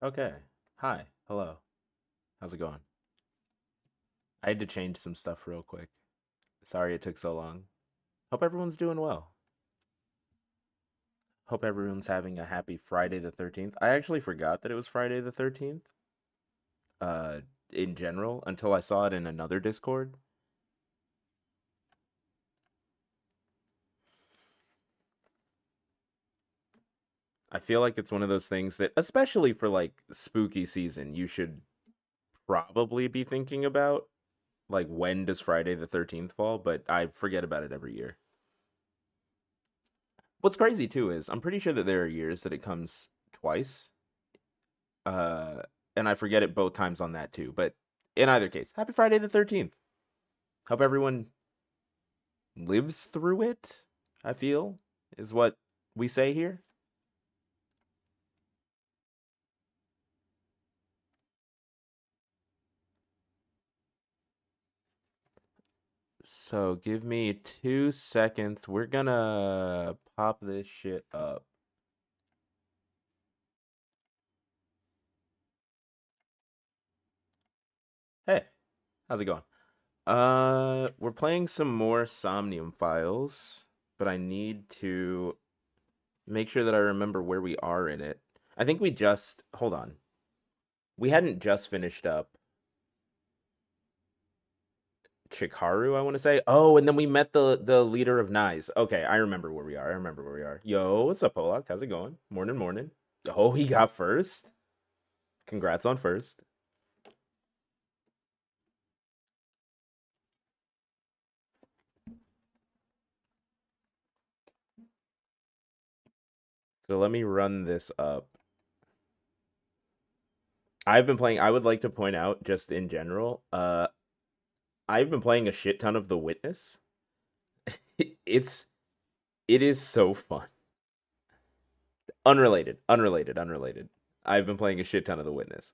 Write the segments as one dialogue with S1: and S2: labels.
S1: Okay. Hi. Hello. How's it going? I had to change some stuff real quick. Sorry it took so long. Hope everyone's doing well. Hope everyone's having a happy Friday the 13th. I actually forgot that it was Friday the 13th, uh, in general, until I saw it in another Discord. I feel like it's one of those things that, especially for like spooky season, you should probably be thinking about. Like, when does Friday the 13th fall? But I forget about it every year. What's crazy too is I'm pretty sure that there are years that it comes twice. Uh, and I forget it both times on that too. But in either case, happy Friday the 13th. Hope everyone lives through it, I feel, is what we say here. So give me 2 seconds. We're gonna pop this shit up. Hey, how's it going? We're playing some more Somnium files, but I need to make sure that I remember where we are in it. I think we just hold on. We hadn't just finished up Chikaru, I want to say. Oh, and then we met the leader of Nyes. Okay, I remember where we are. I remember where we are. Yo, what's up, Polak? How's it going? Morning, morning. Oh, he got first. Congrats on first. So let me run this up. I've been playing. I would like to point out, just in general, I've been playing a shit ton of The Witness. it's it is so fun. Unrelated. I've been playing a shit ton of The Witness.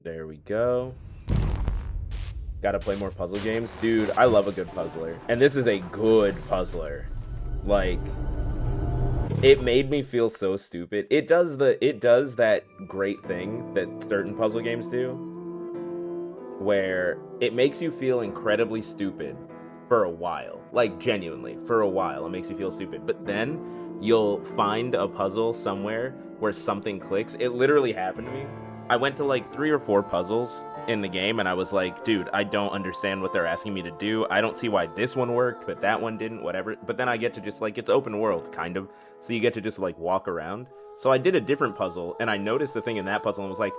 S1: There we go. Gotta play more puzzle games. Dude, I love a good puzzler. And this is a good puzzler. Like, it made me feel so stupid. It does that great thing that certain puzzle games do, where it makes you feel incredibly stupid for a while. Like, genuinely, for a while, it makes you feel stupid. But then you'll find a puzzle somewhere where something clicks. It literally happened to me. I went to like 3 or 4 puzzles in the game, and I was like, dude, I don't understand what they're asking me to do. I don't see why this one worked, but that one didn't, whatever. But then I get to just, like, it's open world, kind of. So you get to just, like, walk around. So I did a different puzzle, and I noticed the thing in that puzzle and was like,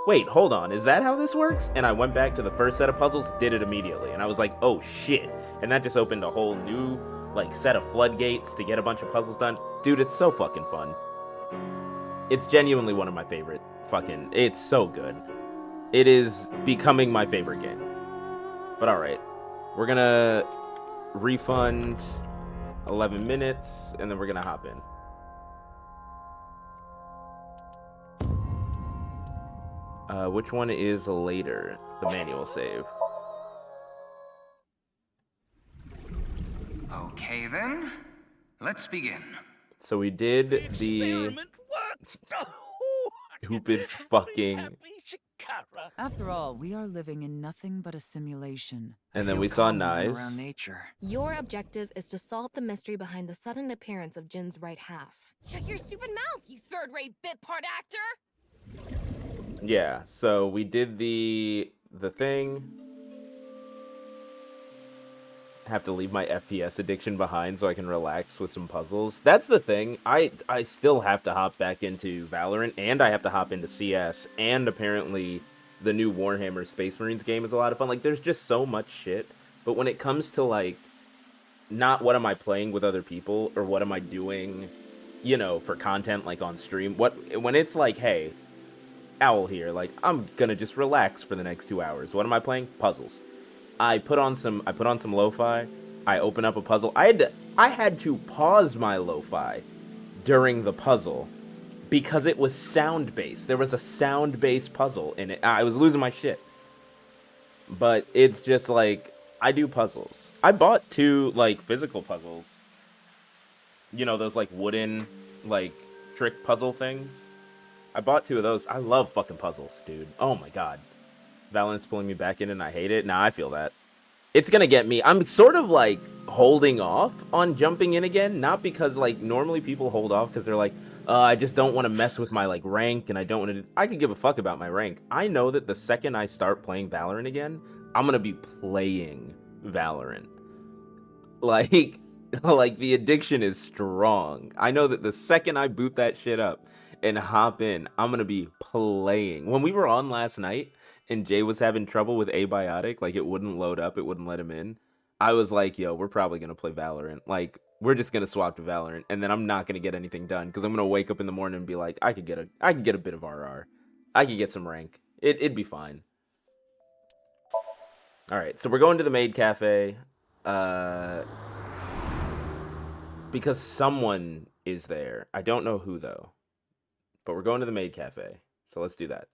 S1: wait, hold on, is that how this works? And I went back to the first set of puzzles, did it immediately, and I was like, oh shit. And that just opened a whole new, like, set of floodgates to get a bunch of puzzles done. Dude, it's so fucking fun. It's genuinely one of my favorite fucking, it's so good. It is becoming my favorite game. But alright, we're gonna refund 11 minutes, and then we're gonna hop in. Which one is later? The manual save.
S2: Okay then, let's begin.
S1: So we did the
S3: experiment worked. Oh,
S1: stupid
S3: I'm
S1: fucking.
S3: happy, Shikara.
S4: After all, we are living in nothing but a simulation.
S1: And then
S2: I
S1: we
S2: feel
S1: saw
S2: calm when I'm
S1: Nyes.
S2: around nature.
S5: Your objective is to solve the mystery behind the sudden appearance of Jin's right half.
S6: Shut your stupid mouth, you third-rate bit part actor!
S1: Yeah, so we did the thing. Have to leave my FPS addiction behind so I can relax with some puzzles. That's the thing. I still have to hop back into Valorant, and I have to hop into CS, and apparently the new Warhammer Space Marines game is a lot of fun. Like, there's just so much shit. But when it comes to, like, not what am I playing with other people, or what am I doing, you know, for content, like, on stream, when it's like, hey, Owl here, like, I'm gonna just relax for the next 2 hours. What am I playing? Puzzles. I put on some lo-fi, I open up a puzzle. I had to pause my lo-fi during the puzzle because it was sound-based. There was a sound-based puzzle in it. I was losing my shit. But it's just like, I do puzzles. I bought 2 like physical puzzles. You know, those like wooden like trick puzzle things. I bought 2 of those. I love fucking puzzles, dude. Oh my god. Valorant's pulling me back in and I hate it. Nah, I feel that. It's gonna get me. I'm sort of like holding off on jumping in again. Not because like normally people hold off because they're like, I just don't want to mess with my like rank and I don't want to. I could give a fuck about my rank. I know that the second I start playing Valorant again, I'm gonna be playing Valorant. Like, like the addiction is strong. I know that the second I boot that shit up and hop in, I'm gonna be playing. When we were on last night and Jay was having trouble with Abiotic, like it wouldn't load up, it wouldn't let him in, I was like, yo, we're probably gonna play Valorant. Like, we're just gonna swap to Valorant, and then I'm not gonna get anything done because I'm gonna wake up in the morning and be like, I could get a bit of RR, I could get some rank. It'd be fine. All right, so we're going to the maid cafe, because someone is there. I don't know who though, but we're going to the maid cafe, so let's do that.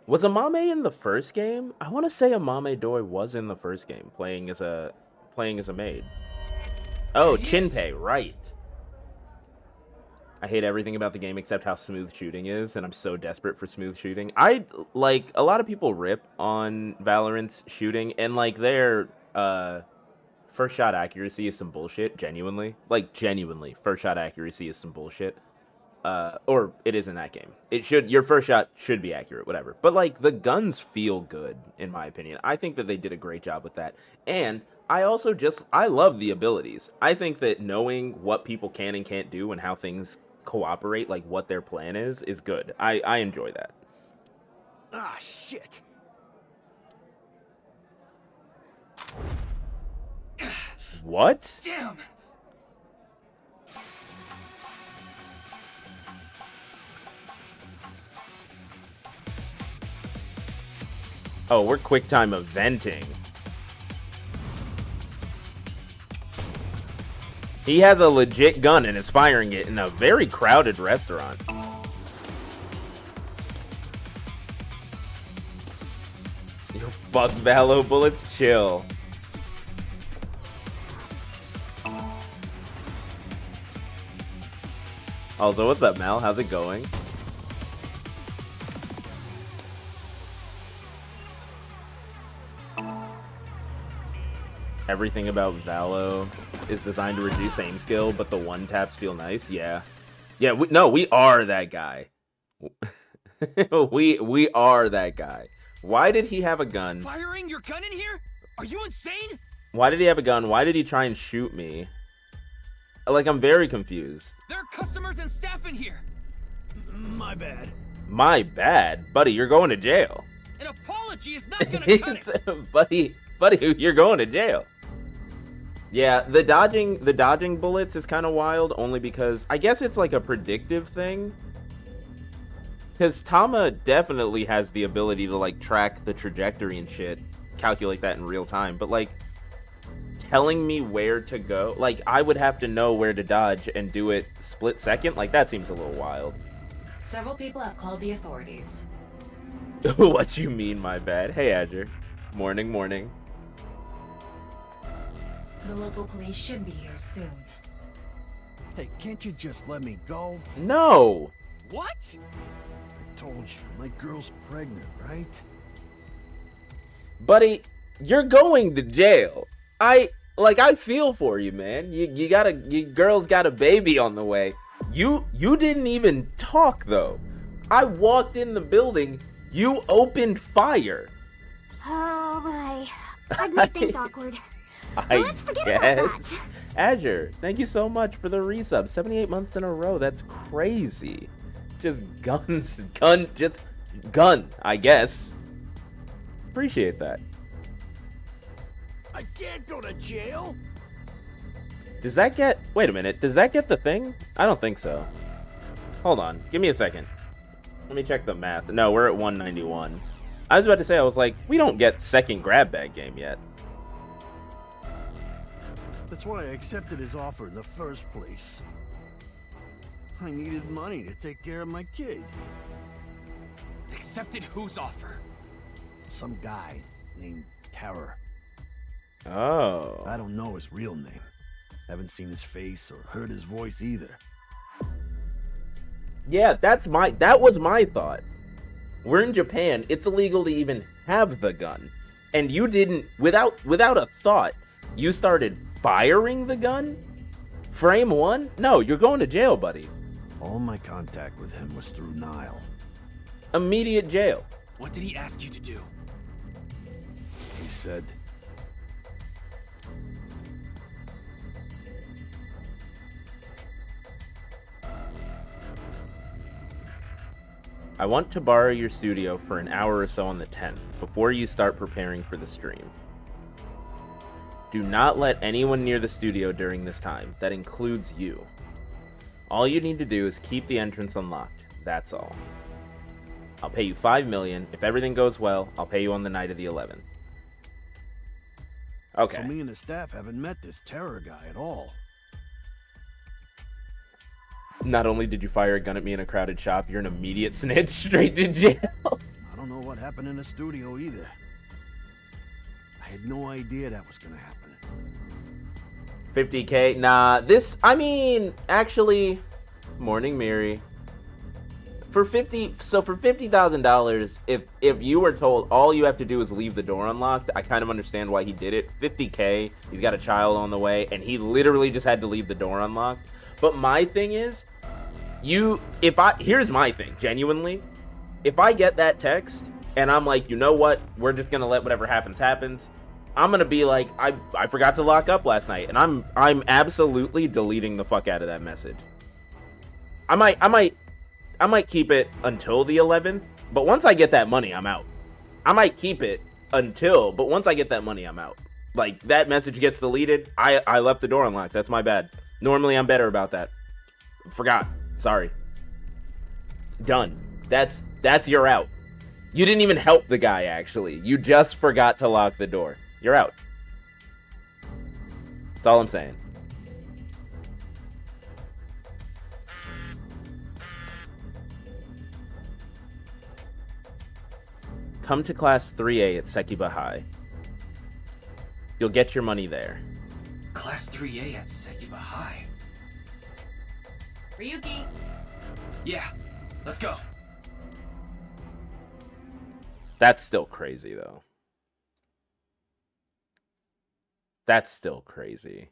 S1: Was Amame in the first game? I want to say Amame Doi was in the first game, playing as a maid. Oh, Chinpei, right. I hate everything about the game except how smooth shooting is, and I'm so desperate for smooth shooting. Like, a lot of people rip on Valorant's shooting, and like their first shot accuracy is some bullshit, genuinely. Like, genuinely, first shot accuracy is some bullshit. Or it is in that game. Your first shot should be accurate, whatever. But like the guns feel good, in my opinion. I think that they did a great job with that. And I also I love the abilities. I think that knowing what people can and can't do and how things cooperate, like what their plan is good. I enjoy that.
S3: Ah, shit.
S1: What?
S3: Damn.
S1: Oh, we're quick time eventing. He has a legit gun and is firing it in a very crowded restaurant. Yo, fuck Valo bullets, chill. Also, what's up, Mal? How's it going? Everything about Valo is designed to reduce aim skill, but the one taps feel nice. Yeah, yeah. We are that guy. we are that guy. Why did he have a gun?
S3: Firing your gun in here? Are you insane?
S1: Why did he have a gun? Why did he try and shoot me? Like, I'm very confused.
S3: There are customers and staff in here. My bad.
S1: My bad, buddy. You're going to jail.
S3: An apology is not gonna cut it.
S1: buddy, you're going to jail. Yeah, the dodging bullets is kind of wild, only because I guess it's like a predictive thing. Because Tama definitely has the ability to like track the trajectory and shit, calculate that in real time. But like telling me where to go, like I would have to know where to dodge and do it split second. Like that seems a little wild.
S7: Several people have called the authorities.
S1: What you mean, my bad? Hey, Adger. Morning, morning.
S7: The local police should be here soon.
S8: Hey, can't you just let me go?
S1: No!
S3: What?
S8: I told you, my girl's pregnant, right?
S1: Buddy, you're going to jail. I feel for you, man. Your girl's got a baby on the way. You didn't even talk, though. I walked in the building, you opened fire.
S9: Oh, I'd make things awkward. Let's forget about that.
S1: Azure, thank you so much for the resub. 78 months in a row. That's crazy. Just gun, I guess. Appreciate that.
S8: I can't go to jail.
S1: Does that get... Wait a minute. Does that get the thing? I don't think so. Hold on. Give me a second. Let me check the math. No, we're at 191. I was about to say, I was like, we don't get second grab bag game yet.
S8: That's why I accepted his offer in the first place. I needed money to take care of my kid.
S3: Accepted whose offer?
S8: Some guy named Terror.
S1: Oh.
S8: I don't know his real name. Haven't seen his face or heard his voice either.
S1: Yeah, that was my thought. We're in Japan. It's illegal to even have the gun. And you didn't, without a thought, you started firing the gun? Frame 1? No, you're going to jail, buddy.
S8: All my contact with him was through Nile.
S1: Immediate jail.
S3: What did he ask you to do?
S8: He said,
S1: I want to borrow your studio for an hour or so on the 10th, before you start preparing for the stream. Do not let anyone near the studio during this time. That includes you. All you need to do is keep the entrance unlocked. That's all. I'll pay you $5 million. If everything goes well, I'll pay you on the night of the 11th. Okay.
S8: So me and the staff haven't met this Terror guy at all.
S1: Not only did you fire a gun at me in a crowded shop, you're an immediate snitch straight to jail.
S8: I don't know what happened in the studio either. I had no idea that was gonna happen.
S1: 50K? Nah, actually, Morning Miri. For $50,000, if you were told all you have to do is leave the door unlocked, I kind of understand why he did it. 50K, he's got a child on the way, and he literally just had to leave the door unlocked. But my thing is, here's my thing, genuinely. If I get that text, and I'm like, you know what, we're just gonna let whatever happens, I'm gonna be like, I forgot to lock up last night, and I'm absolutely deleting the fuck out of that message. I might keep it until the 11th, but once I get that money, I'm out. I might keep it but once I get that money, I'm out. Like, that message gets deleted, I left the door unlocked, that's my bad. Normally, I'm better about that. Forgot. Sorry. Done. That's your out. You didn't even help the guy, actually. You just forgot to lock the door. You're out. That's all I'm saying. Come to Class 3A at Sekiba High. You'll get your money there.
S3: Class 3A at Sekiba High.
S7: Ryuki!
S3: Yeah, let's go.
S1: That's still crazy, though. That's still crazy.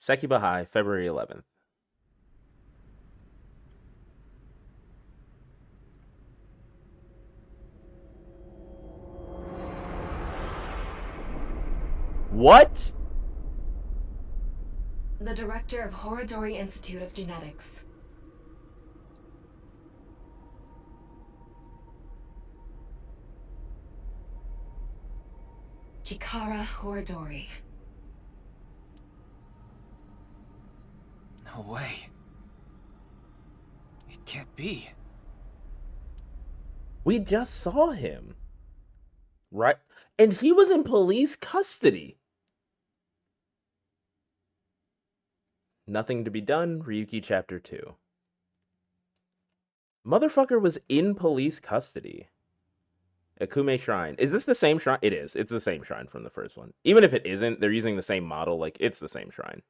S1: Sekiba High, February 11th. What?
S7: The director of Horodori Institute of Genetics. Chikara Horodori.
S3: No way. It can't be.
S1: We just saw him. Right? And he was in police custody. Nothing to be done, Ryuki Chapter 2. Motherfucker was in police custody. Akume Shrine. Is this the same shrine? It is. It's the same shrine from the first one. Even if it isn't, they're using the same model. Like, it's the same shrine.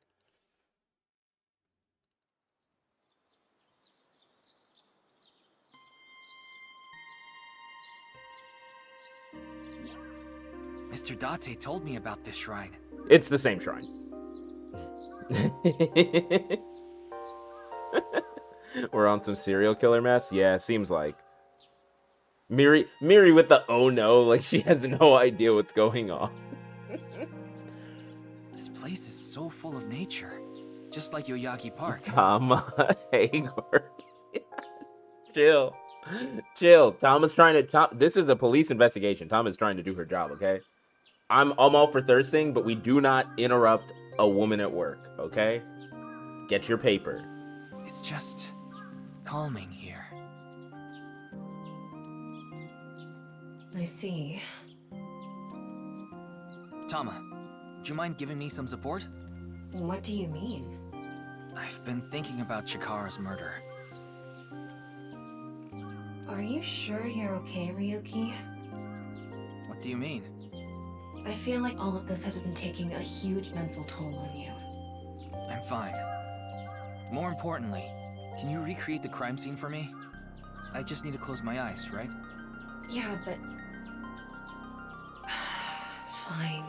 S3: Mr. Date told me about this shrine.
S1: It's the same shrine. We're on some serial killer mess? Yeah, seems like. Miri with the oh no, like she has no idea what's going on.
S3: This place is so full of nature. Just like Yoyagi Park.
S1: Hey, Gordy. Chill. Chill. This is a police investigation. Tom is trying to do her job, okay? I'm all for thirsting, but we do not interrupt a woman at work, okay? Get your paper.
S3: It's just calming here.
S7: I see.
S3: Tama, would you mind giving me some support?
S7: What do you mean?
S3: I've been thinking about Chikara's murder.
S7: Are you sure you're okay, Ryuki?
S3: What do you mean?
S7: I feel like all of this has been taking a huge mental toll on you.
S3: I'm fine. More importantly, can you recreate the crime scene for me? I just need to close my eyes, right?
S7: Yeah, but... Fine.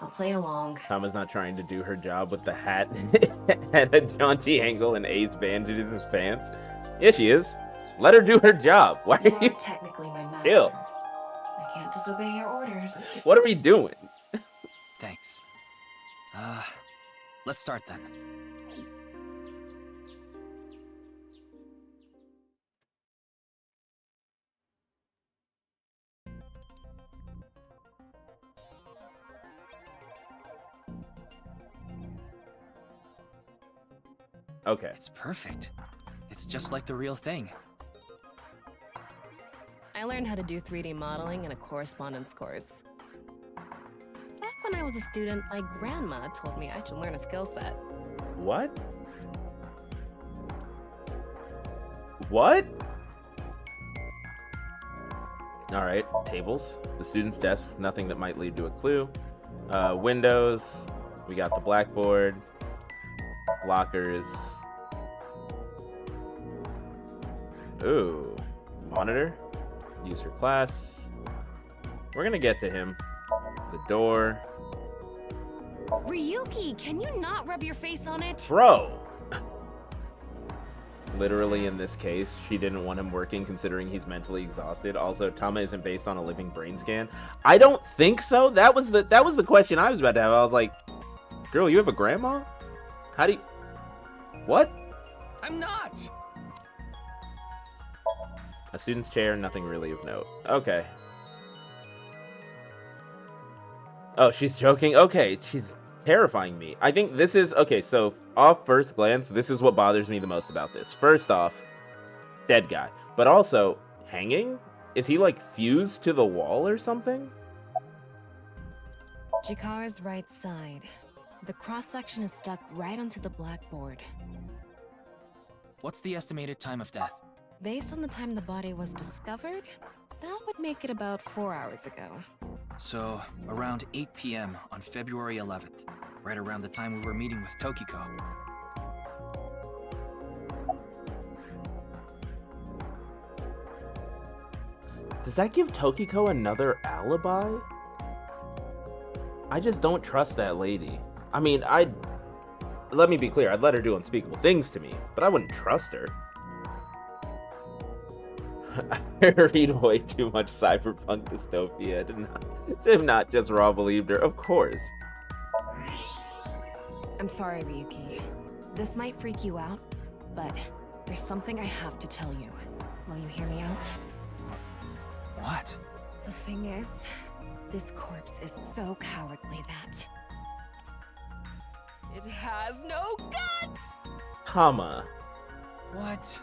S7: I'll play along.
S1: Tama's not trying to do her job with the hat at a jaunty angle and Ace bandages his pants. Yeah, she is. Let her do her job. Why
S7: You
S1: are
S7: are
S1: you...
S7: technically my master.
S1: Chill.
S7: I can't disobey your orders.
S1: What are we doing?
S3: Thanks. Let's start then.
S1: Okay.
S3: It's perfect. It's just like the real thing.
S5: I learned how to do 3D modeling in a correspondence course. Back when I was a student, my grandma told me I should learn a skill set.
S1: What? What? Alright, tables. The student's desk, nothing that might lead to a clue. Windows. We got the blackboard. Lockers. Ooh. Monitor. Use for class. We're gonna get to him. The door.
S6: Ryuki, can you not rub your face on it?
S1: Bro! Literally, in this case, she didn't want him working considering he's mentally exhausted. Also, Tama isn't based on a living brain scan. I don't think so. That was the question I was about to have. I was like, girl, you have a grandma? How do you... What?
S3: I'm not!
S1: A student's chair, nothing really of note. Okay. Oh, she's joking? Okay, she's terrifying me. I think this is... Okay, so off first glance, this is what bothers me the most about this. First off, dead guy. But also, hanging? Is he, like, fused to the wall or something?
S5: Chikara's right side. The cross-section is stuck right onto the blackboard.
S3: What's the estimated time of death?
S5: Based on the time the body was discovered, that would make it about 4 hours ago.
S3: So, around 8 p.m. on February 11th, right around the time we were meeting with Tokiko.
S1: Does that give Tokiko another alibi? I just don't trust that lady. I mean, let me be clear, I'd let her do unspeakable things to me, but I wouldn't trust her. I read way too much cyberpunk dystopia to not just raw believed her, of course.
S5: I'm sorry, Ryuki. This might freak you out, but there's something I have to tell you. Will you hear me out?
S3: What?
S5: The thing is, this corpse is so cowardly that...
S6: It has no guts!
S1: Tama.
S3: What?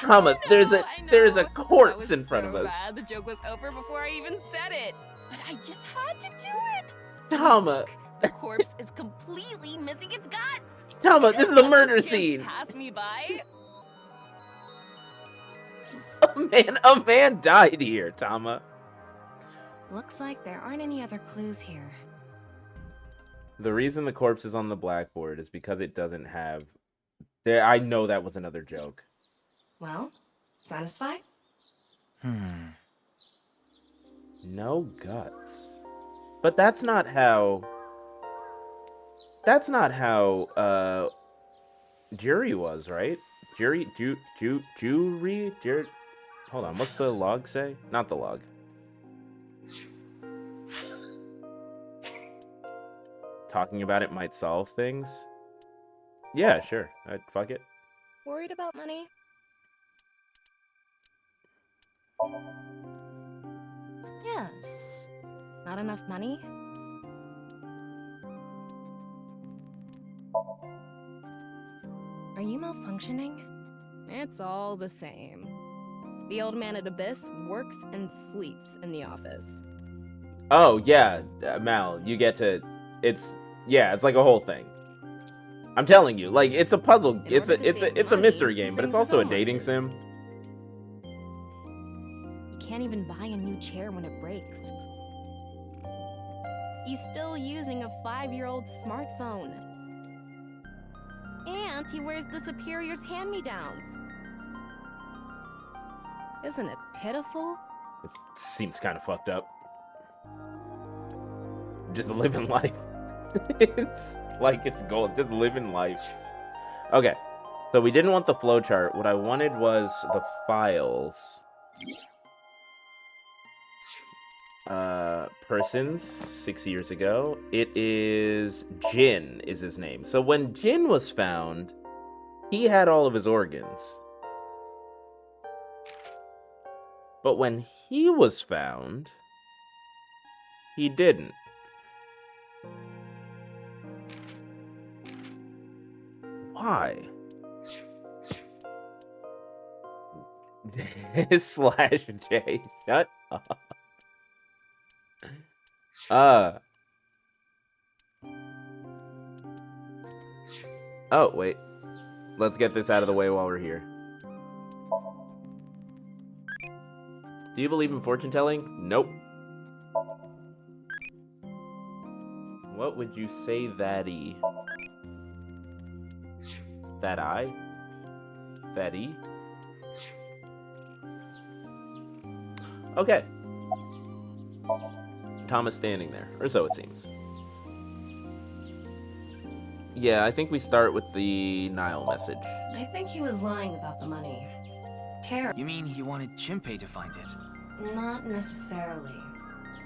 S1: Tama, there's a
S6: I
S1: corpse
S6: was
S1: in front
S6: so
S1: of us.
S6: Bad. The joke was over before I even said it. But I just had to do it.
S1: Tama.
S6: The corpse is completely missing its guts.
S1: Tama, this is a murder
S6: Let this chance
S1: scene.
S6: Pass me by.
S1: A man died here, Tama.
S5: Looks like there aren't any other clues here.
S1: The reason the corpse is on the blackboard is because it doesn't have... I know that was another joke.
S7: Well, satisfied?
S1: No guts. But that's not how... That's not how, Jury was, right? Jury... Hold on, what's the log say? Not the log. Talking about it might solve things? Yeah, sure. Fuck it.
S5: Worried about money? Yes. Not enough money? Are you malfunctioning? It's all the same. The old man at Abyss works and sleeps in the office.
S1: Oh, yeah, Mal, you get to... It's like a whole thing. I'm telling you, like, it's a puzzle. It's a mystery game, but it's also a dating sim.
S5: You can't even buy a new chair when it breaks. He's still using a 5-year-old smartphone. And he wears the Superior's hand-me-downs. Isn't it pitiful?
S1: It seems kind of fucked up. Just living life. It's like it's gold. Just living life. Okay. So we didn't want the flowchart. What I wanted was the files. Persons, 6 years ago. It is Jin is his name. So when Jin was found, he had all of his organs. But when he was found, he didn't. Why? Slash J. Shut up. Oh, wait. Let's get this out of the way while we're here. Do you believe in fortune telling? Nope. What would you say that-y? That I? That E? Okay. Thomas standing there, or so it seems. Yeah, I think we start with the Nile message.
S7: I think he was lying about the money. Tara.
S3: You mean he wanted Chimpei to find it?
S7: Not necessarily.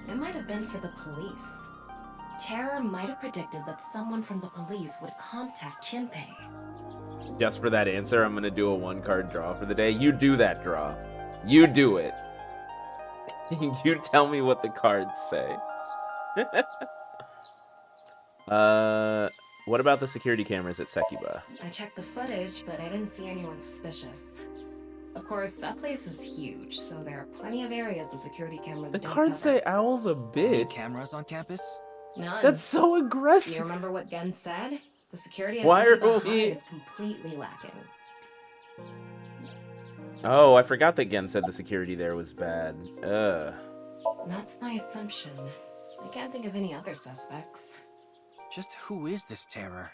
S7: It might have been for the police. Terror might have predicted that someone from the police would contact Chimpei.
S1: Just for that answer, I'm gonna do a 1-card draw for the day. You do that draw. You do it. You tell me what the cards say. What about the security cameras at Sekiba?
S7: I checked the footage, but I didn't see anyone suspicious. Of course, that place is huge, so there are plenty of areas the security cameras
S1: The
S7: don't
S1: cards
S7: cover.
S1: say Owl's a
S3: Any
S1: bitch.
S3: cameras on campus?
S7: None.
S1: That's so
S7: Do
S1: aggressive.
S7: you remember what Gen said? The security
S1: Why are
S7: behind
S1: we-
S7: is completely lacking.
S1: Oh, I forgot that Gen said the security there was bad.
S7: That's my assumption. I can't think of any other suspects.
S3: Just who is this terror?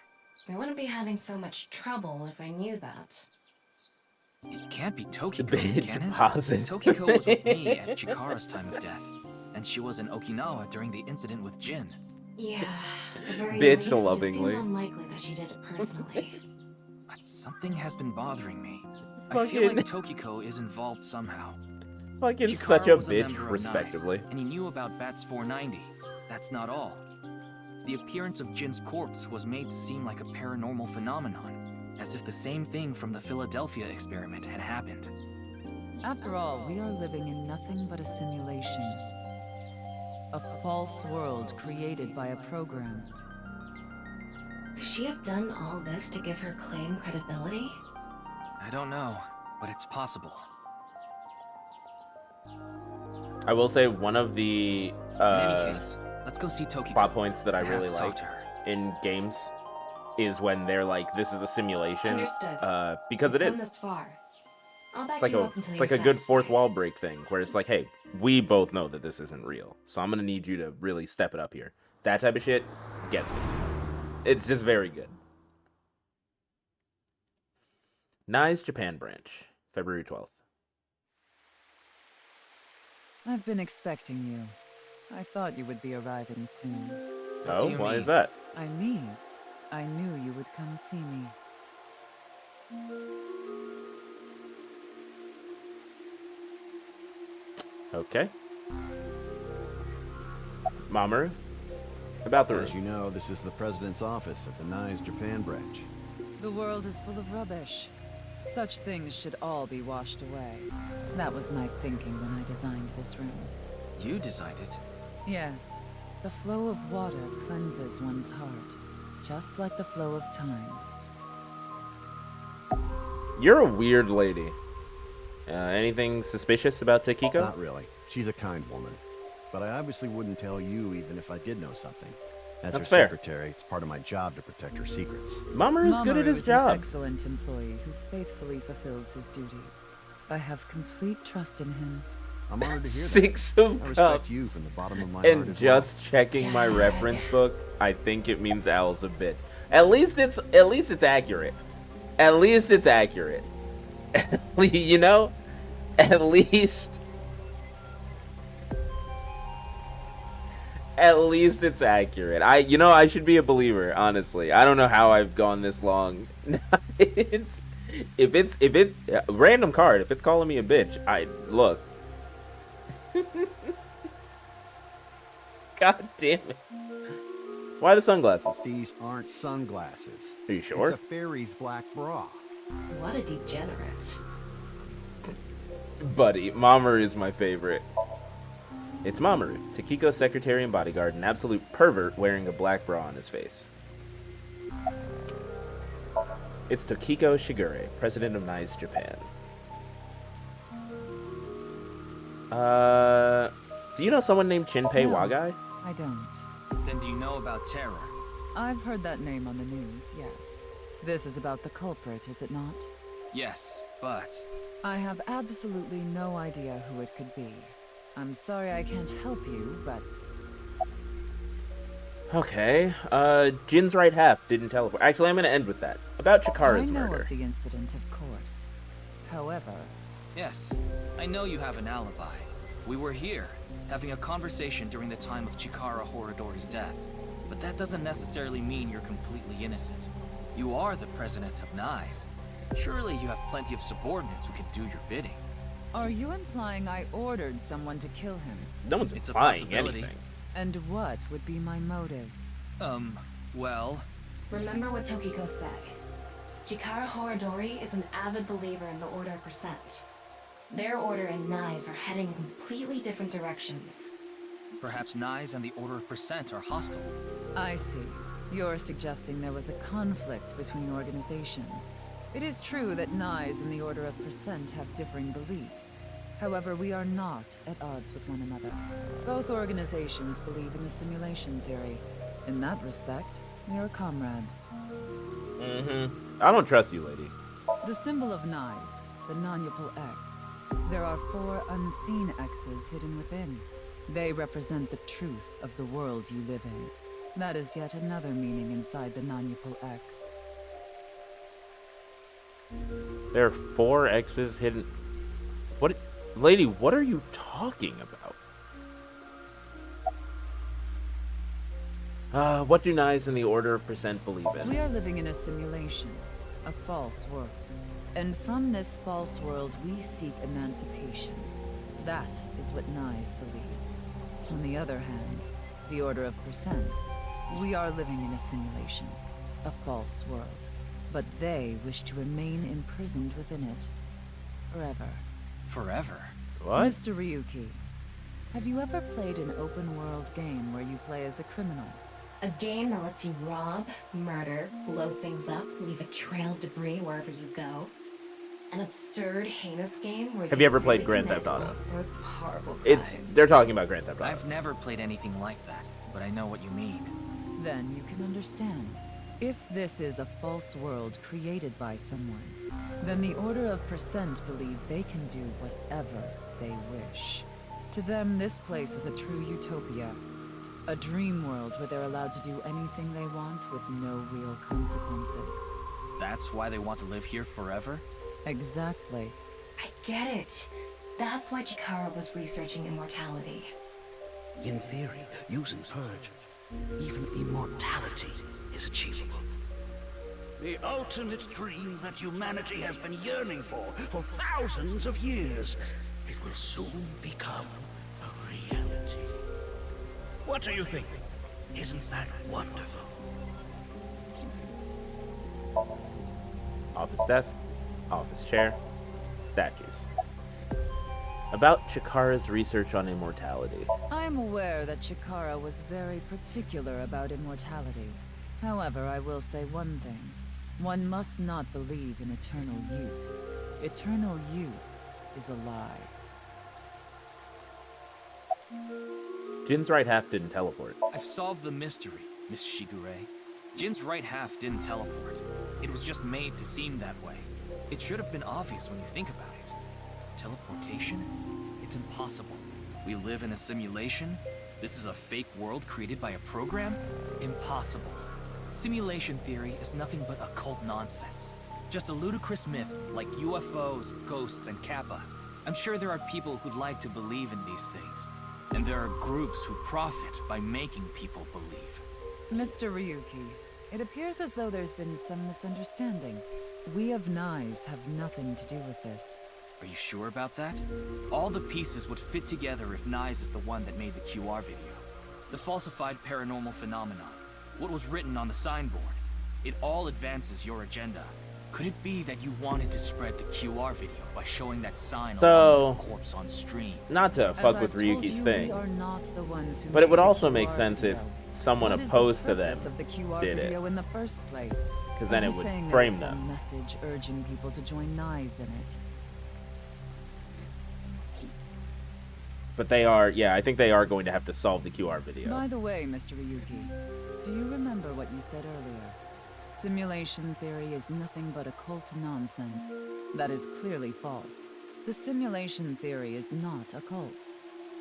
S7: I wouldn't be having so much trouble if I knew that.
S3: It can't be Tokiko,
S1: Bitch,
S3: can it?
S1: pause it.
S3: Tokiko was with me at Chikara's time of death, and she was in Okinawa during the incident with Jin.
S7: Yeah, at the very
S1: Bitch
S7: least, it
S1: lovingly.
S7: seems unlikely that she did it personally.
S3: But something has been bothering me. I feel
S1: Fucking-
S3: like Tokiko is involved somehow.
S1: Fucking
S3: Chikara
S1: such a
S3: was
S1: bitch,
S3: member of
S1: respectively.
S3: NICE, and he knew about Bats 490. That's not all. The appearance of Jin's corpse was made to seem like a paranormal phenomenon, as if the same thing from the Philadelphia experiment had happened.
S4: After all, we are living in nothing but a simulation. A false world created by a program.
S7: Could she have done all this to give her claim credibility?
S3: I don't know, but it's possible.
S1: I will say one of the
S3: In any case, let's go see Tokiko.
S1: plot points that I
S3: have
S1: really
S3: to talk
S1: like
S3: to her.
S1: in games is when they're like, "This is a simulation,"
S7: Understood.
S1: because it
S7: We've come
S1: is.
S7: this far. I'll back
S1: It's like
S7: you
S1: a
S7: up until
S1: it's
S7: you're
S1: like a good fourth
S7: satisfied.
S1: wall break thing where it's like, "Hey, we both know that this isn't real, so I'm gonna need you to really step it up here." That type of shit gets me. It's just very good. NICE Japan branch, February 12th.
S4: I've been expecting you. I thought you would be arriving soon.
S3: What do
S1: Oh,
S3: you
S1: why
S3: mean?
S1: is that?
S4: I mean, I knew you would come see me.
S1: Okay. Mamoru, about the
S10: As you
S1: room.
S10: know, this is the president's office at the NICE Japan branch.
S4: The world is full of rubbish. Such things should all be washed away. That was my thinking when I designed this room.
S3: You designed it.
S4: Yes, the flow of water cleanses one's heart, just like the flow of time.
S1: You're a weird lady. Anything suspicious about Takiko?
S10: Not really. She's a kind woman. But I obviously wouldn't tell you even if I did know something. As her
S1: That's fair.
S10: secretary, it's part of my job to protect her secrets.
S1: Mamoru's good at his job.
S4: An excellent employee who faithfully fulfills his duties. I have complete trust in him.
S10: I'm honored to hear that.
S1: 6 of
S10: I
S1: Cups.
S10: respect you from the bottom of my heart
S1: And
S10: as
S1: just
S10: well.
S1: checking my reference book, I think it means Owl's a bitch. At least it's accurate. At least it's accurate. You know? At least it's accurate. I should be a believer, honestly. I don't know how I've gone this long. If it's random card, if it's calling me a bitch, look. God damn it. Why the sunglasses?
S10: These aren't sunglasses.
S1: Are you sure?
S10: It's a fairy's black bra.
S7: What a degenerate.
S1: Buddy, Mamoru is my favorite. It's Mamoru, Takiko's secretary and bodyguard, an absolute pervert wearing a black bra on his face. It's Tokiko Shigure, president of NICE Japan. Do you know someone named Shinpei
S4: No.
S1: Wagai?
S4: I don't.
S3: Then do you know about Terror?
S4: I've heard that name on the news, yes. This is about the culprit, is it not?
S3: Yes, but...
S4: I have absolutely no idea who it could be. I'm sorry I can't help you, but...
S1: Okay, Jin's right half didn't teleport. Actually, I'm gonna end with that. About Chikara's
S4: I know
S1: murder.
S4: of the incident, of course. However...
S3: Yes, I know you have an alibi. We were here, having a conversation during the time of Chikara Horadori's death. But that doesn't necessarily mean you're completely innocent. You are the president of NICE. Surely you have plenty of subordinates who can do your bidding.
S4: Are you implying I ordered someone to kill him?
S1: No one's
S3: It's a
S1: implying
S3: possibility.
S1: anything.
S4: And what would be my motive?
S3: Well...
S7: Remember what Tokiko said. Chikara Horadori is an avid believer in the Order of Percent. Their order and NICE are heading in completely different directions.
S3: Perhaps NICE and the Order of Percent are hostile.
S4: I see. You're suggesting there was a conflict between organizations. It is true that NICE and the Order of Percent have differing beliefs. However, we are not at odds with one another. Both organizations believe in the simulation theory. In that respect, we are comrades.
S1: I don't trust you, lady.
S4: The symbol of NICE, the non-upal X. There are 4 unseen X's hidden within. They represent the truth of the world you live in. That is yet another meaning inside the non-upal X.
S1: There are 4 X's hidden... What... Lady, what are you talking about? What do NICE and the Order of Percent believe in?
S4: We are living in a simulation, a false world. And from this false world, we seek emancipation. That is what NICE believes. On the other hand, the Order of Percent, we are living in a simulation, a false world. But they wish to remain imprisoned within it, forever.
S3: Forever?
S1: What?
S4: Mr. Ryuki, have you ever played an open-world game where you play as a criminal?
S7: A game that lets you rob, murder, blow things up, leave a trail of debris wherever you go. An absurd, heinous game where
S1: Have you ever played
S7: freely
S1: Grand Theft
S7: commit all
S1: Auto?
S7: sorts of horrible
S1: It's...
S7: crimes.
S1: They're talking about Grand Theft Auto.
S3: I've never played anything like that, but I know what you mean.
S4: Then you can understand. If this is a false world created by someone, then the Order of Percent believe they can do whatever they wish. To them, this place is a true utopia. A dream world where they're allowed to do anything they want with no real consequences.
S3: That's why they want to live here forever?
S4: Exactly.
S7: I get it. That's why Chikara was researching immortality.
S11: In theory, using Purge, even immortality is achievable. The ultimate dream that humanity has been yearning for thousands of years. It will soon become a reality. What do you think? Isn't that wonderful?
S1: Office desk, office chair, statues. About Chikara's research on immortality.
S4: I am aware that Chikara was very particular about immortality. However, I will say one thing. One must not believe in eternal youth. Eternal youth is a lie.
S1: Jin's right half didn't teleport.
S3: I've solved the mystery, Miss Shigure. Jin's right half didn't teleport. It was just made to seem that way. It should have been obvious when you think about it. Teleportation? It's impossible. We live in a simulation? This is a fake world created by a program? Impossible. Simulation theory is nothing but occult nonsense. Just a ludicrous myth like UFOs, ghosts, and Kappa. I'm sure there are people who'd like to believe in these things. And there are groups who profit by making people believe.
S4: Mr. Ryuki, it appears as though there's been some misunderstanding. We of Nyes have nothing to do with this.
S3: Are you sure about that? All the pieces would fit together if Nyes is the one that made the QR video. The falsified paranormal phenomenon. What was written on the signboard. It all advances your agenda. Could it be that you wanted to spread the QR video by showing that sign along with the corpse on stream?
S1: Not to fuck with Ryuki's thing,
S4: we are not the ones who
S1: but it would
S4: made the
S1: also make
S4: QR
S1: sense if
S4: video.
S1: someone
S4: What is
S1: opposed
S4: the
S1: to them
S4: purpose of the QR
S1: did
S4: video
S1: it.
S4: in the first place?
S1: 'Cause then
S4: Are
S1: it
S4: you
S1: would
S4: saying
S1: frame
S4: there's some
S1: them.
S4: message urging people to join Nyes in it?
S1: But they are, yeah, I think they are going to have to solve the QR video.
S4: By the way, Mr. Ryuki, do you remember what you said earlier? Simulation theory is nothing but occult nonsense. That is clearly false. The simulation theory is not occult.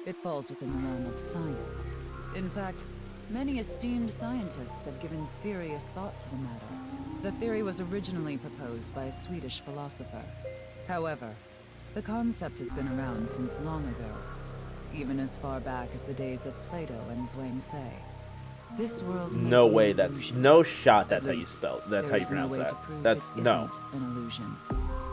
S4: It falls within the realm of science. In fact, many esteemed scientists have given serious thought to the matter. The theory was originally proposed by a Swedish philosopher. However, the concept has been around since long ago, even as far back as the days of Plato and Zhuangzi. This world may
S1: No
S4: be
S1: way,
S4: an
S1: that's
S4: illusion.
S1: no shot
S4: At
S1: that's how you
S4: least,
S1: spell. That's how
S4: there
S1: you
S4: is no
S1: pronounce
S4: way
S1: that.
S4: to prove
S1: That's
S4: it
S1: no.
S4: isn't an illusion.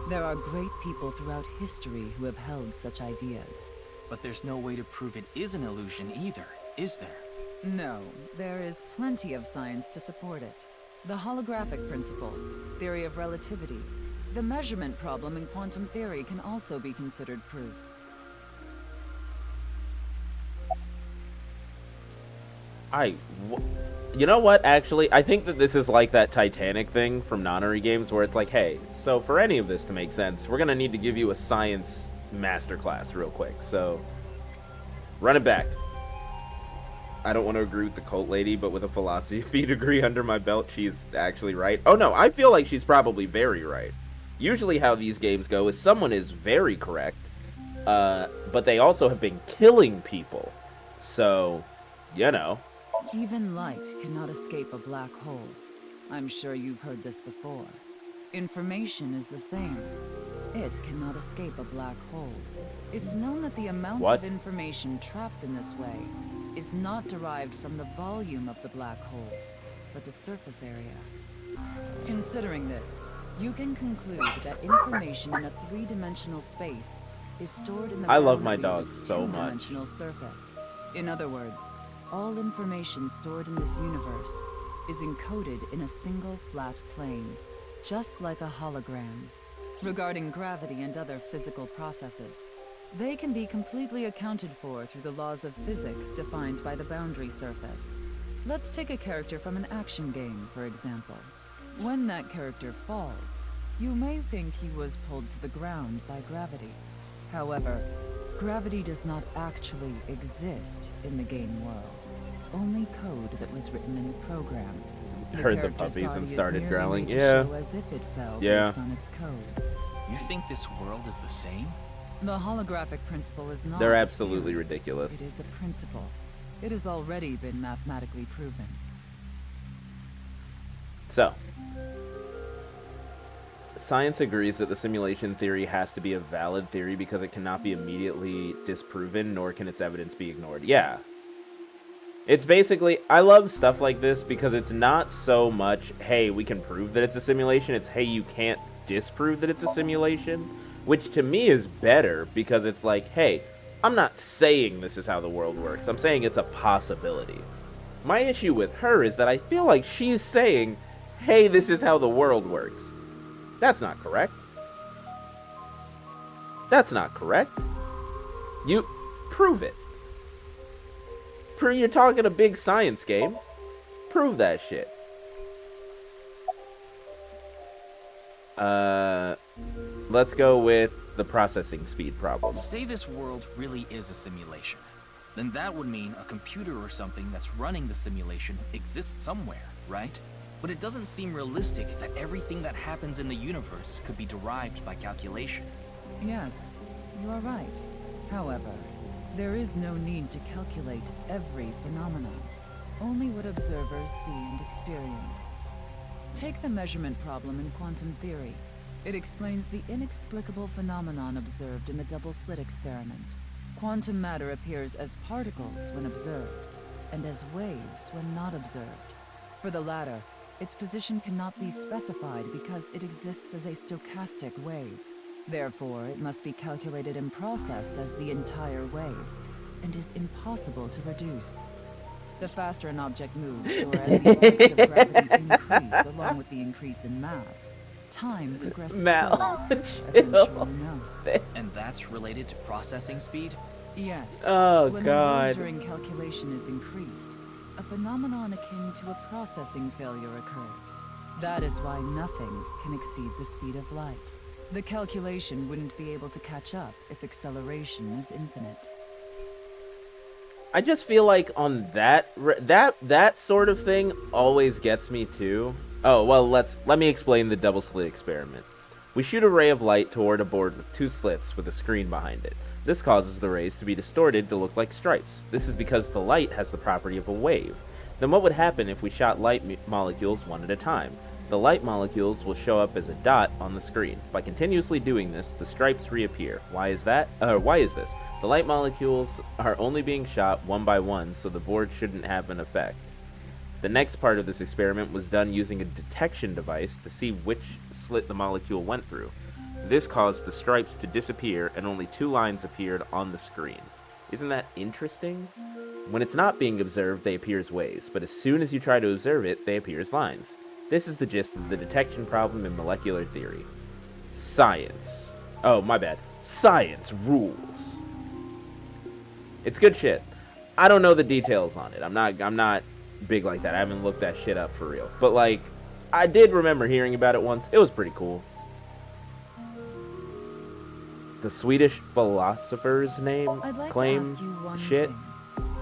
S4: There are great people throughout history who have held such ideas.
S3: But there's no way to prove it is an illusion either, is there?
S4: No, there is plenty of science to support it. The holographic principle, theory of relativity, the measurement problem in quantum theory can also be considered proof.
S1: You know what, actually, I think that this is like that Titanic thing from Nonary games where it's like, hey, so for any of this to make sense, we're going to need to give you a science masterclass real quick. So, run it back. I don't want to agree with the cult lady, but with a philosophy degree under my belt, she's actually right. Oh no, I feel like she's probably very right. Usually how these games go is someone is very correct, but they also have been killing people. So, you know.
S4: Even light cannot escape a black hole. I'm sure you've heard this before. Information is the same. It cannot escape a black hole. It's known that the amount of information trapped in this way is not derived from the volume of the black hole, but the surface area. Considering this, you can conclude that information in a three-dimensional space is stored in the
S1: I love my
S4: boundary of
S1: dog
S4: its
S1: so much.
S4: two-dimensional surface. In other words, all information stored in this universe is encoded in a single flat plane, just like a hologram. Regarding gravity and other physical processes, they can be completely accounted for through the laws of physics defined by the boundary surface. Let's take a character from an action game, for example. When that character falls, you may think he was pulled to the ground by gravity. However, gravity does not actually exist in the game world. Only code that was written in the program.
S1: Heard the
S4: character's
S1: puppies and
S4: body is
S1: started
S4: merely
S1: growling.
S4: made to
S1: Yeah.
S4: show as if it fell
S1: Yeah.
S4: based on its code.
S3: You think this world is the same?
S4: The holographic principle is not
S1: They're
S4: a
S1: absolutely
S4: theory.
S1: ridiculous.
S4: It is a principle. It has already been mathematically proven.
S1: So, science agrees that the simulation theory has to be a valid theory because it cannot be immediately disproven, nor can its evidence be ignored. Yeah. It's basically, I love stuff like this because it's not so much, hey, we can prove that it's a simulation, it's, hey, you can't disprove that it's a simulation, which to me is better because it's like, hey, I'm not saying this is how the world works, I'm saying it's a possibility. My issue with her is that I feel like she's saying, hey, this is how the world works. That's not correct. That's not correct. You prove it. You're talking a big science game. Prove that shit. Let's go with the processing speed problem.
S3: Say this world really is a simulation. Then that would mean a computer or something that's running the simulation exists somewhere, right? But it doesn't seem realistic that everything that happens in the universe could be derived by calculation.
S4: Yes, you are right. However, there is no need to calculate every phenomenon, only what observers see and experience. Take the measurement problem in quantum theory. It explains the inexplicable phenomenon observed in the double-slit experiment. Quantum matter appears as particles when observed, and as waves when not observed. For the latter, its position cannot be specified because it exists as a stochastic wave. Therefore, it must be calculated and processed as the entire wave, and is impossible to reduce. The faster an object moves, or as the effects of gravity increase along with the increase in mass, time progresses slower, as I'm sure you know.
S3: And that's related to processing speed?
S4: Yes.
S1: Oh,
S4: when
S1: God.
S4: the load during calculation is increased, a phenomenon akin to a processing failure occurs. That is why nothing can exceed the speed of light. The calculation wouldn't be able to catch up if acceleration is infinite.
S1: I just feel like on that sort of thing always gets me too. Oh, well, let me explain the double slit experiment. We shoot a ray of light toward a board with two slits with a screen behind it. This causes the rays to be distorted to look like stripes. This is because the light has the property of a wave. Then what would happen if we shot light molecules one at a time? The light molecules will show up as a dot on the screen. By continuously doing this, the stripes reappear. Why is this? The light molecules are only being shot one by one, so the board shouldn't have an effect. The next part of this experiment was done using a detection device to see which slit the molecule went through. This caused the stripes to disappear and only two lines appeared on the screen. Isn't that interesting? When it's not being observed, they appear as waves, but as soon as you try to observe it, they appear as lines. This is the gist of the detection problem in molecular theory. Science. Oh, my bad. Science rules. It's good shit. I don't know the details on it. I'm not big like that. I haven't looked that shit up for real. But like, I did remember hearing about it once. It was pretty cool. The Swedish philosopher's name
S4: I'd like
S1: claim
S4: to ask you one
S1: shit.
S4: thing.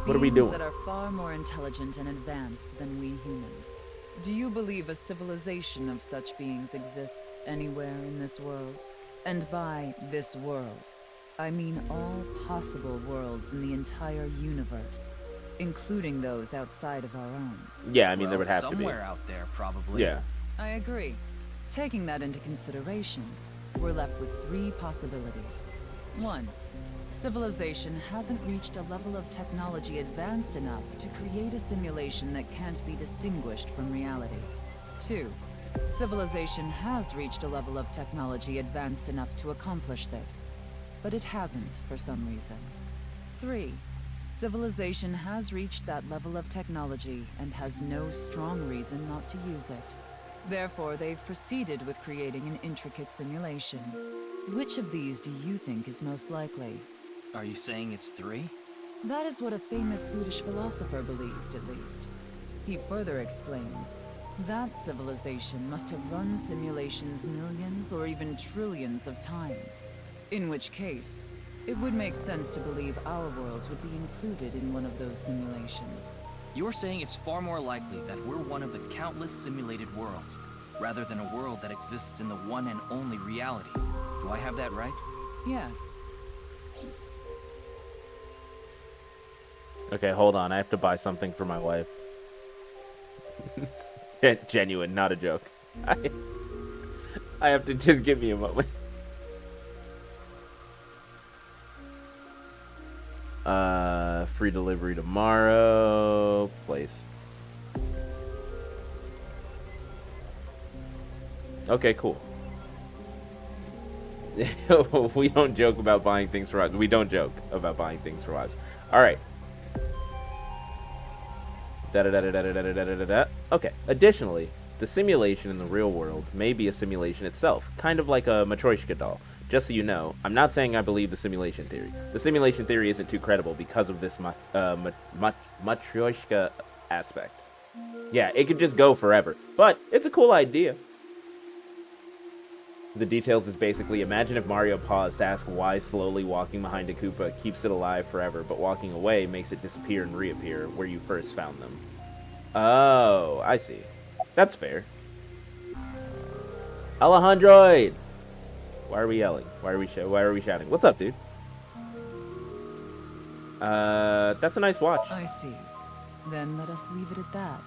S1: What are we
S4: Beings
S1: doing?
S4: that are far more intelligent and advanced than we humans. Do you believe a civilization of such beings exists anywhere in this world? And by this world, I mean all possible worlds in the entire universe, including those outside of our own.
S1: Yeah, I mean, there would have to be.
S3: Somewhere out there, probably.
S1: Yeah.
S4: I agree. Taking that into consideration, we're left with three possibilities. 1. Civilization hasn't reached a level of technology advanced enough to create a simulation that can't be distinguished from reality. 2. Civilization has reached a level of technology advanced enough to accomplish this, but it hasn't for some reason. 3. Civilization has reached that level of technology and has no strong reason not to use it. Therefore, they've proceeded with creating an intricate simulation. Which of these do you think is most likely?
S3: Are you saying it's 3?
S4: That is what a famous Swedish philosopher believed, at least. He further explains, that civilization must have run simulations millions or even trillions of times. In which case, it would make sense to believe our world would be included in one of those simulations.
S3: You're saying it's far more likely that we're one of the countless simulated worlds, rather than a world that exists in the one and only reality. Do I have that right?
S4: Yes.
S1: Okay, hold on. I have to buy something for my wife. Genuine, not a joke. I have to just give me a moment. Free delivery tomorrow. Place. Okay, cool. We don't joke about buying things for wives. We don't joke about buying things for wives. Alright. Okay. Additionally, the simulation in the real world may be a simulation itself, kind of like a Matryoshka doll. Just so you know, I'm not saying I believe the simulation theory. The simulation theory isn't too credible because of this Matryoshka aspect. Yeah, it could just go forever, but it's a cool idea. The details is basically, imagine if Mario paused to ask why slowly walking behind a Koopa keeps it alive forever, but walking away makes it disappear and reappear where you first found them. Oh, I see. That's fair. Alejandro! Why are we yelling? Why are we shouting? What's up, dude? That's a nice watch.
S4: I see. Then let us leave it at that.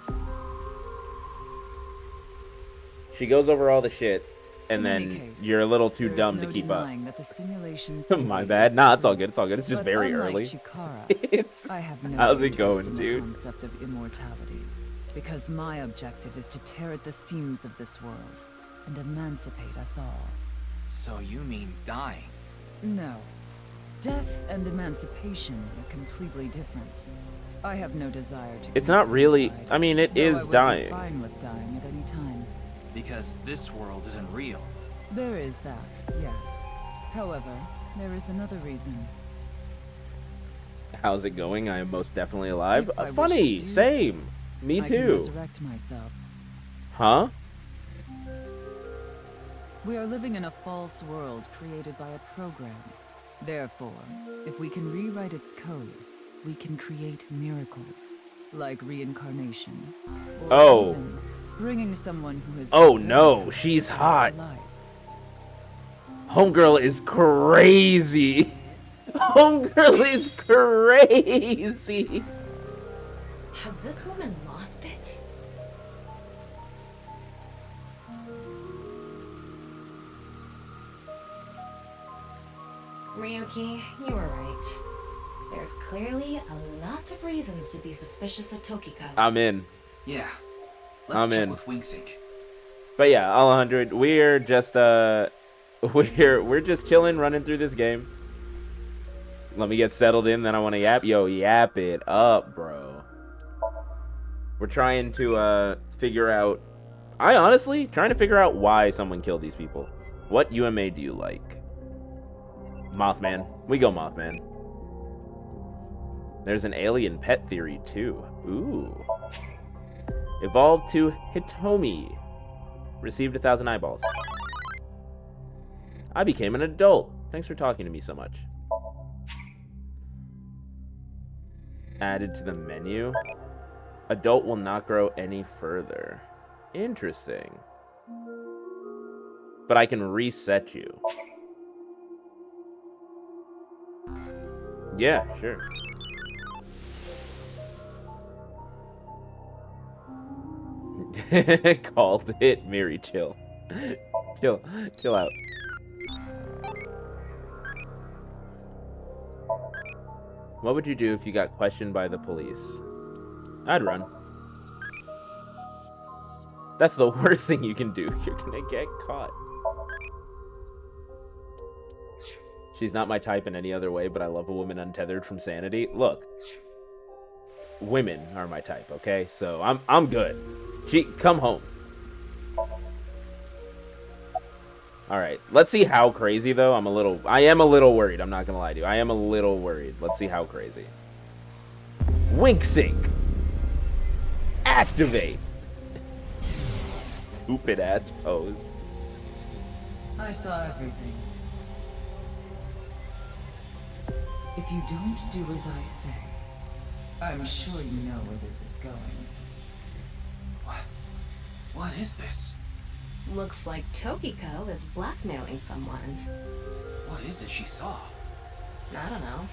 S1: She goes over all the shit, and then
S4: case,
S1: you're a little too dumb to keep up.
S4: That the simulation
S1: My bad. Nah, it's all good. It's all good. It's just
S4: but
S1: very
S4: unlike
S1: early.
S4: Chikara, I have no
S1: How's it
S4: interest
S1: going,
S4: in
S1: dude?
S4: the concept of immortality, because my objective is to tear at the seams of this world and emancipate us all.
S3: So you mean dying?
S4: No. Death and emancipation are completely different. I have no desire to.
S1: It's not really.
S4: Suicide,
S1: I mean, it
S4: though
S1: is
S4: I would
S1: dying.
S4: Be fine with dying at any time.
S3: Because this world isn't real.
S4: There is that, yes. However, there is another reason.
S1: How's it going? I am most definitely alive.
S4: If I wish
S1: Funny.
S4: to do
S1: Same.
S4: so,
S1: Me
S4: I
S1: too.
S4: can resurrect myself.
S1: Huh?
S4: We are living in a false world created by a program. Therefore, if we can rewrite its code, we can create miracles, like reincarnation. Or
S1: Oh.
S4: even bringing someone who has.
S1: Oh no, she's hot. Homegirl is crazy. Homegirl is crazy.
S7: Has this woman lost it? Ryuki, you were right. There's clearly a lot of reasons to be suspicious of Tokiko.
S1: I'm in.
S3: Yeah. Let's check with Wingsync.
S1: But yeah, Alejandro, we're just we're just chilling, running through this game. Let me get settled in, then I want to yap. Yo, yap it up, bro. We're trying to figure out. Trying to figure out why someone killed these people. What UMA do you like? Mothman. We go Mothman. There's an alien pet theory too. Ooh. Evolved to Hitomi. Received 1,000 eyeballs. I became an adult. Thanks for talking to me so much. Added to the menu. Adult will not grow any further. Interesting. But I can reset you. Yeah, sure. Called it. Miri, chill. Chill out. What would you do if you got questioned by the police? I'd run. That's the worst thing you can do. You're gonna get caught. She's not my type in any other way, but I love a woman untethered from sanity. Look. Women are my type, okay? So I'm good. Come home. Alright, let's see how crazy though. I am a little worried, I'm not gonna lie to you. I am a little worried. Let's see how crazy. Wingsync. Activate. Stupid ass pose.
S4: I saw everything. If you don't do as I say, I'm sure you know where this is going.
S3: What is this?
S7: Looks like Tokiko is blackmailing someone.
S3: What is it she saw?
S7: I don't know.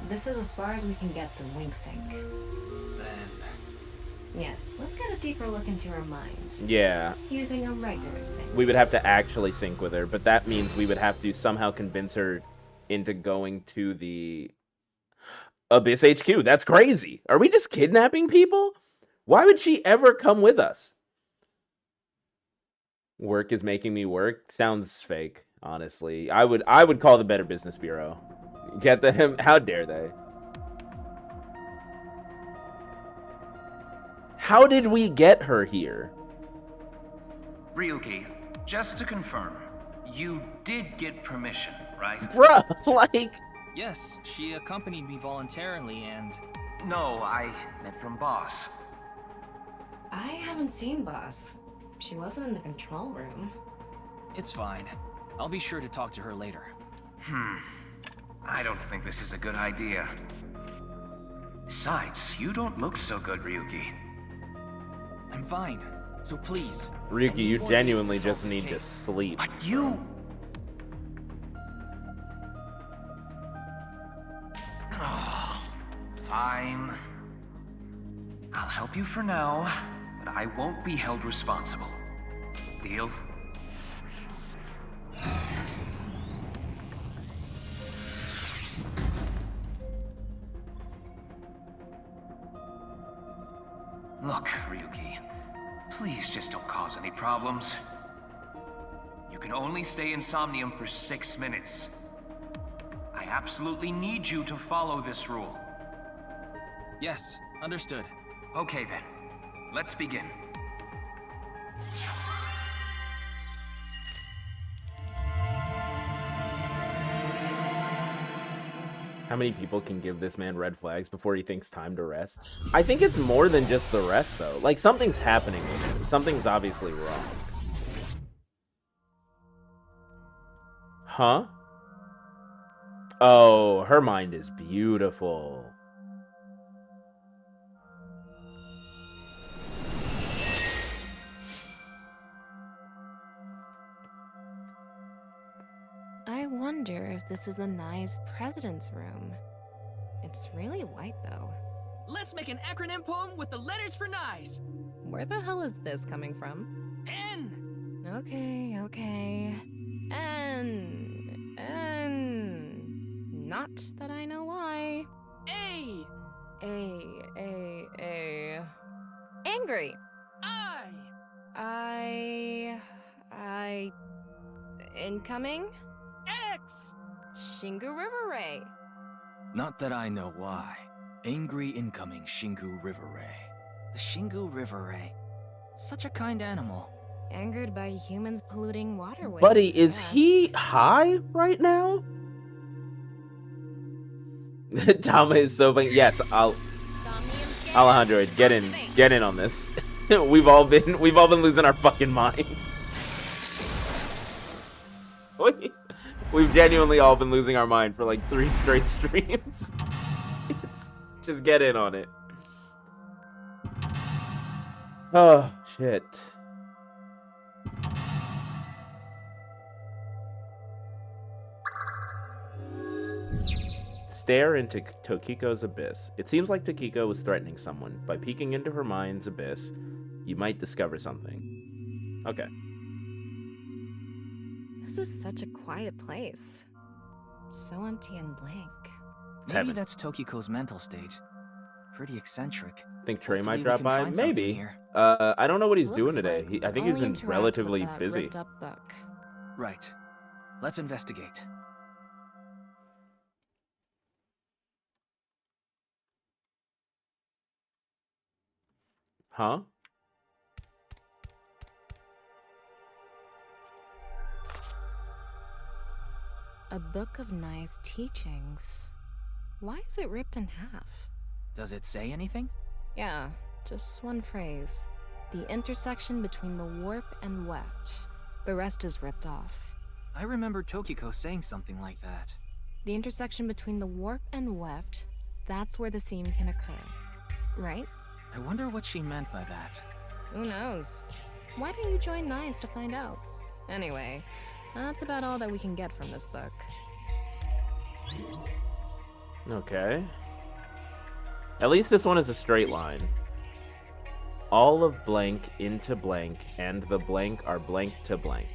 S7: This is as far as we can get through Wingsync.
S3: Then...
S7: Yes, let's get a deeper look into her mind.
S1: Yeah.
S7: Using a regular sync.
S1: We would have to actually sync with her, but that means we would have to somehow convince her into going to the Abyss HQ. That's crazy. Are we just kidnapping people? Why would she ever come with us? Work is making me work. Sounds fake, honestly. I would call the Better Business Bureau. Get them? How dare they? How did we get her here?
S2: Ryuki, just to confirm, you did get permission, right?
S1: Bruh, like...
S3: Yes, she accompanied me voluntarily and...
S2: No, I meant from Boss.
S7: I haven't seen Boss. She wasn't in the control room.
S3: It's fine. I'll be sure to talk to her later.
S2: I don't think this is a good idea. Besides, you don't look so good, Ryuki.
S3: I'm fine. So please.
S1: Ryuki, you genuinely just need to sleep.
S2: But you... Oh, fine. I'll help you for now, but I won't be held responsible. Deal? Look, Ryuki, please just don't cause any problems. You can only stay in Somnium for 6 minutes. I absolutely need you to follow this rule.
S3: Yes, understood.
S2: Okay then, let's begin.
S1: How many people can give this man red flags before he thinks time to rest? I think it's more than just the rest, though. Like, something's happening with him. Something's obviously wrong. Huh? Oh, her mind is beautiful.
S5: I wonder if this is the nice president's room. It's really white, though.
S6: Let's make an acronym poem with the letters for nice.
S5: Where the hell is this coming from?
S6: N.
S5: Okay. Not that I know why.
S6: A.
S5: Angry.
S6: I.
S5: Incoming?
S6: X.
S5: Shingu River Ray.
S3: Not that I know why. Angry incoming Shingu River Ray. The Shingu River Ray. Such a kind animal.
S5: Angered by humans polluting waterways.
S1: Buddy, is
S5: yes.
S1: he high right now? Tama is so funny. Yes, Alejandro, get in on this. we've all been losing our fucking mind. We've genuinely all been losing our mind for like 3 straight streams. Just get in on it. Oh, shit. Stare into Tokiko's abyss. It seems like Tokiko was threatening someone. By peeking into her mind's abyss, you might discover something. Okay.
S5: This is such a quiet place. So empty and blank.
S3: Maybe that's Tokiko's mental state. Pretty eccentric.
S1: Think Trey
S3: Hopefully
S1: might drop by? Maybe.
S3: Here.
S1: I don't know what he's doing
S5: Looks
S1: today.
S5: like
S1: I think he's
S5: only
S1: been
S5: interact
S1: relatively
S5: with that
S1: busy.
S5: ripped up book.
S3: Right. Let's investigate.
S1: Huh?
S5: A book of nice teachings. Why is it ripped in half?
S3: Does it say anything?
S5: Yeah, just one phrase. The intersection between the warp and weft. The rest is ripped off.
S3: I remember Tokiko saying something like that.
S5: The intersection between the warp and weft, that's where the seam can occur. Right?
S3: I wonder what she meant by that.
S5: Who knows? Why don't you join NICE to find out? Anyway, that's about all that we can get from this book.
S1: Okay. At least this one is a straight line. All of blank into blank, and the blank are blank to blank.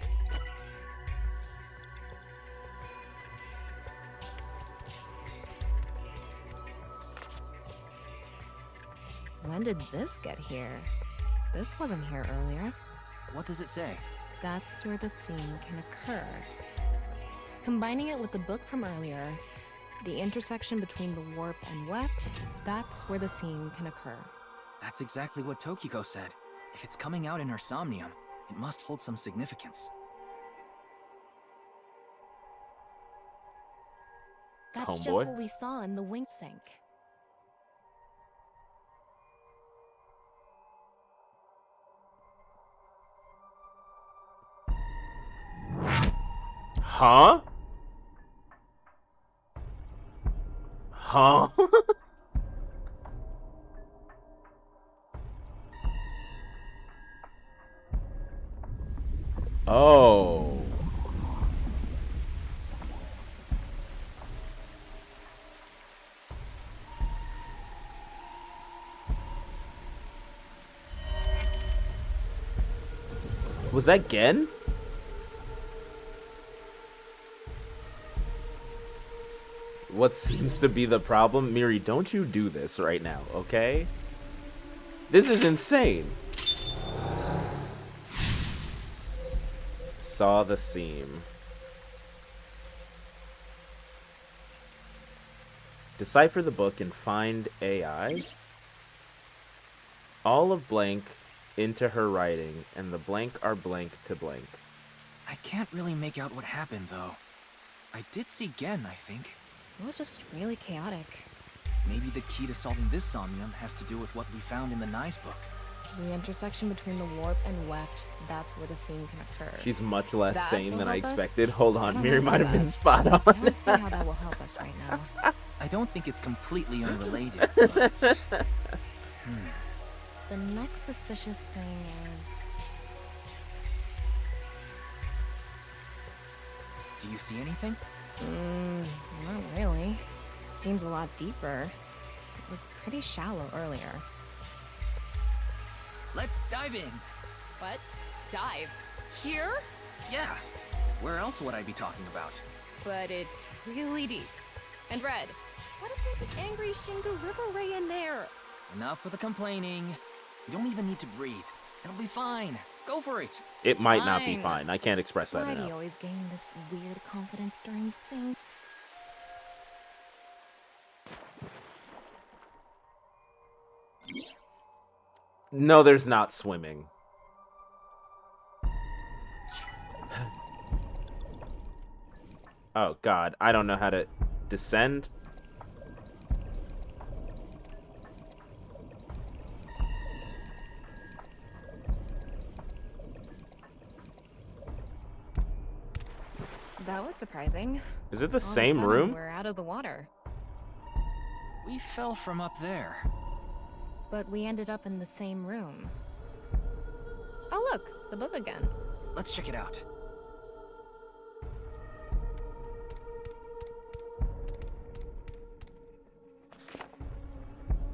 S5: When did this get here? This wasn't here earlier.
S3: What does it say?
S5: That's where the seam can occur. Combining it with the book from earlier, the intersection between the warp and weft, that's where the seam can occur.
S3: That's exactly what Tokiko said. If it's coming out in her Somnium, it must hold some significance.
S5: That's just
S1: Homeboy.
S5: what we saw in the wing sink.
S1: Huh? Huh? Oh. Was that Gen? What seems to be the problem? Miri, don't you do this right now, okay? This is insane. Saw the seam. Decipher the book and find AI. All of blank into her writing, and the blank are blank to blank.
S3: I can't really make out what happened, though. I did see Gen, I think.
S5: It was just really chaotic.
S3: Maybe the key to solving this Somnium has to do with what we found in the Nyes book.
S5: The intersection between the warp and weft, that's where the seam can occur.
S1: She's much less
S5: That
S1: sane
S5: will
S1: than I
S5: help us?
S1: expected. Hold
S5: I
S1: on,
S5: don't
S1: Miri
S5: know
S1: might
S5: about
S1: have been
S5: that.
S1: spot on.
S5: I don't see how that will help us right now.
S3: I don't think it's completely unrelated, but...
S5: The next suspicious thing is...
S3: Do you see anything?
S5: Not really. Seems a lot deeper. It was pretty shallow earlier.
S3: Let's dive in.
S6: What? Dive? Here?
S3: Yeah. Where else would I be talking about?
S6: But it's really deep. And Red, what if there's an angry Shingu River Ray in there?
S3: Enough with the complaining. You don't even need to breathe. It'll be fine. Go for it.
S1: It might not be
S5: Fine.
S1: fine. I can't express that
S5: Why do you
S1: enough.
S5: always gain this weird confidence during syncs?
S1: No, there's not swimming. Oh god, I don't know how to descend.
S5: That was surprising.
S1: Is it the
S5: All of a
S1: same
S5: sudden,
S1: room?
S5: We're out of the water.
S3: We fell from up there.
S5: But we ended up in the same room. Oh look, the book again.
S3: Let's check it out.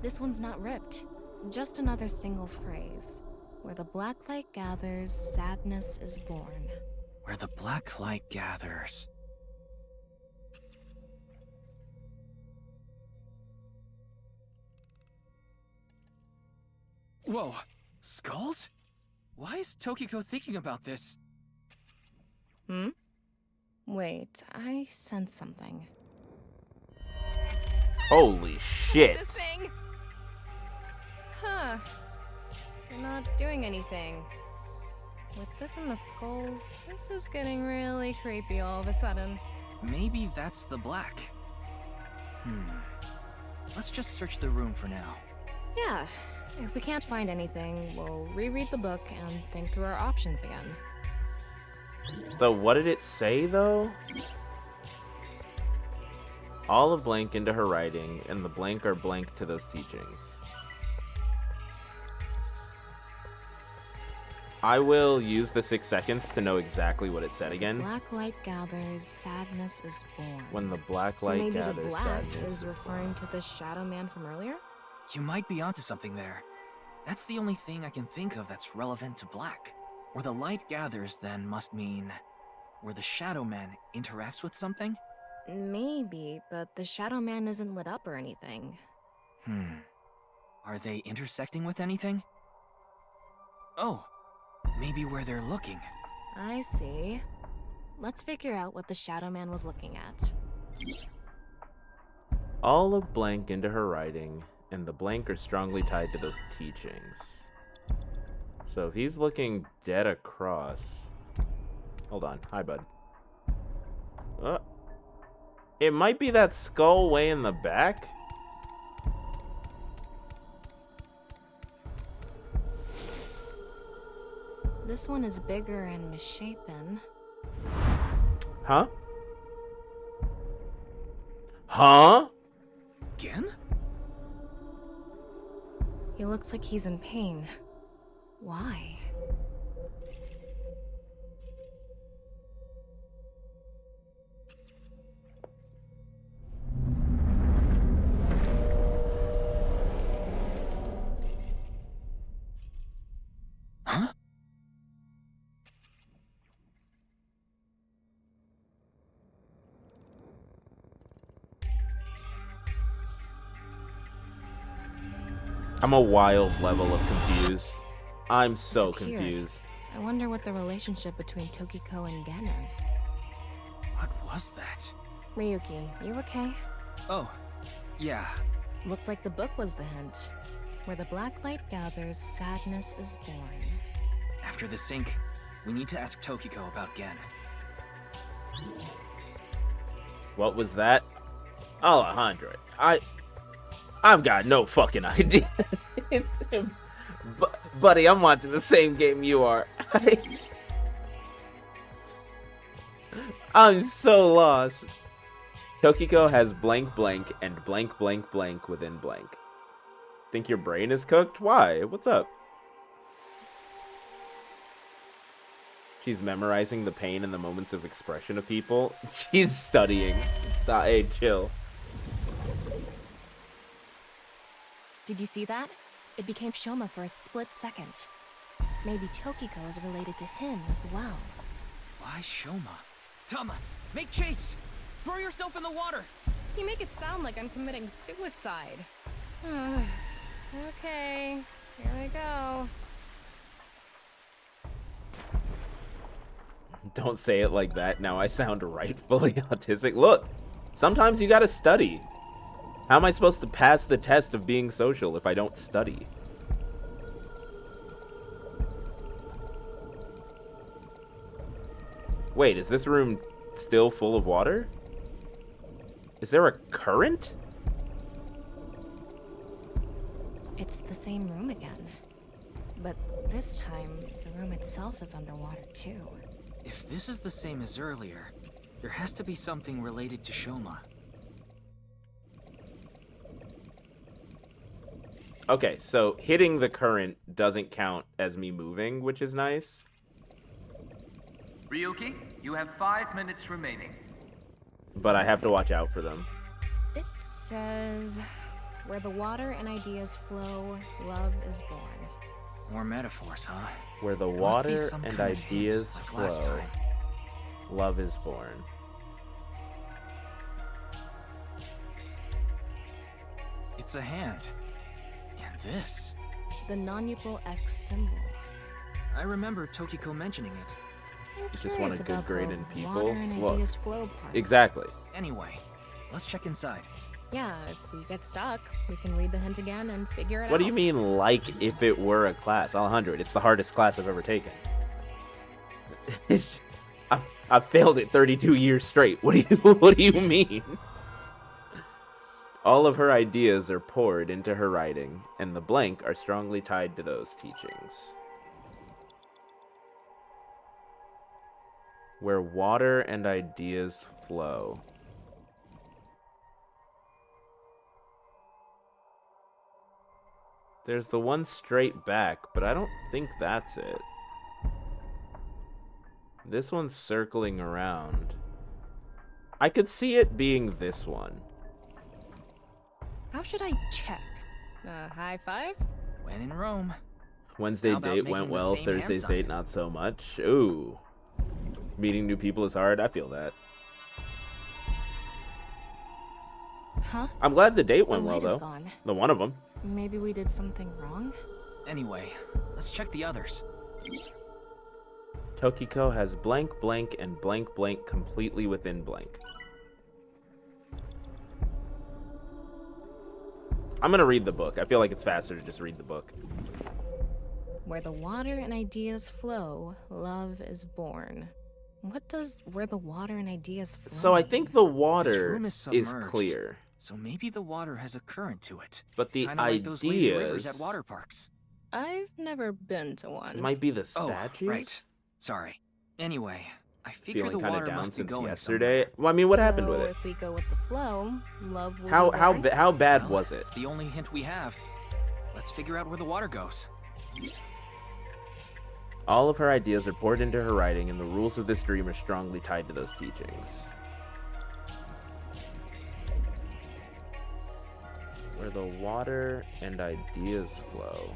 S5: This one's not ripped. Just another single phrase. Where the black light gathers, sadness is born.
S3: Where the black light gathers. Whoa! Skulls? Why is Tokiko thinking about this?
S5: Wait, I sense something.
S1: Holy shit.
S6: This thing?
S5: Huh. You're not doing anything. With this and the skulls, this is getting really creepy all of a sudden.
S3: Maybe that's the black. Let's just search the room for now.
S5: Yeah, if we can't find anything, we'll reread the book and think through our options again.
S1: So what did it say, though? All of blank into her writing, and the blank are blank to those teachings. I will use the 6 seconds to know exactly what it said again.
S5: Black light gathers, sadness is born.
S1: When the black light
S5: Maybe
S1: gathers,
S5: the black
S1: sadness
S5: is referring to the shadow man from earlier?
S3: You might be onto something there. That's the only thing I can think of that's relevant to black. Where the light gathers, then, must mean... where the shadow man interacts with something?
S5: Maybe, but the shadow man isn't lit up or anything.
S3: Are they intersecting with anything? Oh, maybe where they're looking.
S5: I see. Let's figure out what the shadow man was looking at.
S1: All of blank into her writing, and the blank are strongly tied to those teachings. So if he's looking dead across... Hold on. Hi, bud. It might be that skull way in the back.
S5: This one is bigger and misshapen.
S1: Huh? Huh?
S3: Again?
S5: He looks like he's in pain. Why?
S3: Huh?
S1: I'm a wild level of confused. I'm so
S5: Disappeared.
S1: confused.
S5: I wonder what the relationship between Tokiko and Gen is.
S3: What was that?
S5: Ryuki, you okay?
S3: Oh, yeah.
S5: Looks like the book was the hint. Where the black light gathers, sadness is born.
S3: After the sync, we need to ask Tokiko about Gen.
S1: What was that? Alejandro, I've got no fucking idea. Buddy, I'm watching the same game you are. I'm so lost. Tokiko has blank blank and blank blank blank within blank. Think your brain is cooked? Why? What's up? She's memorizing the pain and the moments of expression of people. She's studying. Stop, hey, chill.
S5: Did you see that? It became Shoma for a split second. Maybe Tokiko is related to him as well.
S3: Why Shoma? Tama, make chase! Throw yourself in the water!
S6: You make it sound like I'm committing suicide. Okay, here we go.
S1: Don't say it like that. Now I sound rightfully autistic. Look, sometimes you gotta study. How am I supposed to pass the test of being social if I don't study? Wait, is this room still full of water? Is there a current?
S5: It's the same room again. But this time, the room itself is underwater too.
S3: If this is the same as earlier, there has to be something related to Shoma.
S1: Okay, so hitting the current doesn't count as me moving, which is nice.
S2: Ryuki, you have 5 minutes remaining.
S1: But I have to watch out for them.
S5: It says, where the water and ideas flow, love is born.
S3: More metaphors, huh?
S1: Where the
S3: There must be
S1: water
S3: some
S1: and
S3: kind of hint,
S1: ideas
S3: like last
S1: flow,
S3: time.
S1: love is born.
S3: It's a hand. And this.
S5: The non-equal X symbol.
S3: I remember Tokiko mentioning it.
S5: I'm
S1: You just
S5: curious
S1: want a good
S5: about
S1: grade
S5: the
S1: in people?
S5: water and
S1: Look.
S5: ideas flow part.
S1: Exactly.
S3: Anyway, let's check inside.
S5: Yeah, if we get stuck, we can read the hint again and figure it out.
S1: What do you mean, like if it were a class? Alejandro, it's the hardest class I've ever taken. I've failed it 32 years straight. What do you mean? All of her ideas are poured into her writing, and the blank are strongly tied to those teachings. Where water and ideas flow. There's the one straight back, but I don't think that's it. This one's circling around. I could see it being this one.
S5: How should I check? High five?
S3: When in Rome.
S1: Wednesday
S3: How about
S1: date
S3: making
S1: went
S3: the
S1: well,
S3: same hand
S1: Thursday's
S3: sign?
S1: date not so much. Ooh. Meeting new people is hard, I feel that.
S5: Huh?
S1: I'm glad the date
S5: The
S1: went well,
S5: light is
S1: though.
S5: gone.
S1: The one of them.
S5: Maybe we did something wrong?
S3: Anyway, let's check the others.
S1: Tokiko has blank blank and blank blank completely within blank. I'm gonna read the book. I feel like it's faster to just read the book.
S5: Where the water and ideas flow, love is born. What does where the water and ideas flow?
S1: So I think the
S3: This
S1: water
S3: room is
S1: is
S3: submerged,
S1: clear,
S3: so maybe the water has a current to it.
S1: but the
S3: Kinda like those lazy rivers
S1: ideas
S3: at water parks.
S5: I've never been to one.
S1: might be the
S3: Oh,
S1: statues.
S3: right. Sorry. Anyway, I figure
S1: Feeling
S3: the
S1: kind of
S3: water
S1: down
S3: must be
S1: since
S3: going
S1: yesterday.
S3: somewhere.
S1: Well, I mean, what happened with
S5: So
S1: it?
S5: if we go with the flow, love will
S1: How
S5: be
S1: how bad
S3: Well,
S1: was it?
S3: It's the only hint we have. Let's figure out where the water goes.
S1: All of her ideas are poured into her writing, and the rules of this dream are strongly tied to those teachings. Where the water and ideas flow.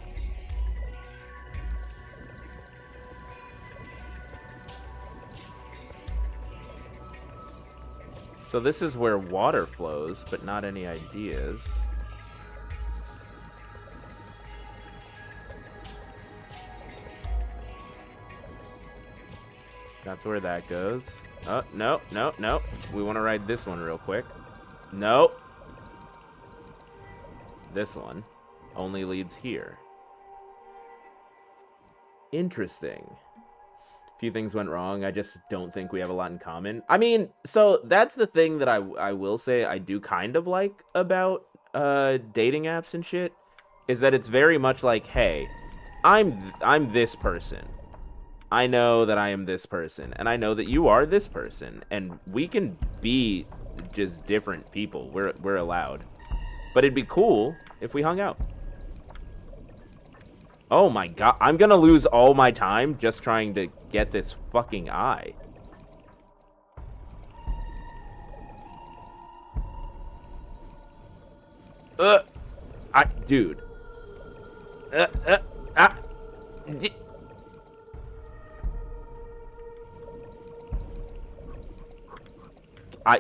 S1: So this is where water flows, but not any ideas. That's where that goes. Oh, no, no, no. We want to ride this one real quick. Nope. This one only leads here. Interesting. A few things went wrong. I just don't think we have a lot in common. I mean, so that's the thing that I will say I do kind of like about dating apps and shit, is that it's very much like, hey, I'm this person. I know that I am this person, and I know that you are this person, and we can be just different people. We're allowed. But it'd be cool if we hung out. Oh my god, I'm gonna lose all my time just trying to get this fucking eye. Dude.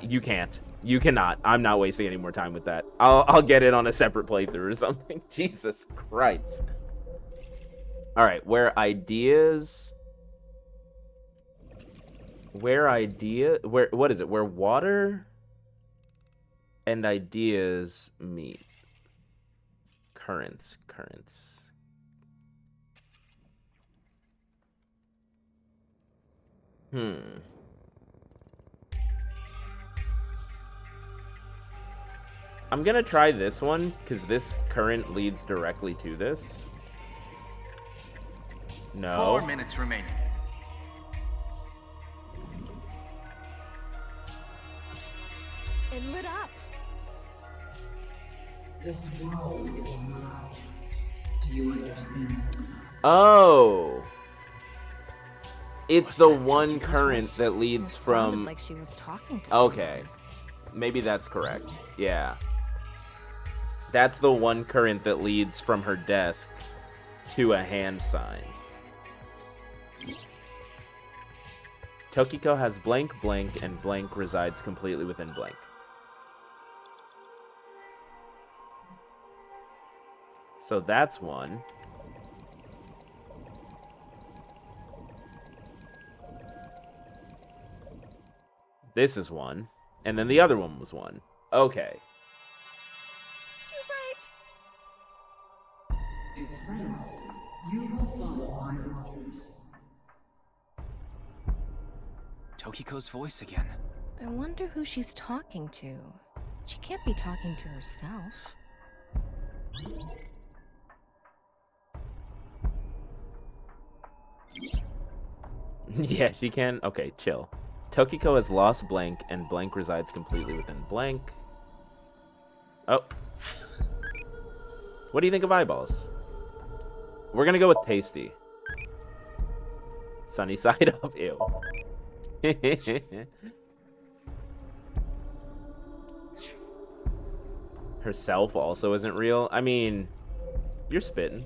S1: You can't. You cannot. I'm not wasting any more time with that. I'll get it on a separate playthrough or something. Jesus Christ. All right, where what is it? Where water and ideas meet. Currents. I'm gonna try this one, because this current leads directly to this. No.
S2: 4 minutes remaining.
S6: It lit up.
S4: This world is alive. Do you understand?
S1: Oh. It's the one
S3: Tokiko's
S1: current
S3: voice?
S1: that leads
S5: It
S1: from...
S5: sounded like she was talking to
S1: Okay.
S5: someone.
S1: Maybe that's correct. Yeah. That's the one current that leads from her desk to a hand sign. Tokiko has blank, blank, and blank resides completely within blank. So that's one. This is one. And then the other one was one. Okay.
S4: Excellent. You will follow my orders.
S3: Tokiko's voice again.
S5: I wonder who she's talking to. She can't be talking to herself.
S1: Yeah, she can. Okay, chill. Tokiko has lost blank, and blank resides completely within blank. Oh. What do you think of eyeballs? We're gonna go with tasty. Sunny side up. Ew. Herself also isn't real. I mean, you're spitting.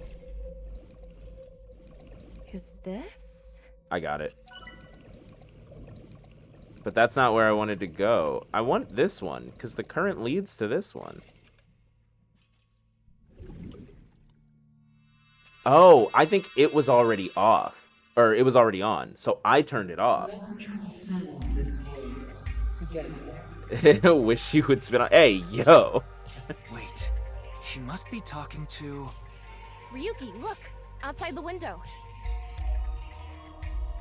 S5: Is this?
S1: I got it. But that's not where I wanted to go. I want this one, because the current leads to this one. Oh, I think it was already off. Or it was already on, so I turned it off.
S4: Let's transcend this world together.
S1: Wish she would spin on. Hey, yo.
S3: Wait, she must be talking to...
S6: Ryuki, look! Outside the window.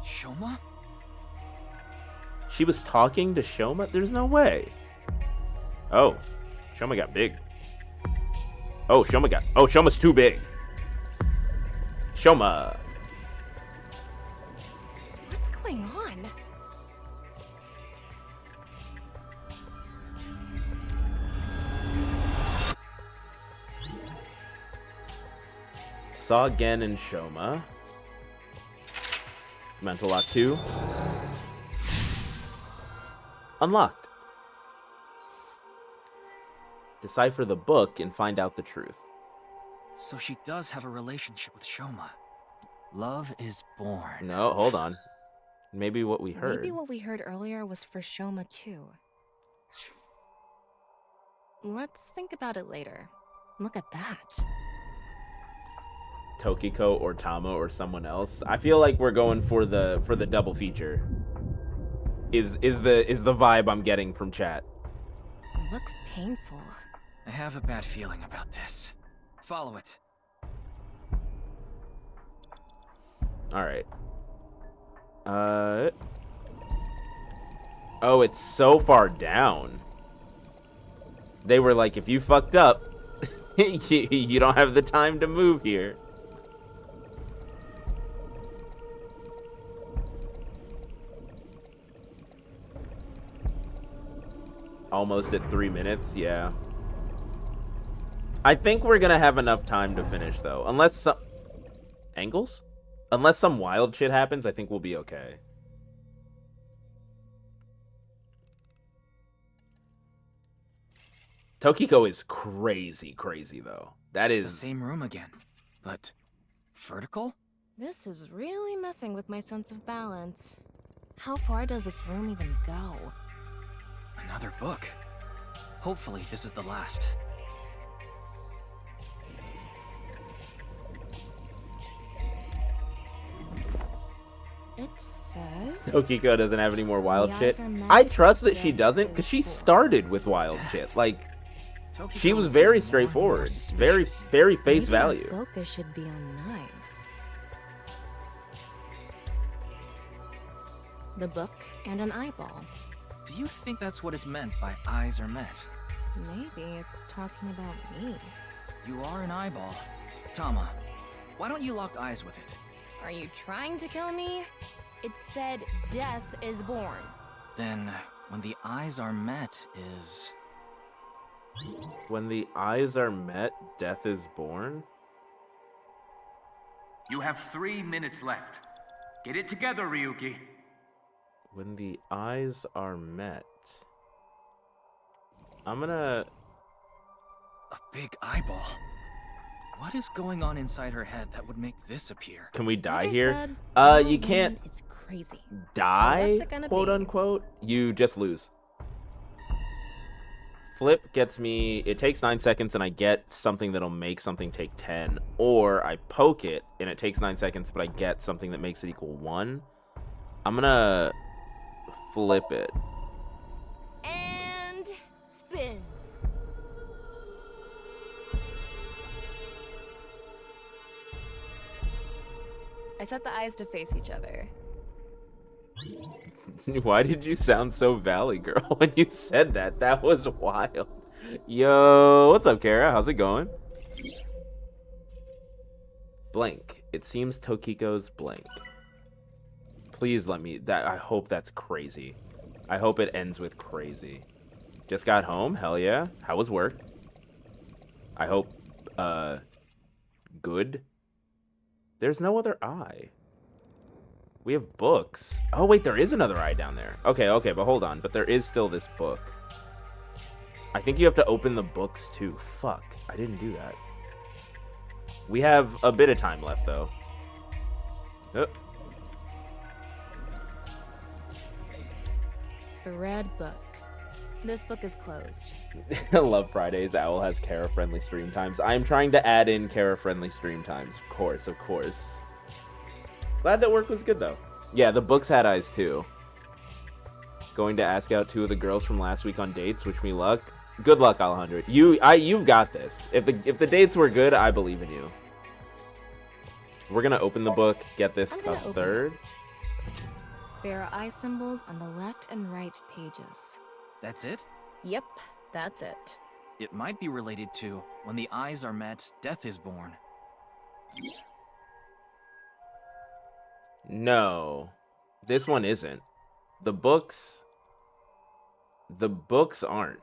S3: Shoma?
S1: She was talking to Shoma? There's no way. Oh, Shoma got big. Oh, Shoma's too big. Shoma.
S5: What's going on?
S1: saw Gen and Shoma. Mental lock 2. Unlocked. Decipher the book and find out the truth.
S3: So she does have a relationship with Shoma. Love is born.
S1: No, hold on. Maybe what we heard.
S5: Maybe what we heard earlier was for Shoma too. Let's think about it later. Look at that.
S1: Tokiko or Tama or someone else. I feel like we're going for the double feature. Is the vibe I'm getting from chat.
S5: It looks painful.
S3: I have a bad feeling about this. Follow it.
S1: All right. Oh, it's so far down. They were like, if you fucked up, you don't have the time to move here. Almost at 3 minutes, yeah. I think we're gonna have enough time to finish, though. Unless some... Angles? Unless some wild shit happens, I think we'll be okay. Tokiko is crazy, though. That is
S3: the same room again, but vertical?
S5: This is really messing with my sense of balance. How far does this room even go?
S3: Another book. Hopefully this is the last.
S5: It says...
S1: Tokiko doesn't have any more wild shit. I trust that she doesn't, because she started with wild shit. Like, she was very straightforward. Very face value.
S5: Maybe our focus should be on Nice. The book and an eyeball.
S3: Do you think that's what is meant by eyes are met?
S5: Maybe it's talking about me.
S3: You are an eyeball. Tama, why don't you lock eyes with it?
S6: Are you trying to kill me? It said death is born.
S3: Then, when the eyes are met is...
S1: When the eyes are met, death is born?
S2: You have 3 minutes left. Get it together, Ryuki.
S1: When the eyes are met... I'm gonna...
S3: A big eyeball. What is going on inside her head that would make this appear?
S1: Can we die
S5: like
S1: here?
S5: Said,
S1: You can't
S5: it's crazy.
S1: die,
S5: So what's it gonna
S1: quote
S5: be?
S1: unquote. You just lose. Flip gets me, it takes 9 seconds and I get something that'll make something take 10. Or I poke it and it takes 9 seconds, but I get something that makes it equal 1. I'm gonna flip it.
S6: And spin. I set the eyes to face each other.
S1: Why did you sound so Valley Girl when you said that? That was wild. Yo, what's up, Kara? How's it going? Blank. It seems Tokiko's blank. Please let me... I hope that's crazy. I hope it ends with crazy. Just got home? Hell yeah. How was work? I hope... good? There's no other eye. We have books. Oh, wait, there is another eye down there. Okay, but hold on. But there is still this book. I think you have to open the books, too. Fuck, I didn't do that. We have a bit of time left, though. Oh.
S5: The Red Book.
S6: This book is closed.
S1: Love Fridays. Owl has Kara-friendly stream times. I'm trying to add in Kara-friendly stream times. Of course. Glad that work was good, though. Yeah, the books had eyes, too. Going to ask out 2 of the girls from last week on dates. Wish me luck. Good luck, Alejandro. You've got this. If the dates were good, I believe in you. We're gonna open the book. Get this a third.
S5: There are eye symbols on the left and right pages.
S3: That's it?
S6: Yep, that's it.
S3: It might be related to when the eyes are met, death is born.
S1: No, this one isn't. The books aren't.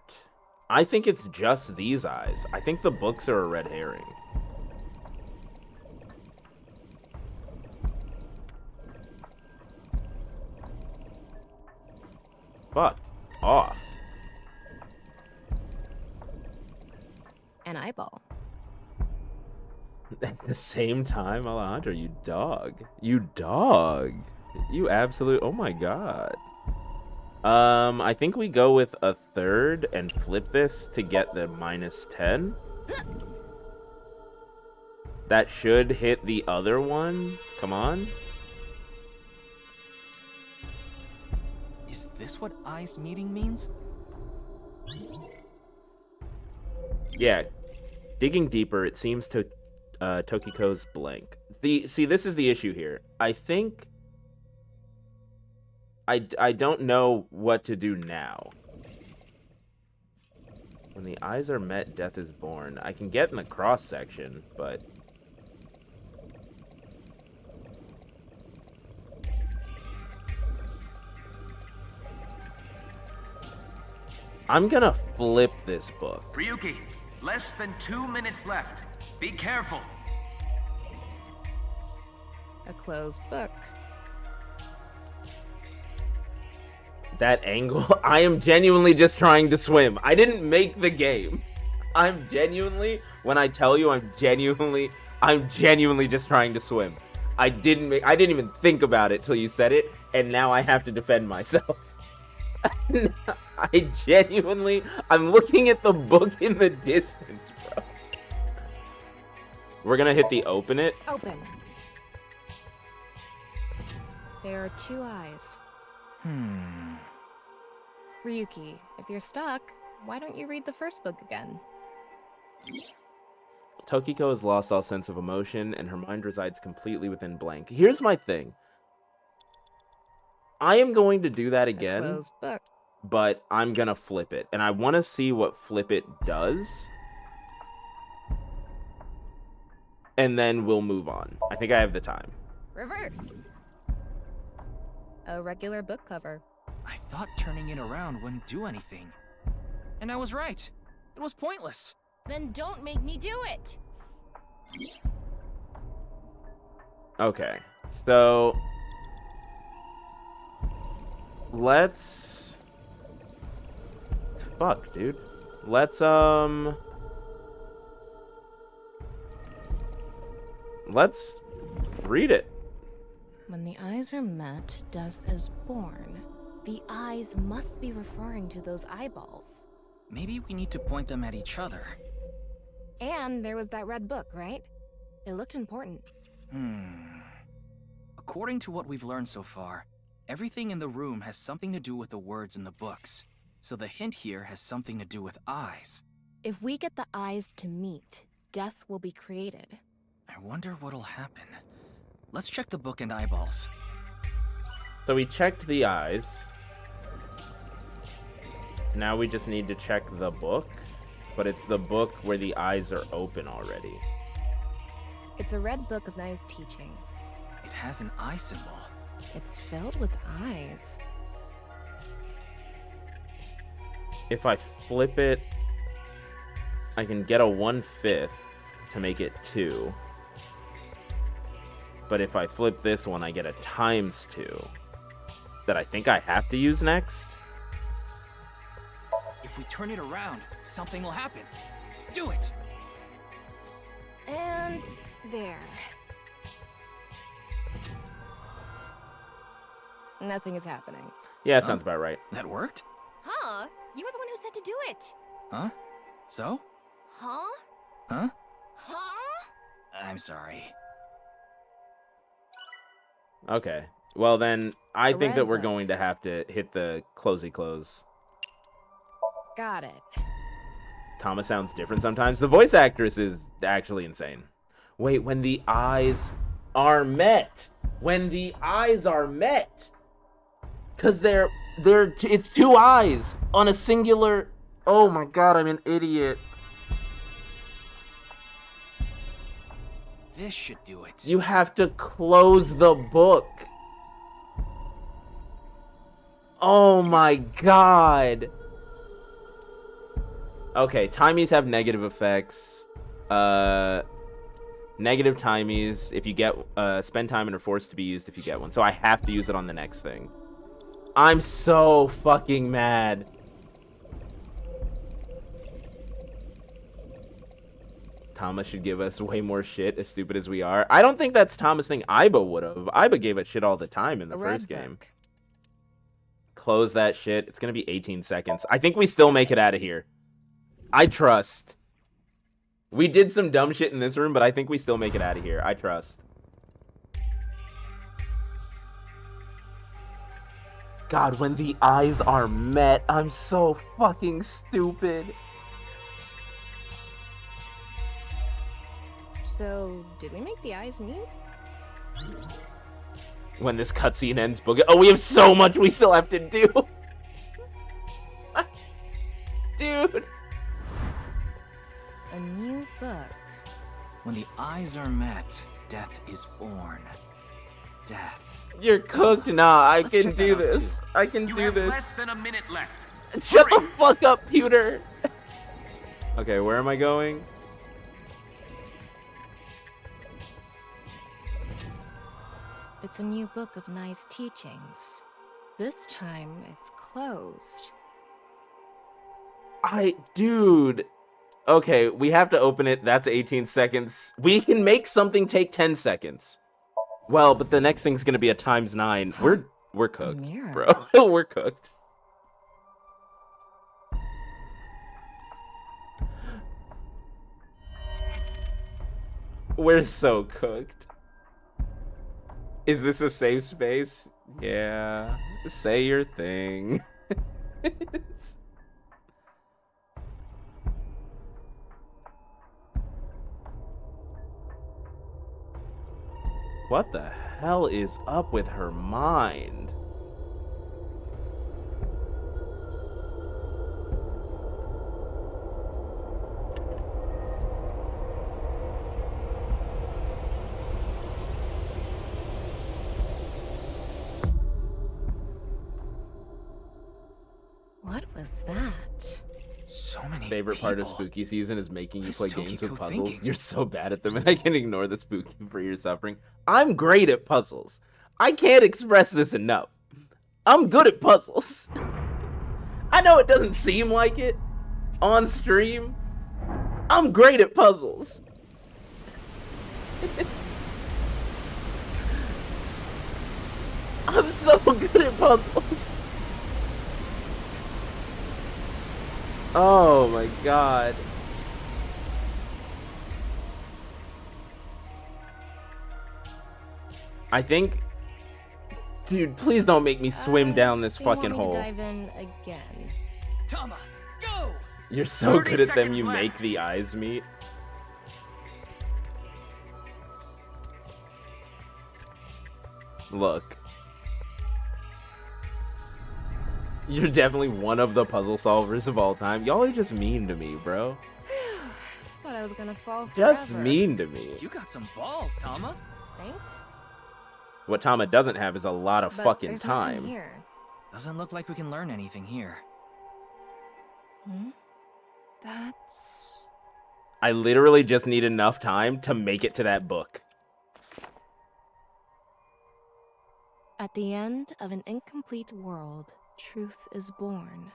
S1: I think it's just these eyes. I think the books are a red herring. Fuck off.
S5: An eyeball.
S1: At the same time, Alejandro, you dog. You dog. You absolute... Oh my god. I think we go with a third and flip this to get the -10. That should hit the other one. Come on.
S3: Is this what eyes meeting means?
S1: Yeah. Digging deeper, it seems to Tokiko's blank. See, this is the issue here. I think I don't know what to do now. When the eyes are met, death is born. I can get in the cross section, but I'm gonna flip this book.
S2: Ryuki, less than 2 minutes left. Be careful.
S5: A closed book.
S1: That angle, I am genuinely just trying to swim. I didn't make the game. I'm genuinely, when I tell you I'm genuinely just trying to swim. I didn't even think about it till you said it, and now I have to defend myself. I'm looking at the book in the distance, bro. We're gonna hit the open it.
S5: Open. There are 2 eyes. Ryuki, if you're stuck, why don't you read the first book again?
S1: Tokiko has lost all sense of emotion, and her mind resides completely within blank. Here's my thing. I am going to do that again,
S5: A closed book.
S1: but I'm going to flip it. And I want to see what flip it does. And then we'll move on. I think I have the time.
S5: Reverse. A regular book cover.
S3: I thought turning it around wouldn't do anything. And I was right. It was pointless.
S6: Then don't make me do it.
S1: Okay. So let's... Fuck, dude. Let's read it.
S5: When the eyes are met, death is born. The eyes must be referring to those eyeballs.
S3: Maybe we need to point them at each other.
S5: And there was that red book, right? It looked important.
S3: According to what we've learned so far, everything in the room has something to do with the words in the books. So the hint here has something to do with eyes.
S5: If we get the eyes to meet, death will be created.
S3: I wonder what'll happen. Let's check the book and eyeballs.
S1: So we checked the eyes. Now we just need to check the book. But it's the book where the eyes are open already.
S5: It's a red book of Nai's teachings.
S3: It has an eye symbol.
S5: It's filled with eyes.
S1: If I flip it, I can get a 1/5 to make it 2. But if I flip this one, I get a ×2 that I think I have to use next.
S3: If we turn it around, something will happen. Do it!
S5: And there. Nothing is happening.
S1: Yeah, that sounds about right.
S3: That worked?
S6: Huh? You were the one who said to do it.
S3: Huh? So?
S6: Huh?
S3: Huh?
S6: Huh?
S3: I'm sorry.
S1: Okay. Well, then, I
S5: The
S1: think that
S5: red
S1: we're
S5: book.
S1: going to have to hit the closey close.
S5: Got it.
S1: Thomas sounds different sometimes. The voice actress is actually insane. Wait, when the eyes are met. When the eyes are met. Because it's 2 eyes on a singular... Oh my god, I'm an idiot.
S3: This should do it.
S1: You have to close the book. Oh my god. Okay, timies have negative effects. Negative timies if you get spend time and are forced to be used if you get one. So I have to use it on the next thing. I'm so fucking mad. Thomas should give us way more shit, as stupid as we are. I don't think that's Thomas' thing. Iba would have. Iba gave us shit all the time in the first game. Close that shit. It's gonna be 18 seconds. I think we still make it out of here. I trust. We did some dumb shit in this room, but I think we still make it out of here. I trust. God, when the eyes are met, I'm so fucking stupid.
S5: So, did we make the eyes meet?
S1: When this cutscene ends, Boogie. Oh, we have so much we still have to do. Dude.
S5: A new book.
S3: When the eyes are met, death is born. Death.
S1: You're cooked. Nah, I
S3: Let's
S1: can
S3: check
S1: do
S3: that out,
S1: this.
S3: too.
S1: I can
S2: You
S1: do
S2: have
S1: this.
S2: less than a minute left.
S1: Shut the fuck up, Pewter. Okay, where am I going?
S5: It's a new book of Nye's teachings. This time, it's closed.
S1: Dude. Okay, we have to open it. That's 18 seconds. We can make something take 10 seconds. Well, but the next thing's gonna be a ×9. We're cooked, bro. We're cooked. We're so cooked. Is this a safe space? Yeah. Say your thing. What the hell is up with her mind?
S5: What was that?
S3: So many
S1: Favorite part of
S3: people.
S1: spooky season is making you
S3: What
S1: play
S3: is
S1: games with
S3: Tokiko
S1: puzzles.
S3: thinking?
S1: You're so bad at them, and I can ignore the spooky for your suffering. I'm great at puzzles. I can't express this enough. I'm good at puzzles. I know it doesn't seem like it on stream. I'm great at puzzles. I'm so good at puzzles. Oh my god. I think... Dude, please don't make me swim down this
S5: So you want
S1: fucking
S5: me to
S1: hole.
S5: dive in again.
S3: Tama, go!
S1: You're so
S2: 30
S1: good at them,
S2: seconds
S1: you
S2: left.
S1: make the eyes meet. Look. You're definitely one of the puzzle solvers of all time. Y'all are just mean to me, bro.
S5: Thought I was gonna fall forever.
S1: Just mean to me.
S3: You got some balls, Tama.
S5: Thanks.
S1: What Tama doesn't have is a lot of
S5: But
S1: fucking
S5: there's nothing
S1: time.
S5: here.
S3: Doesn't look like we can learn anything here.
S5: Hmm? That's...
S1: I literally just need enough time to make it to that book.
S5: At the end of an incomplete world, truth is born.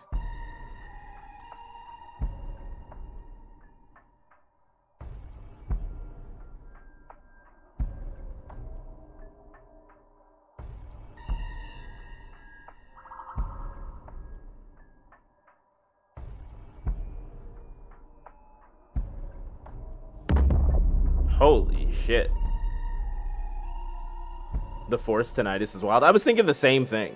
S1: Holy shit. The Force Tinnitus is wild. I was thinking the same thing.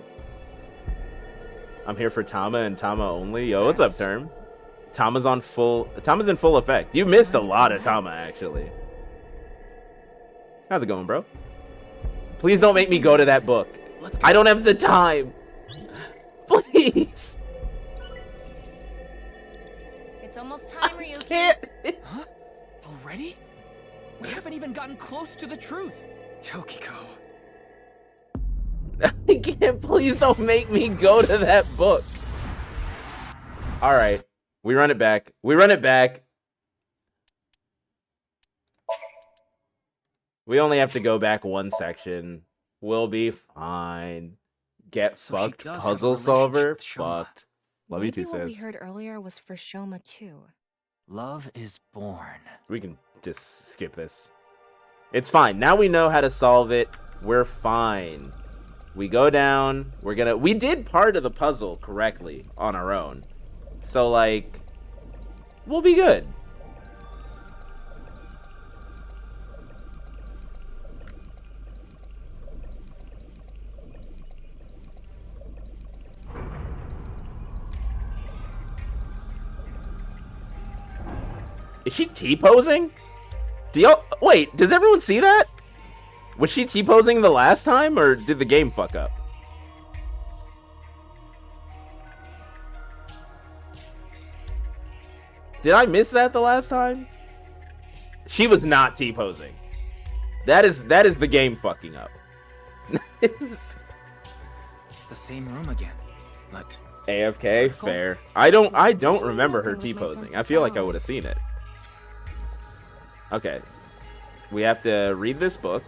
S1: I'm here for Tama and Tama only. Yo, what's up, Term? Tama's in full effect. You missed a lot of Tama, actually. How's it going, bro? Please don't make me go to that book. I don't have the time. Please.
S6: It's almost time, Ryuki.
S1: Can't.
S3: Huh? Already? We haven't even gotten close to the truth. Tokiko.
S1: I can't. Please don't make me go to that book. All right. We run it back. We run it back. We only have to go back one section. We'll be fine. Get
S3: So she
S1: fucked
S3: does have a
S1: puzzle
S3: relationship
S1: solver.
S3: with Shoma.
S1: Fucked. Love you
S5: Maybe
S1: too,
S5: what we
S1: sis.
S5: heard earlier was for Shoma too.
S3: Love is born.
S1: We can just skip this. It's fine. Now we know how to solve it. We're fine. We go down. We did part of the puzzle correctly on our own. So, like, we'll be good. Is she T-posing? Wait, does everyone see that? Was she T-posing the last time, or did the game fuck up? Did I miss that the last time? She was not T-posing. That is the game fucking up.
S3: It's the same room again, but
S1: AFK, fair. I don't remember her T-posing. I feel like I would have seen it. Okay. We have to read this book.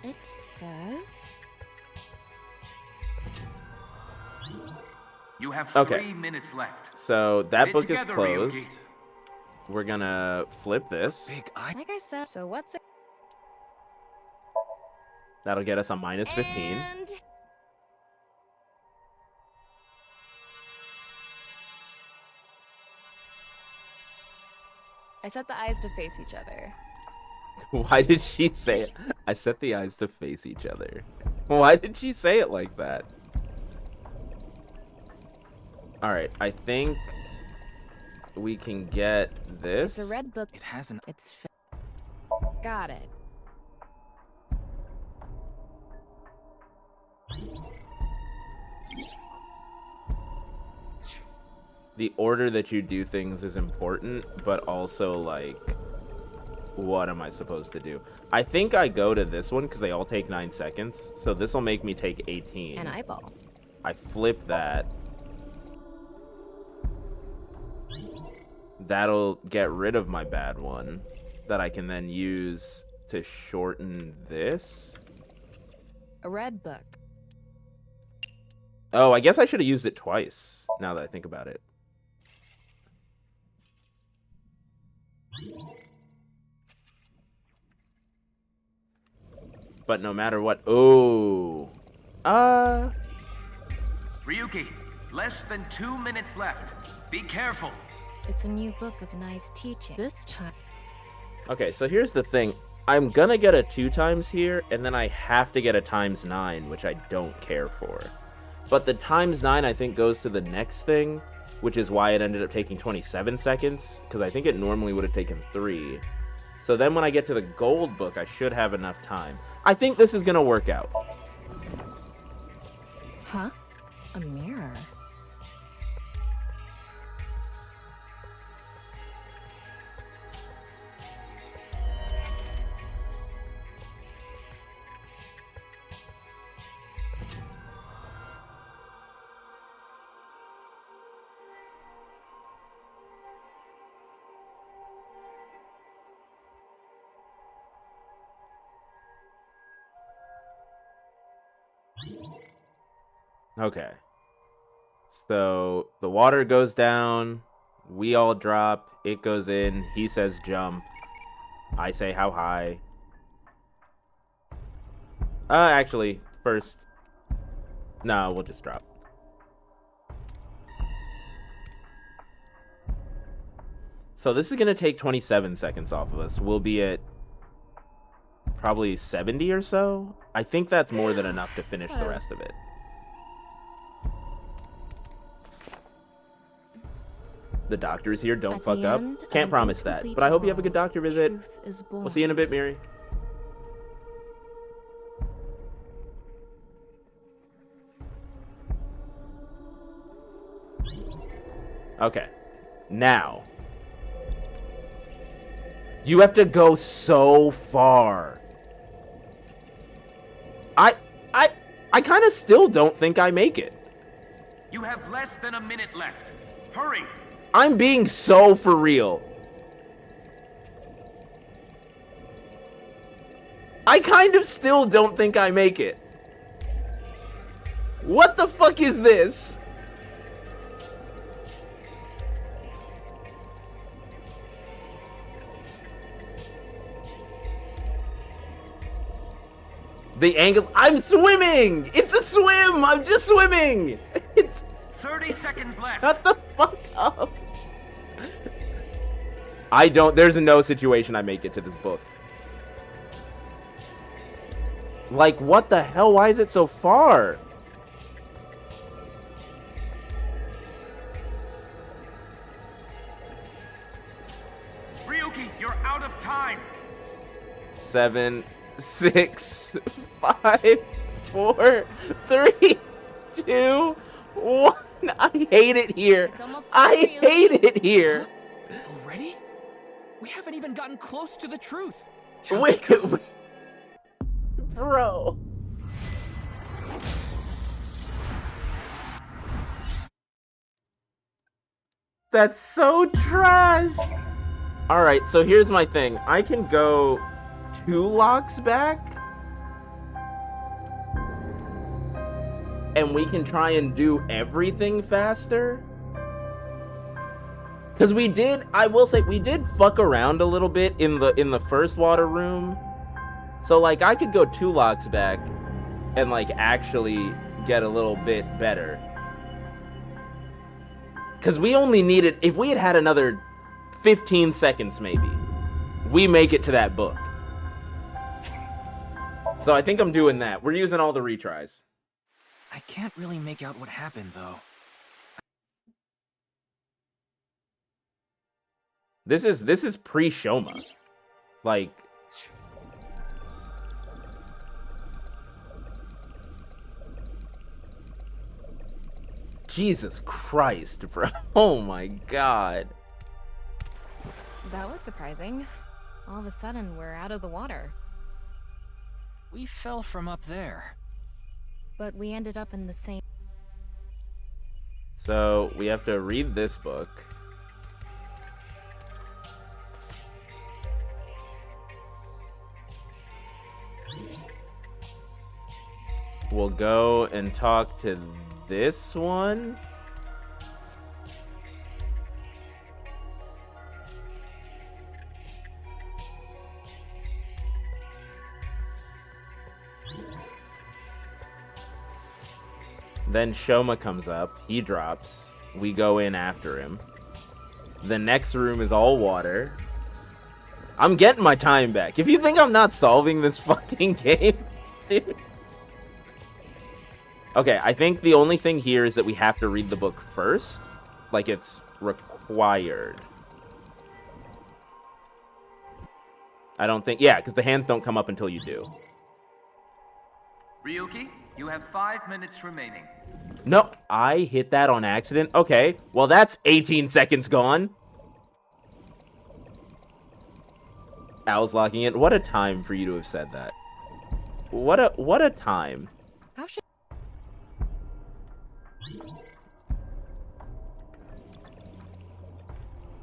S5: It says...
S2: You have
S1: Okay.
S2: 3 minutes left.
S1: So
S2: Get
S1: that
S2: it
S1: book is
S2: together,
S1: closed.
S2: Ryuki.
S1: We're gonna flip this.
S5: Like I said, so what's it?
S1: That'll get us a minus 15.
S5: And...
S6: I set the eyes to face each other.
S1: Why did she say it? I set the eyes to face each other. Why did she say it like that? Alright, I think we can get this.
S5: It's a red book.
S3: it hasn't.
S5: It's... Got it.
S1: The order that you do things is important, but also, like, what am I supposed to do? I think I go to this one because they all take 9 seconds. So this will make me take 18.
S5: An eyeball.
S1: I flip that. That'll get rid of my bad one that I can then use to shorten this.
S5: A red book.
S1: Oh, I guess I should have used it twice, now that I think about it. But no matter what... Oh.
S2: Ryuki, less than 2 minutes left. Be careful.
S5: It's a new book of nice teaching. This time...
S1: Okay, so here's the thing. I'm gonna get a 2 times here, and then I have to get a times 9, which I don't care for. But the times 9, I think, goes to the next thing, which is why it ended up taking 27 seconds, because I think it normally would have taken 3. So then when I get to the gold book, I should have enough time. I think this is gonna work out.
S5: Huh? A mirror.
S1: Okay. So the water goes down, we all drop, it goes in, he says jump, I say how high. Actually, first, no, we'll just drop. So this is going to take 27 seconds off of us. We'll be at probably 70 or so. I think that's more than enough to finish the rest of it. The doctor is here. Don't fuck up. Can't promise that, but I hope you have a good doctor visit. We'll see you in a bit, Miri. Okay. Now. You have to go so far. I kind of still don't think I make it.
S2: You have less than a minute left. Hurry!
S1: I'm being so for real. I kind of still don't think I make it. What the fuck is this? The angle. I'm swimming! It's a swim! I'm just swimming! It's
S2: 30 seconds left.
S1: Shut the fuck up. There's no situation I make it to this book. Like, what the hell? Why is it so far?
S2: Ryuki, you're out of time.
S1: 7, 6, 5, 4, 3, 2, 1. I hate it here. I hate it here.
S3: Already? We haven't even gotten close to the truth.
S1: Wait, bro. That's so trash. All right, so here's my thing. I can go 2 locks back. And we can try and do everything faster. Because we did, I will say, we did fuck around a little bit in the first water room. So, like, I could go 2 locks back and, like, actually get a little bit better. Because we only needed, if we had had another 15 seconds, maybe, we make it to that book. So I think I'm doing that. We're using all the retries.
S3: I can't really make out what happened, though.
S1: This is pre-Shoma. Like, Jesus Christ, bro. Oh my God.
S5: That was surprising. All of a sudden, we're out of the water.
S3: We fell from up there.
S5: But we ended up in the same...
S1: So, we have to read this book. We'll go and talk to this one. Then Shoma comes up, he drops, we go in after him. The next room is all water. I'm getting my time back. If you think I'm not solving this fucking game, dude. Okay, I think the only thing here is that we have to read the book first. Like, it's required. I don't think... Yeah, because the hands don't come up until you do.
S2: Ryuki, you have 5 minutes remaining.
S1: No, I hit that on accident. Okay, well, that's 18 seconds gone. Al's locking in. What a time for you to have said that. What a time.
S5: How should...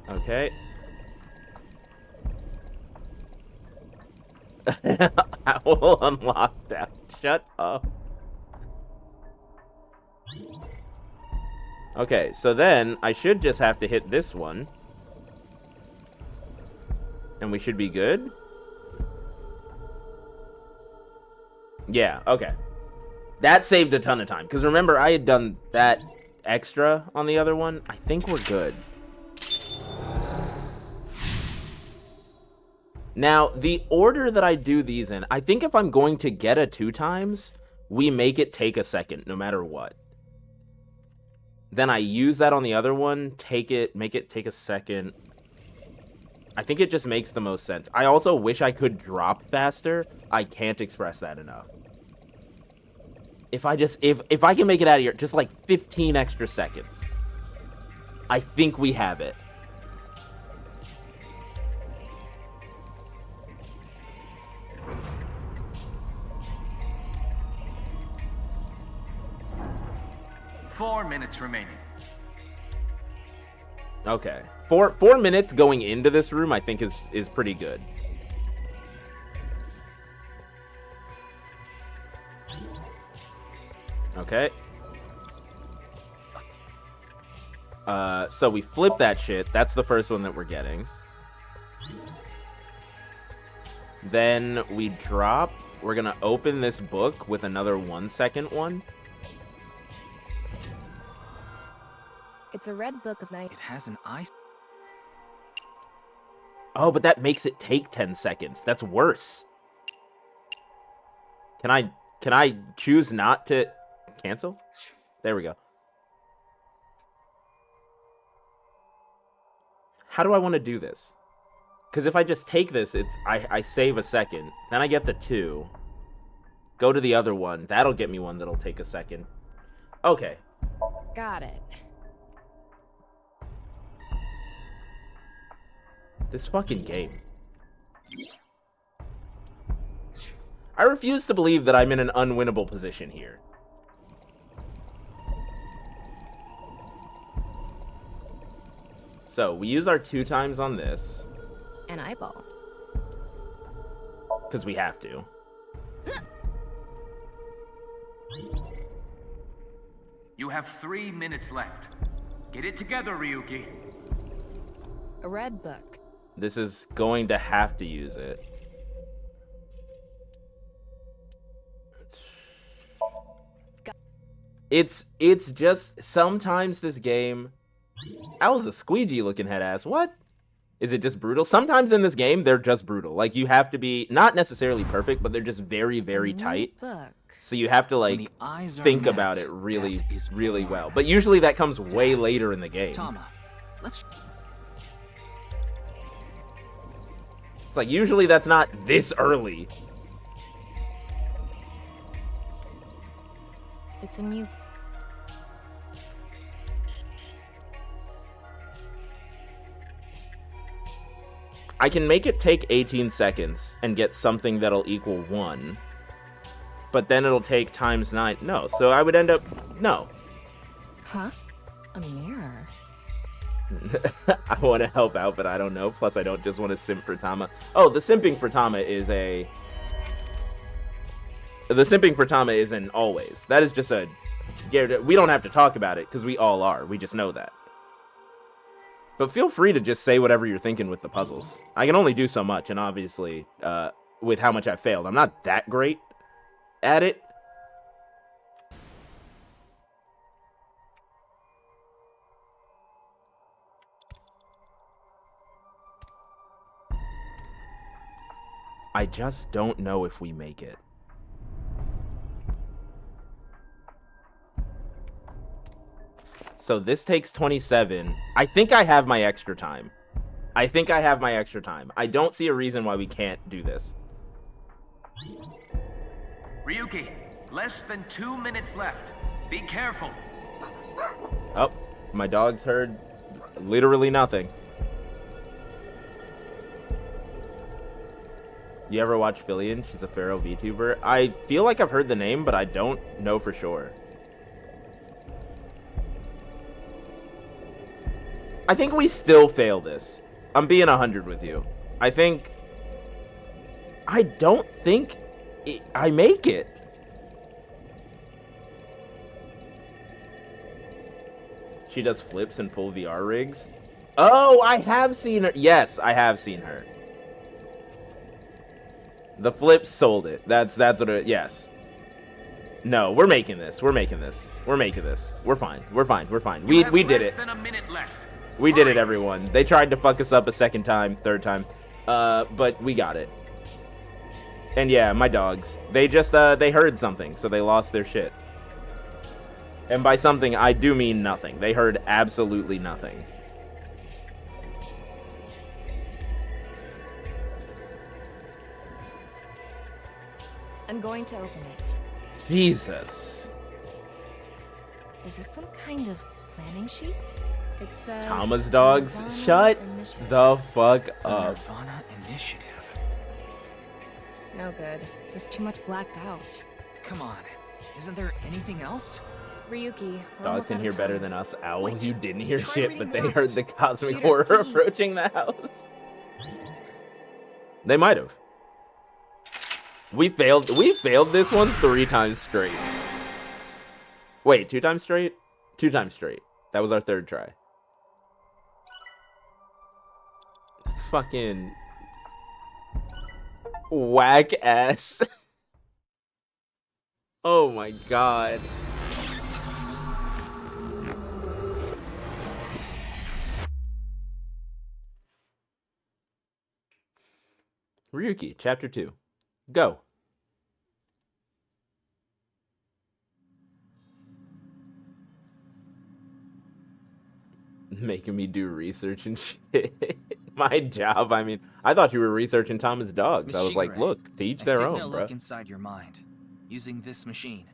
S1: Okay. Owl unlocked out. Shut up. Okay, so then I should just have to hit this one. And we should be good. Yeah, okay. That saved a ton of time. Because remember, I had done that extra on the other one. I think we're good. Now, the order that I do these in, I think if I'm going to get a 2 times, we make it take a second, no matter what. Then I use that on the other one, make it take a second. I think it just makes the most sense. I also wish I could drop faster. I can't express that enough. If I can make it out of here, just like 15 extra seconds. I think we have it.
S2: Four minutes remaining.
S1: Okay. 4 minutes going into this room, I think is pretty good. Okay. So we flip that shit. That's the first one that we're getting. Then we drop. We're gonna open this book with another 1 second one.
S5: It's a red book of night.
S3: It has an eye.
S1: Oh, but that makes it take 10 seconds. That's worse. Can I choose not to cancel? There we go. How do I want to do this? Because if I just take this, I save a second. Then I get the 2. Go to the other one. That'll get me one that'll take a second. Okay.
S5: Got it.
S1: This fucking game. I refuse to believe that I'm in an unwinnable position here. So, we use our 2 times on this.
S5: An eyeball.
S1: Because we have to.
S2: You have 3 minutes left. Get it together, Ryuki.
S5: A red book.
S1: This is going to have to use it. It's just sometimes this game. That was a squeegee looking head ass. What? Is it just brutal? Sometimes in this game they're just brutal. Like you have to be not necessarily perfect, but they're just very, very tight. So you have to like think about it really, really well. But usually that comes way later in the game.
S3: Tama, let's.
S1: It's like usually that's not this early.
S5: It's a new.
S1: I can make it take 18 seconds and get something that'll equal 1. But then it'll take times 9. No, so I would end up... No.
S5: Huh? A mirror.
S1: I want to help out, but I don't know. Plus, I don't just want to simp for Tama. Oh, the simping for Tama is a... The simping for Tama is an always. That is just a... We don't have to talk about it, because we all are. We just know that. But feel free to just say whatever you're thinking with the puzzles. I can only do so much, and obviously, with how much I failed, I'm not that great at it. I just don't know if we make it. So this takes 27. I think I have my extra time. I don't see a reason why we can't do this.
S2: Ryuki, less than 2 minutes left. Be careful.
S1: Oh, my dog's heard literally nothing. You ever watch Fillion? She's a Pharaoh VTuber. I feel like I've heard the name, but I don't know for sure. I think we still fail this. I'm being 100 with you. I don't think I make it. She does flips in full VR rigs. Oh, I have seen her. Yes, I have seen her. The flips sold it. That's what it, yes. No, we're making this. We're fine. We did it.
S2: Less than a minute left.
S1: We did it, everyone. They tried to fuck us up a second time, third time. But we got it. And yeah, my dogs. They just, they heard something, so they lost their shit. And by something, I do mean nothing. They heard absolutely nothing.
S5: I'm going to open it.
S1: Jesus.
S5: Is it some kind of planning sheet? It says...
S1: Tama's dogs?
S5: Nirvana
S1: Shut
S5: Initiative.
S1: the fuck up.
S3: Nirvana Initiative.
S5: No good. There's too much blacked out.
S3: Come on. Isn't there anything else?
S5: Ryuki, we're
S1: Dogs
S5: almost
S1: can
S5: out
S1: hear
S5: of
S1: better
S5: time.
S1: than us. Owl,
S3: Wait,
S1: you didn't hear
S3: try
S1: shit,
S3: reading
S1: but they
S3: more of
S1: heard
S3: it.
S1: the cosmic
S5: Peter,
S1: horror
S5: please.
S1: approaching the house. They might have. We failed this one 3 times straight. Wait, 2 times straight? 2 times straight. That was our 3rd try. Fucking whack ass. Oh my god. Ryuki, Chapter 2. Go. Making me do research and shit. My job, I mean, I thought you were researching Thomas' dogs.
S3: Miss
S1: I was like,
S3: Shigure,
S1: look, to each
S3: I've
S1: their
S3: taken
S1: own,
S3: a
S1: bro.
S3: look inside your mind, using this machine.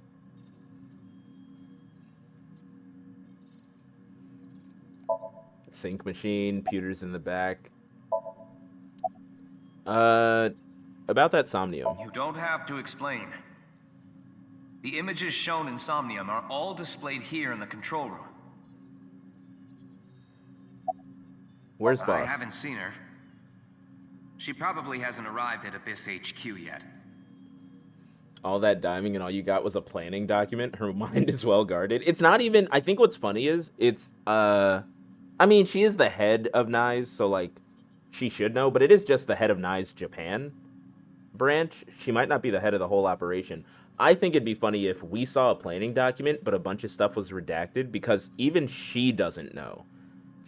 S1: Sync machine, pewters in the back. About that Somnium.
S2: You don't have to explain. The images shown in Somnium are all displayed here in the control room.
S1: Where's Boss?
S2: I haven't seen her. She probably hasn't arrived at Abyss HQ yet.
S1: All that diving and all you got was a planning document. Her mind is well guarded. It's not even, I think what's funny is, it's, I mean, she is the head of NICE, so, like, she should know, but it is just the head of NICE Japan branch. She might not be the head of the whole operation. I think it'd be funny if we saw a planning document, but a bunch of stuff was redacted, because even she doesn't know.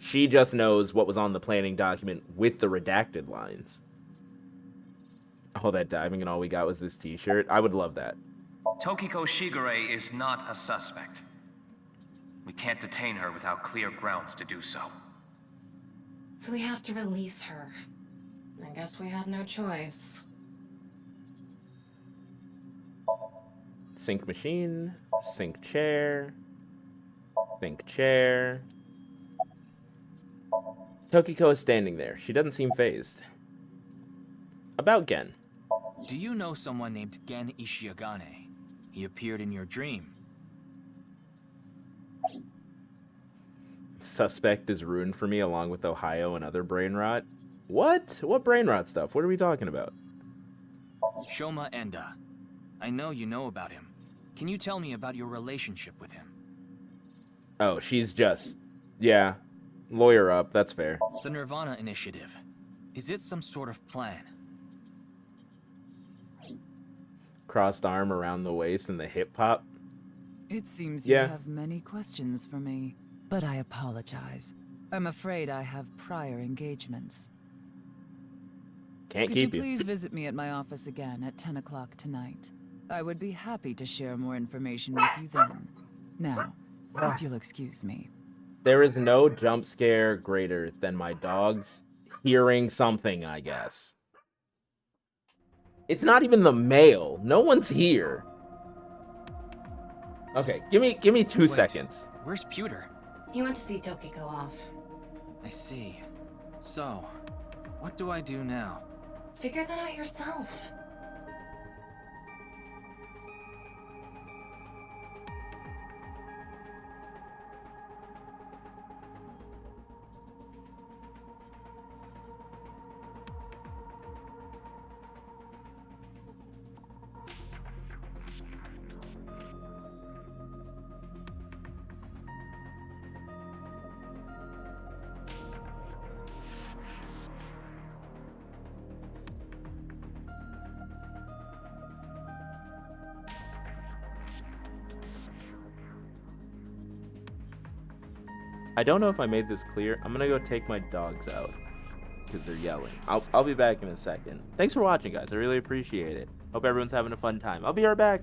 S1: She just knows what was on the planning document with the redacted lines. All that diving and all we got was this t-shirt. I would love that.
S2: Tokiko Shigure is not a suspect. We can't detain her without clear grounds to do so.
S7: So we have to release her. I guess we have no choice.
S1: Sync machine, sync chair, sync chair. Tokiko is standing there. She doesn't seem phased. About Gen.
S3: Do you know someone named Gen Ishiagane? He appeared in your dream.
S1: Suspect is ruined for me along with Ohio and other brain rot. What? What brain rot stuff? What are we talking about?
S3: Shoma Enda. I know you know about him. Can you tell me about your relationship with him?
S1: Oh, she's just... Yeah. Lawyer up, that's fair.
S3: The Nirvana initiative. Is it some sort of plan?
S1: Crossed arm around the waist and the hip hop.
S4: It seems
S1: Yeah.
S4: you have many questions for me, but I apologize. I'm afraid I have prior engagements.
S1: Can't
S4: Could
S1: keep
S4: you
S1: you.
S4: please visit me at my office again at 10 o'clock tonight? I would be happy to share more information with you then. Now, if you'll excuse me.
S1: There is no jump scare greater than my dogs hearing something, I guess. It's not even the mail. No one's here. Okay, give me 2
S3: Wait,
S1: seconds.
S3: Where's Pewter?
S7: He went to see Tokiko off.
S3: I see. So, what do I do now?
S7: Figure that out yourself.
S1: I don't know if I made this clear. I'm gonna go take my dogs out because they're yelling. I'll be back in a second. Thanks for watching, guys. I really appreciate it. Hope everyone's having a fun time. I'll be right back.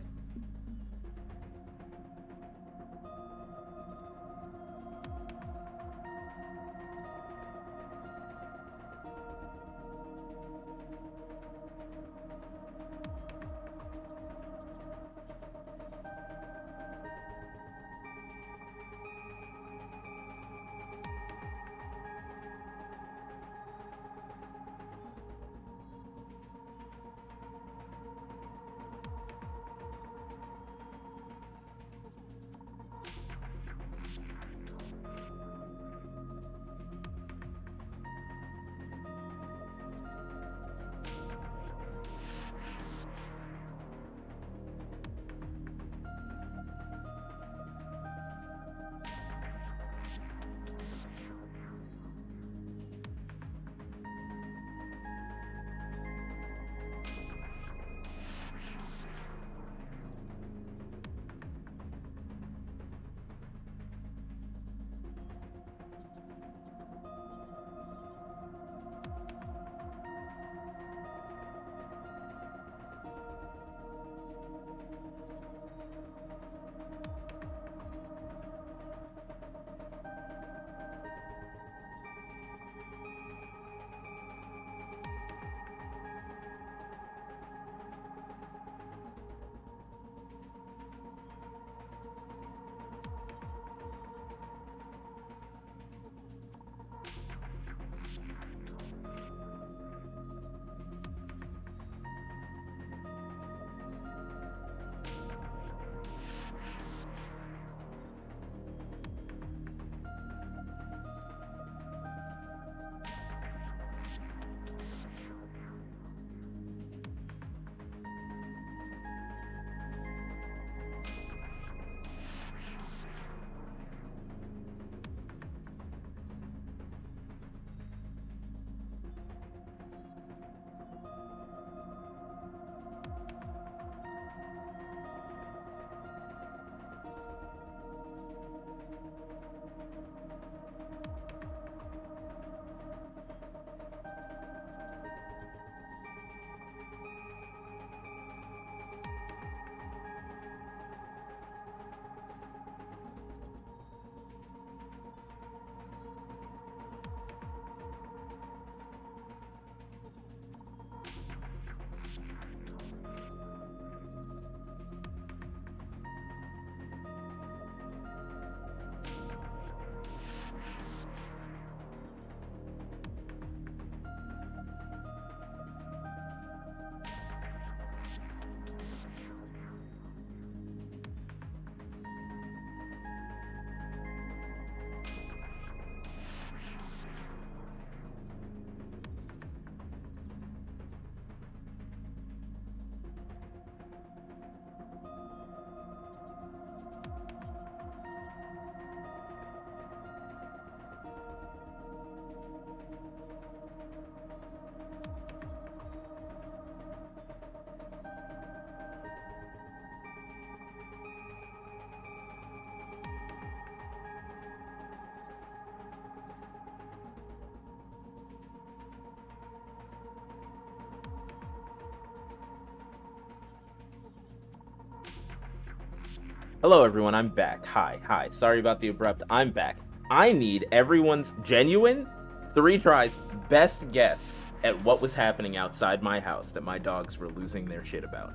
S1: Hello, everyone. I'm back. Hi. Sorry about the abrupt. I'm back. I need everyone's genuine 3 tries best guess at what was happening outside my house that my dogs were losing their shit about.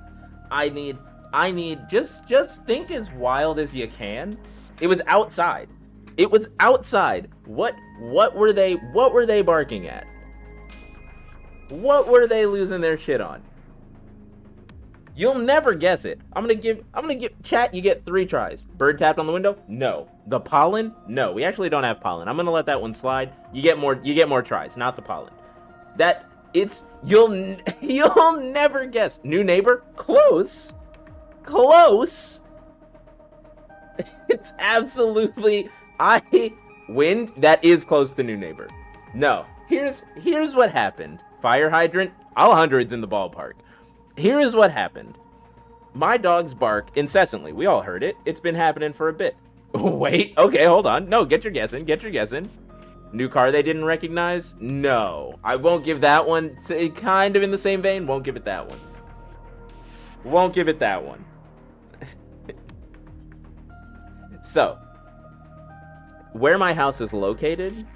S1: I need just think as wild as you can. It was outside. What were they barking at? What were they losing their shit on? You'll never guess it. I'm gonna give chat, you get 3 tries. Bird tapped on the window? No. The pollen? No. We actually don't have pollen. I'm gonna let that one slide. You get more tries, not the pollen. You'll never guess. New neighbor? Close. It's absolutely wind. That is close to new neighbor. No. Here's what happened. Fire hydrant, all hundreds in the ballpark. Here is what happened. My dogs bark incessantly. We all heard it. It's been happening for a bit. Wait, okay, hold on. No, get your guessing. New car they didn't recognize? No. I won't give that one. It's kind of in the same vein. Won't give it that one. So, where my house is located,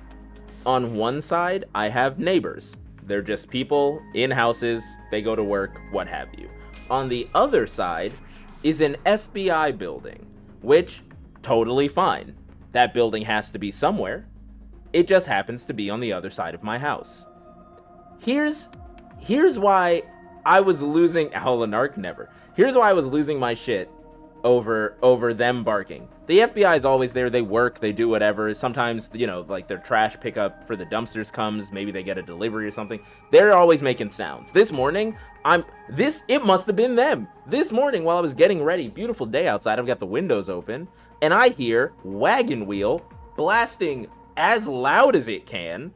S1: on one side, I have neighbors. They're just people in houses, they go to work, what have you. On the other side is an FBI building, which, totally fine. That building has to be somewhere. It just happens to be on the other side of my house. Here's why I was losing, Here's why I was losing my shit over them barking. The FBI is always there. They work, they do whatever. Sometimes, like their trash pickup for the dumpsters comes, maybe they get a delivery or something. They're always making sounds. This morning, it must have been them. This morning while I was getting ready, beautiful day outside, I've got the windows open, and I hear wagon wheel blasting as loud as it can.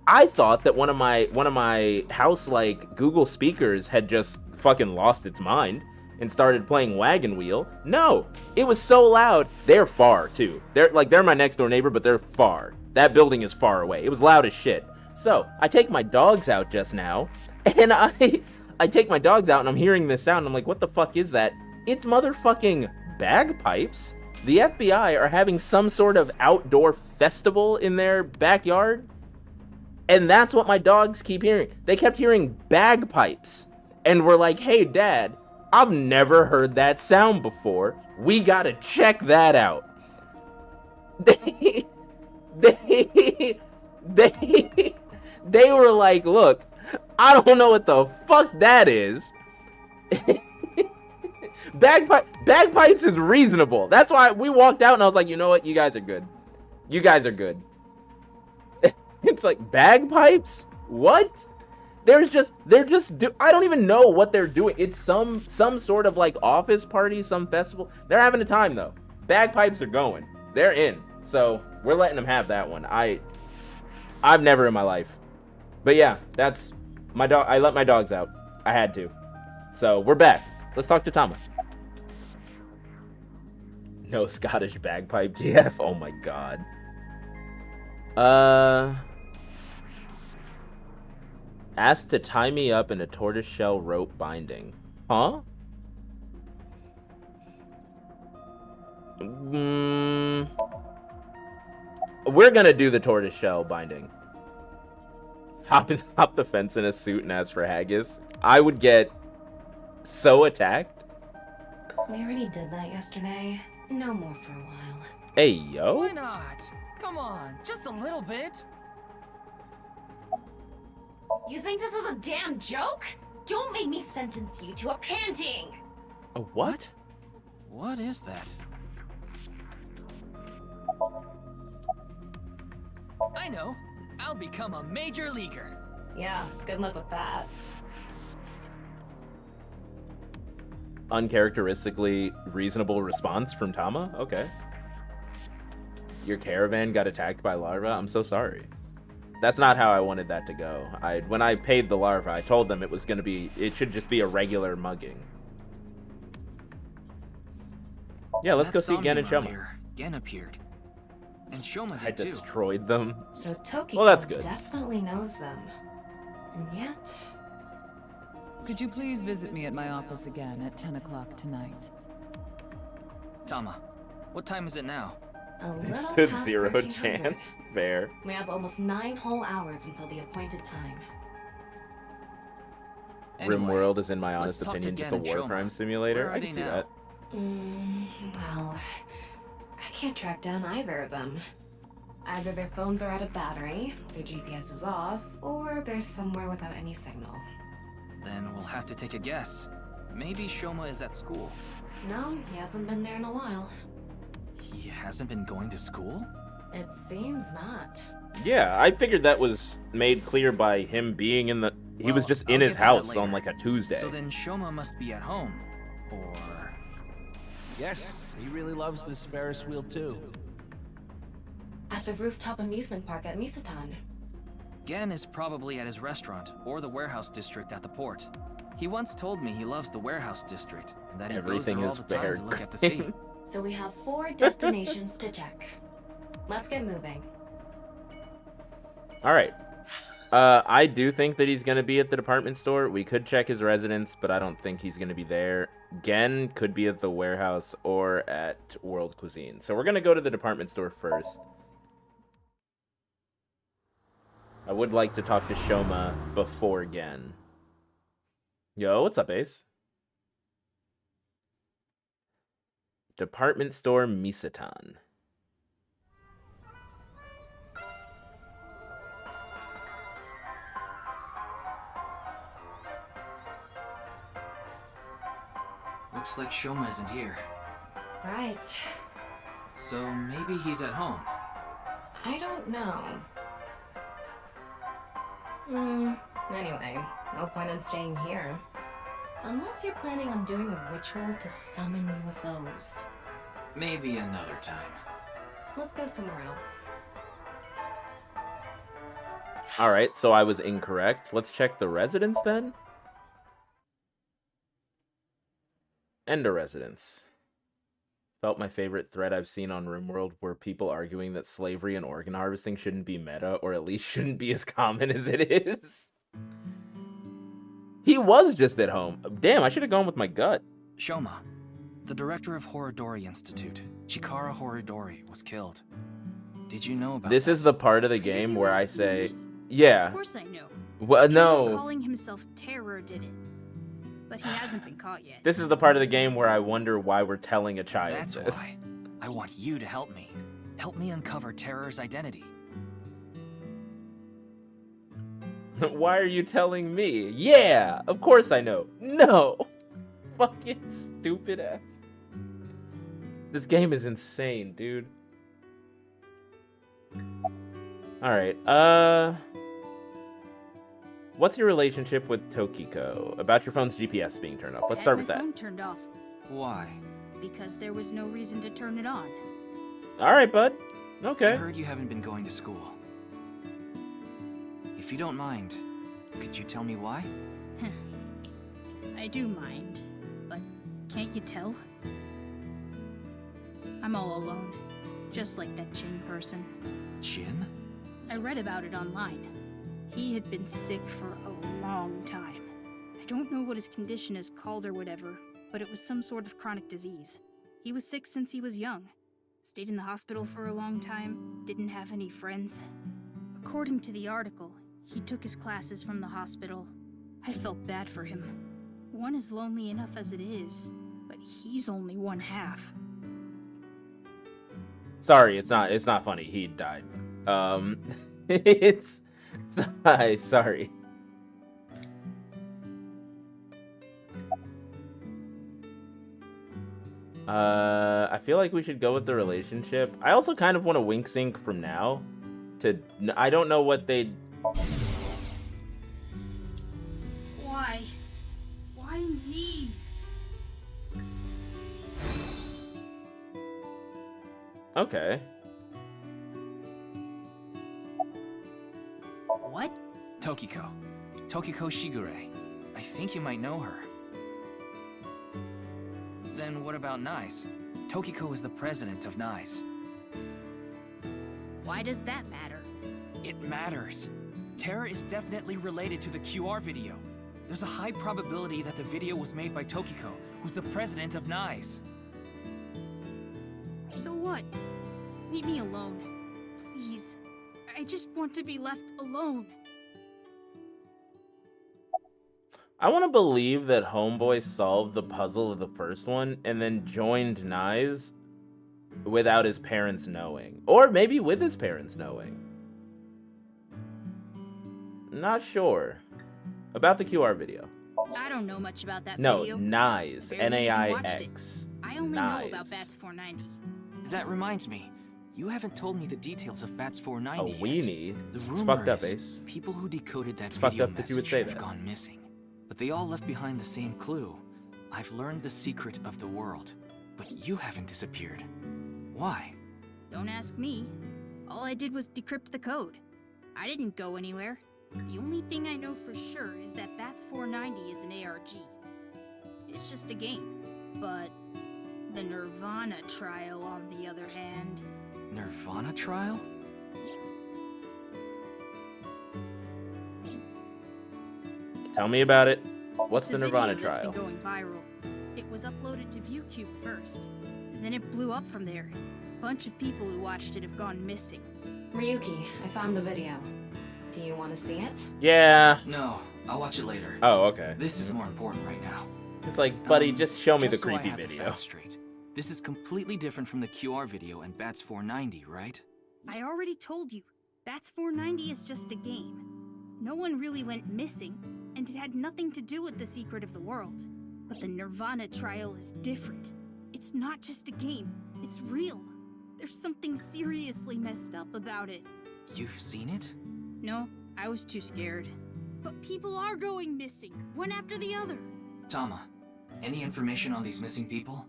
S1: I thought that one of my house Google speakers had just fucking lost its mind and started playing wagon wheel. No, it was so loud. They're far too. They're my next door neighbor, but they're far. That building is far away. It was loud as shit. So I take my dogs out just now, and I take my dogs out, and I'm hearing this sound. I'm like, what the fuck is that? It's motherfucking bagpipes. The FBI are having some sort of outdoor festival in their backyard, and that's what my dogs keep hearing. They kept hearing bagpipes, and we're like, hey, Dad, I've never heard that sound before. We gotta check that out. They were like, look, I don't know what the fuck that is. Bagpipes is reasonable. That's why we walked out and I was like, you know what? You guys are good. It's like, bagpipes? What? I don't even know what they're doing. It's some sort of office party, some festival. They're having a time though. Bagpipes are going. They're in. So we're letting them have that one. I've never in my life. But yeah, that's my dog. I let my dogs out. I had to. So we're back. Let's talk to Tama. No Scottish bagpipe GF. Oh my god. Asked to tie me up in a tortoiseshell rope binding. Huh? We're gonna do the tortoiseshell binding. Hop the fence in a suit and ask for haggis. I would get so attacked.
S7: We already did that yesterday. No more for a while.
S1: Hey, yo.
S3: Why not? Come on, just a little bit.
S7: You think this is a damn joke? Don't make me sentence you to a panting!
S1: A what?
S3: What is that? I know. I'll become a major leaguer.
S7: Yeah, good luck with that.
S1: Uncharacteristically reasonable response from Tama? Okay. Your caravan got attacked by larvae? I'm so sorry. That's not how I wanted that to go. When I paid the larva, I told them it should just be a regular mugging. Yeah, let's go see Gen and Shoma.
S3: Gen appeared. And Shoma did
S1: I destroyed them.
S7: So Tokiko
S1: well, that's good.
S7: Definitely knows them. And yet...
S4: Could you please visit me at my office again at 10 o'clock tonight?
S3: Tama, what time is it now?
S7: A
S1: It
S7: little
S1: stood
S7: past
S1: 0
S7: 1300.
S1: chance. Fair.
S7: We have almost 9 whole hours until the appointed time.
S3: Anyway,
S1: RimWorld is, in my honest
S3: let's talk to
S1: opinion, just
S3: Gen
S1: a
S3: and
S1: war
S3: Shoma.
S1: crime simulator.
S3: Where are
S1: I
S3: they
S1: can see
S3: now?
S1: that.
S7: Well, I can't track down either of them. Either their phones are out of battery, their GPS is off, or they're somewhere without any signal.
S3: Then we'll have to take a guess. Maybe Shoma is at school.
S7: No, he hasn't been there in a while.
S3: He hasn't been going to school?
S7: It seems not.
S1: Yeah, I figured that was made clear by him being in the... He was
S3: Well,
S1: just
S3: I'll
S1: in his
S3: get to that
S1: house
S3: later.
S1: on, like, a Tuesday.
S3: So then Shoma must be at home. Or...
S12: Yes, he really loves this Ferris wheel too.
S7: At the rooftop amusement park at Misatan.
S3: Gen is probably at his restaurant, or the warehouse district at the port. He once told me he loves the warehouse district, and that he
S1: Everything
S3: goes there all
S1: is
S3: the time
S1: fair.
S3: to look at the sea.
S7: So we have 4 destinations to check. Let's get moving.
S1: Alright. I do think that he's going to be at the department store. We could check his residence, but I don't think he's going to be there. Gen could be at the warehouse or at World Cuisine. So we're going to go to the department store first. I would like to talk to Shoma before Gen. Yo, what's up, Ace? Department store Misatan.
S3: Looks like Shoma isn't here.
S7: Right.
S3: So maybe he's at home.
S7: I don't know. Anyway, no point in staying here. Unless you're planning on doing a ritual to summon UFOs.
S3: Maybe another time.
S7: Let's go somewhere else.
S1: Alright, so I was incorrect. Let's check the residence then. End a residence. Felt my favorite thread I've seen on RimWorld were people arguing that slavery and organ harvesting shouldn't be meta, or at least shouldn't be as common as it is. He was just at home. Damn, I should have gone with my gut.
S3: Shoma, the director of Horodori Institute, Chikara Horodori, was killed. Did you know about
S1: This
S3: that?
S1: is the part of the game where I say, yeah.
S13: Of course I know.
S1: Well, no.
S13: Calling himself Terror did it. But he hasn't been caught yet.
S1: This is the part of the game where I wonder why we're telling a child
S3: That's
S1: this.
S3: why. I want you to help me. Help me uncover Terror's identity.
S1: Why are you telling me? Yeah, of course I know. No. Fucking stupid ass. This game is insane, dude. Alright, what's your relationship with Tokiko? About your phone's GPS being turned off. Let's start with
S13: My
S1: that.
S13: phone turned off
S3: Why?
S13: because there was no reason to turn it on.
S1: Alright, bud.
S3: I
S1: Okay.
S3: heard you haven't been going to school. If you don't mind, could you tell me why?
S13: I do mind, but can't you tell? I'm all alone, just like that Jin person.
S3: Jin?
S13: I read about it online. He had been sick for a long time. I don't know what his condition is called or whatever, but it was some sort of chronic disease. He was sick since he was young. Stayed in the hospital for a long time, didn't have any friends. According to the article, he took his classes from the hospital. I felt bad for him. One is lonely enough as it is, but he's only one half.
S1: Sorry, it's not funny. He died. It's sorry. I feel like we should go with the relationship. I also kind of want to wink sync from now to I don't know what they
S13: Why? Why me?
S1: Okay.
S13: What?
S3: Tokiko. Tokiko Shigure. I think you might know her. Then what about NICE? Tokiko is the president of NICE.
S13: Why does that matter?
S3: It matters. Terra is definitely related to the QR video. There's a high probability that the video was made by Tokiko, who's the president of NICE.
S13: So what? Leave me alone. Please. I just want to be left alone.
S1: I want to believe that Homeboy solved the puzzle of the first one and then joined Nyes without his parents knowing. Or maybe with his parents knowing. Not sure. About the QR video.
S13: I don't know much about that
S1: No,
S13: video.
S1: Nyes.
S13: Barely even watched it.
S1: N-A-I-X.
S13: I only know
S1: Nyes.
S13: about Bats 490.
S3: That reminds me. You haven't told me the details of Bats
S1: A
S3: 490
S1: weenie.
S3: yet. The
S1: It's
S3: rumor
S1: fucked up,
S3: is
S1: Ace.
S3: people who decoded that
S1: It's fucked
S3: video
S1: up that you would
S3: message
S1: say
S3: have
S1: that.
S3: gone missing. But they all left behind the same clue. I've learned the secret of the world. But you haven't disappeared. Why?
S13: Don't ask me. All I did was decrypt the code. I didn't go anywhere. The only thing I know for sure is that Bats 490 is an ARG. It's just a game. But the Nirvana trial, on the other hand...
S3: Nirvana trial?
S1: Tell me about it. What's
S13: It's
S1: the
S13: a
S1: Nirvana
S13: video that's
S1: trial?
S13: been going viral. It was uploaded to ViewCube first, and then it blew up from there. A bunch of people who watched it have gone missing.
S7: Ryuki, I found the video. Do you want to see it?
S1: Yeah.
S3: No, I'll watch it later.
S1: Oh, okay.
S3: This is more important right now.
S1: It's like, buddy, just show me the
S3: Just so I
S1: creepy
S3: have the
S1: video.
S3: facts straight. This is completely different from the QR video and Bats 490, right?
S13: I already told you, Bats 490 is just a game. No one really went missing, and it had nothing to do with the secret of the world. But the Nirvana trial is different. It's not just a game, it's real. There's something seriously messed up about it.
S3: You've seen it?
S13: No, I was too scared. But people are going missing, one after the other.
S3: Tama, any information on these missing people?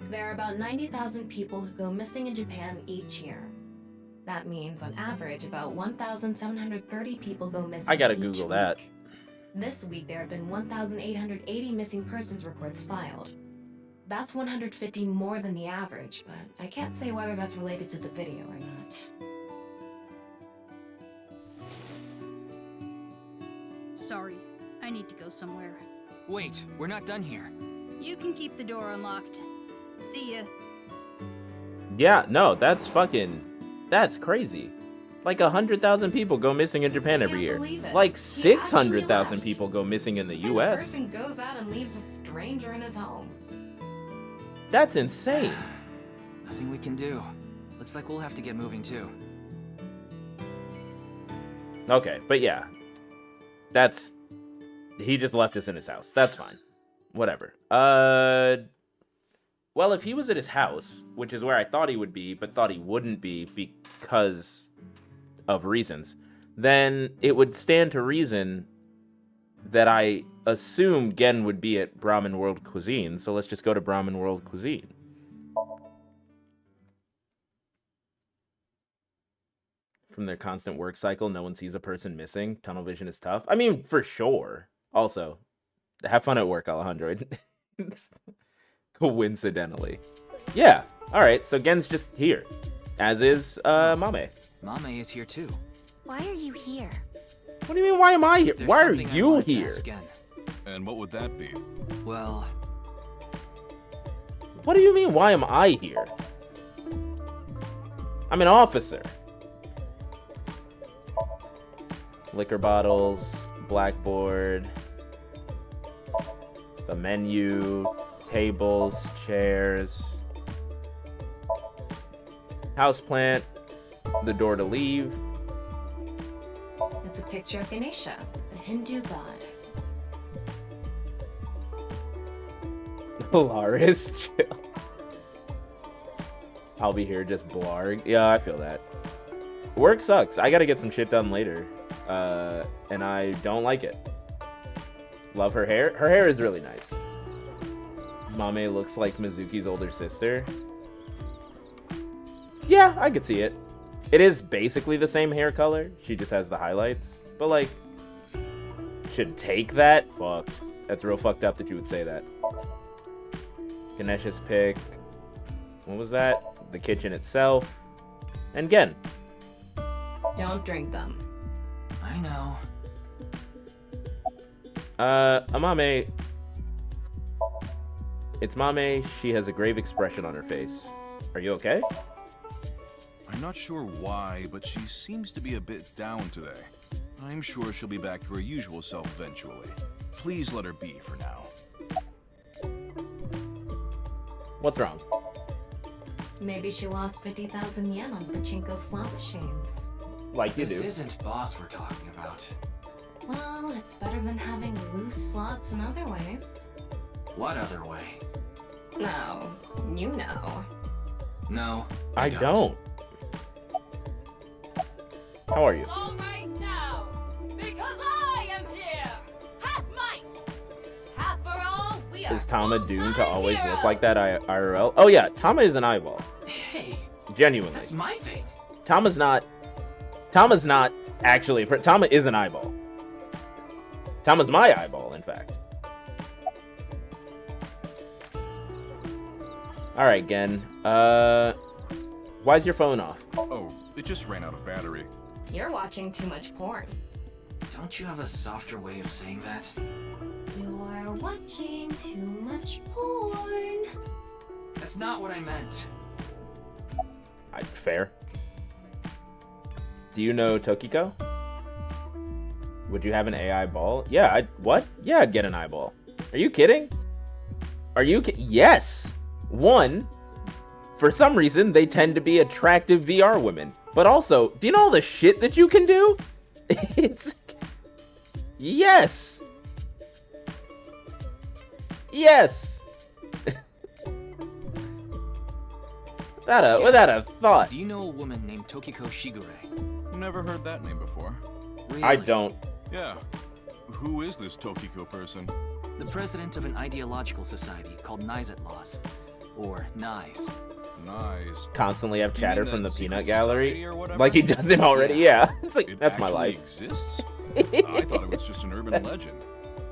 S7: There are about 90,000 people who go missing in Japan each year. That means, on average, about 1,730 people go missing
S1: I gotta
S7: each
S1: Google
S7: week.
S1: that.
S7: This week, there have been 1,880 missing persons reports filed. That's 150 more than the average, but I can't say whether that's related to the video or not.
S13: Sorry, I need to go somewhere.
S3: Wait, we're not done here.
S13: You can keep the door unlocked. See ya.
S1: Yeah, no, that's crazy. Like 100,000 people go missing in Japan every year.
S7: believe it.
S1: Like
S7: He
S1: 600,000
S7: actually
S1: people go missing in the
S7: What kind of
S1: U.S.
S7: person goes out and leaves a stranger in his home?
S1: That's insane.
S3: Nothing we can do. Looks like we'll have to get moving too.
S1: Okay, but yeah. He just left us in his house. That's fine. Whatever. Well, if he was at his house, which is where I thought he would be, but thought he wouldn't be because of reasons, then it would stand to reason that I assume Gen would be at Brahmin World Cuisine, so let's just go to Brahmin World Cuisine. From their constant work cycle, no one sees a person missing. Tunnel vision is tough. I mean, for sure. Also, have fun at work, Alejandro. Coincidentally. Yeah, alright, so Gen's just here. As is, Mame.
S3: Mame is here too.
S9: Why are you here?
S1: What do you mean, why am I here?
S3: There's
S1: Why are
S3: something I
S1: you
S3: wanted to
S1: here?
S3: ask Gen.
S14: And what would that be?
S3: Well,
S1: What do you mean, why am I here? I'm an officer. Liquor bottles, blackboard, the menu, tables, chairs, houseplant, the door to leave.
S7: It's a picture of Ganesha, the Hindu god.
S1: Polaris, chill. I'll be here just blarg. Yeah, I feel that. Work sucks. I gotta get some shit done later. And I don't like it. Love her hair. Her hair is really nice. Mame looks like Mizuki's older sister. Yeah, I could see it. It is basically the same hair color. She just has the highlights. But like, should take that? Fuck. That's real fucked up that you would say that. Ganesha's pick. What was that? The kitchen itself. And Gen.
S7: Don't drink them.
S3: I know.
S1: Amame. It's Mame. She has a grave expression on her face. Are you okay?
S12: I'm not sure why, but she seems to be a bit down today. I'm sure she'll be back to her usual self eventually. Please let her be for now.
S1: What's wrong?
S7: Maybe she lost 50,000 yen on pachinko slot machines.
S1: Like you do.
S3: This isn't boss we're talking about.
S7: Well, it's better than having loose slots in other ways.
S3: What other way?
S7: No, you know.
S3: No,
S1: I don't. How are you?
S14: All right now, because I am here. Half might, half for all. We are
S1: Is Tama doomed to always
S14: heroes.
S1: look like that IRL? Oh yeah, Tama is an eyeball.
S3: Hey,
S1: Genuinely.
S3: that's my thing.
S1: Tama's not actually. Tama is an eyeball. Tama's my eyeball, in fact. All right, Gen. Why's your phone off?
S12: Oh, it just ran out of battery.
S7: You're watching too much porn.
S3: Don't you have a softer way of saying that?
S7: You are watching too much porn.
S3: That's not what I meant.
S1: Fair. Do you know Tokiko? Would you have an AI ball? Yeah, what? Yeah, I'd get an eyeball. Are you kidding? Are you yes! One, for some reason, they tend to be attractive VR women. But also, do you know all the shit that you can do? It's... Yes! Yes! Without a thought.
S3: Do you know a woman named Tokiko Shigure?
S12: Never heard that name before.
S3: Really?
S1: I don't.
S12: Yeah. Who is this Tokiko person?
S3: The president of an ideological society called Nizet Laws. Or NICE.
S12: Nice.
S1: Constantly have
S12: You
S1: chatter
S12: mean
S1: from the
S12: that
S1: peanut
S12: secret society
S1: gallery.
S12: or whatever?
S1: Like he doesn't already, yeah. It's like,
S12: It
S1: that's my
S12: actually
S1: life.
S12: exists? I thought it was just an urban legend.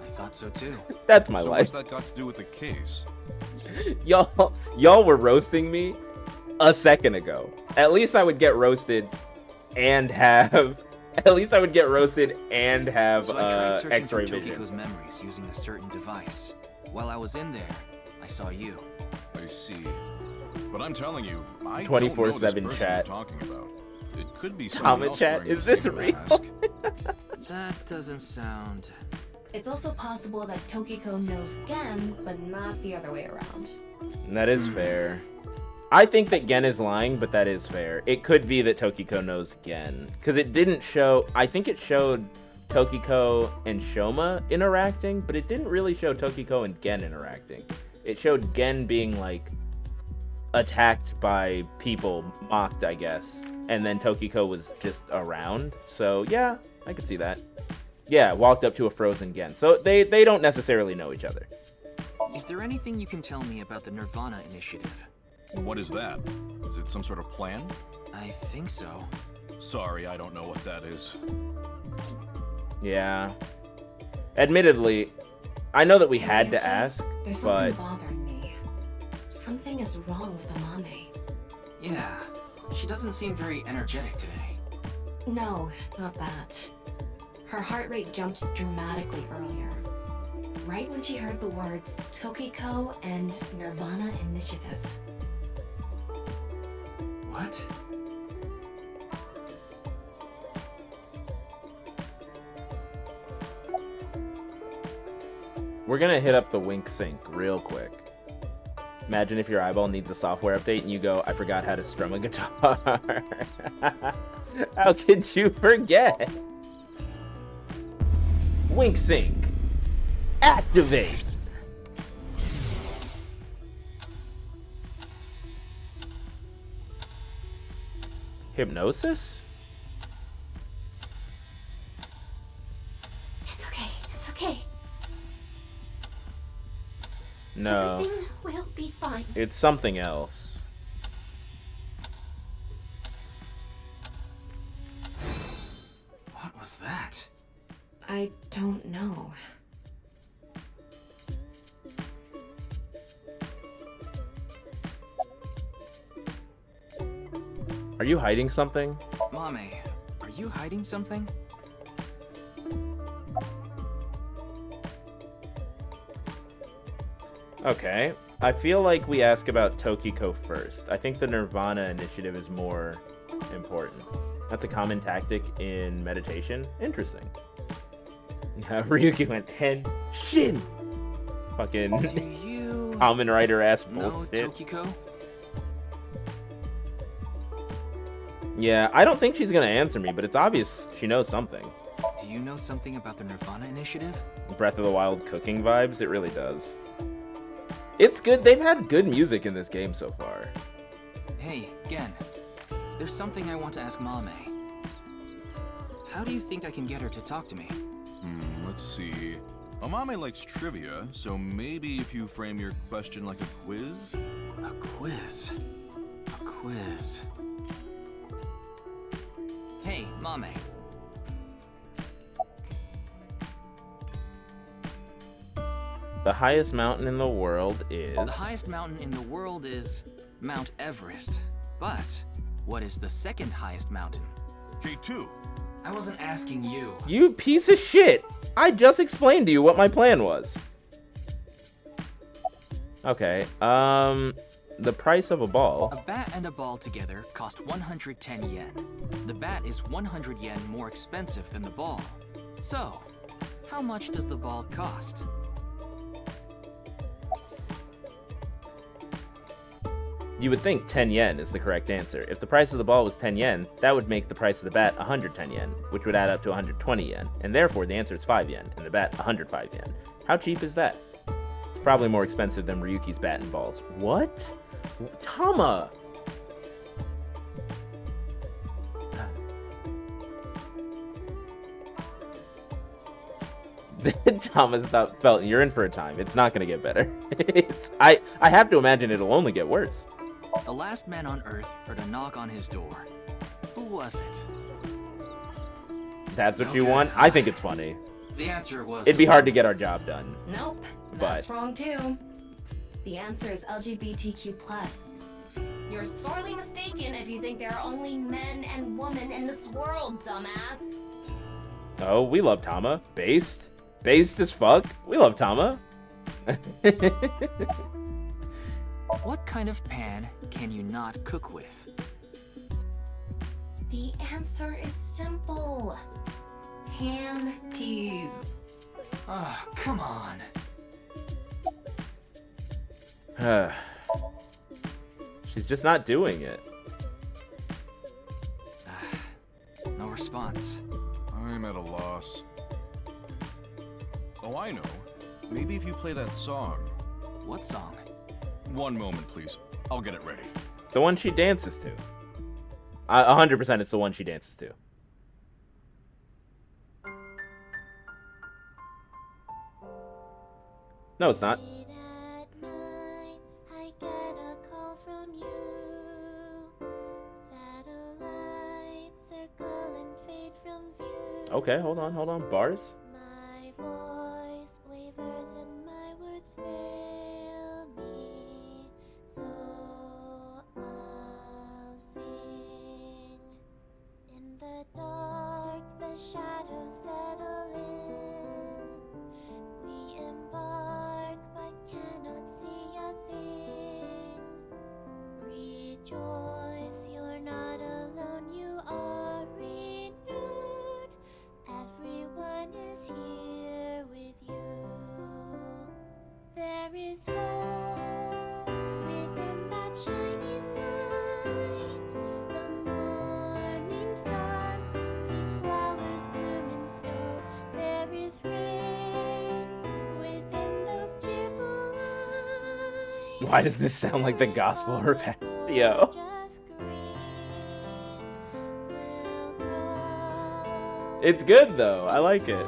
S3: I thought so too.
S1: That's my
S12: So
S1: life.
S12: what's that got to do with the case?
S1: Y'all were roasting me a second ago. At least I would get roasted and have... At least I would get roasted and have
S3: So I tried searching
S1: X-ray
S3: for
S1: vision.
S3: Tokiko's memories using a certain device. While I was in there, I saw you.
S12: I see. But I'm telling you, I
S1: 24/7
S12: don't know this person
S1: chat.
S12: you're talking about. It could be
S1: Tama
S12: someone else
S1: chat,
S12: wearing
S1: is
S12: the
S1: this
S12: same
S1: real?
S12: mask.
S3: That doesn't sound...
S7: It's also possible that Tokiko knows Gen, but not the other way around.
S1: And that is fair. I think that Gen is lying, but that is fair. It could be that Tokiko knows Gen. Because it didn't show... I think it showed Tokiko and Shoma interacting, but it didn't really show Tokiko and Gen interacting. It showed Gen being, like, attacked by people, mocked, I guess. And then Tokiko was just around. So, yeah, I could see that. Yeah, walked up to a frozen Gen. So they don't necessarily know each other.
S3: Is there anything you can tell me about the Nirvana initiative?
S12: What is that? Is it some sort of plan?
S3: I think so.
S12: Sorry, I don't know what that is.
S1: Yeah. Admittedly, I know that we had to ask,
S7: There's
S1: but...
S7: something bothering me. Something is wrong with Amame.
S3: Yeah, she doesn't seem very energetic today.
S7: No, not that. Her heart rate jumped dramatically earlier. Right when she heard the words Tokiko and Nirvana Initiative.
S3: What?
S1: We're gonna hit up the Wink Sync real quick. Imagine if your eyeball needs a software update and you go, I forgot how to strum a guitar. How could you forget? Wink Sync. Activate. Hypnosis?
S9: It's okay. It's okay.
S1: No.
S9: Everything will be fine.
S1: It's something else.
S3: What was that?
S7: I don't know.
S1: Are you hiding something?
S3: Mame, are you hiding something?
S1: Okay. I feel like we ask about Tokiko first. I think the Nirvana initiative is more important. That's a common tactic in meditation. Interesting. Ryuki went Hen Shin. Fucking Kamen Rider ass bullshit.
S3: Tokiko?
S1: Yeah, I don't think she's gonna answer me, but it's obvious she knows something.
S3: Do you know something about the Nirvana initiative?
S1: Breath of the Wild cooking vibes, it really does. It's good. They've had good music in this game so far.
S3: Hey, Gen. There's something I want to ask Mame. How do you think I can get her to talk to me?
S12: Let's see. Amame likes trivia, so maybe if you frame your question like a quiz?
S3: A quiz? A quiz... Hey, Mame.
S1: The highest mountain in the world is...
S3: The highest mountain in the world is Mount Everest. But what is the second highest mountain?
S12: K2.
S3: I wasn't asking you.
S1: You piece of shit! I just explained to you what my plan was. Okay, the price of a ball.
S3: A bat and a ball together cost 110 yen. The bat is 100 yen more expensive than the ball. So, how much does the ball cost?
S1: You would think 10 yen is the correct answer. If the price of the ball was 10 yen, that would make the price of the bat 110 yen, which would add up to 120 yen, and therefore the answer is 5 yen, and the bat 105 yen. How cheap is that? It's probably more expensive than Ryuki's bat and balls. What? Tama! Tama's felt you're in for a time. It's not gonna get better. I have to imagine it'll only get worse.
S3: The last man on Earth heard a knock on his door. Who was it?
S1: That's what you want? I think it's funny.
S3: The answer was...
S1: It'd be hard to get our job done.
S7: Nope,
S1: But...
S7: that's wrong too. The answer is LGBTQ+. You're sorely mistaken if you think there are only men and women in this world, dumbass.
S1: Oh, we love Tama. Based as fuck. We love Tama.
S3: What kind of pan can you not cook with?
S7: The answer is simple. Panties.
S3: Oh, come on.
S1: She's just not doing it.
S3: No response.
S12: I'm at a loss. Oh, I know. Maybe if you play that song.
S3: What song?
S12: One moment, please. I'll get it ready.
S1: The one she dances to. 100% it's the one she dances to. No, it's not. Okay, hold on. Bars?
S15: My voice wavers and my words fail me, so I'll sing. In the dark, the shadows settle in. We embark, but cannot see a thing. Rejoice, you're not alone, you are renewed. Everyone is here with you. There is hope within that shining light. The morning sun sees flowers bloom in snow. There is rain within those cheerful eyes.
S1: Why does this sound like the gospel radio? It's good though. I like it.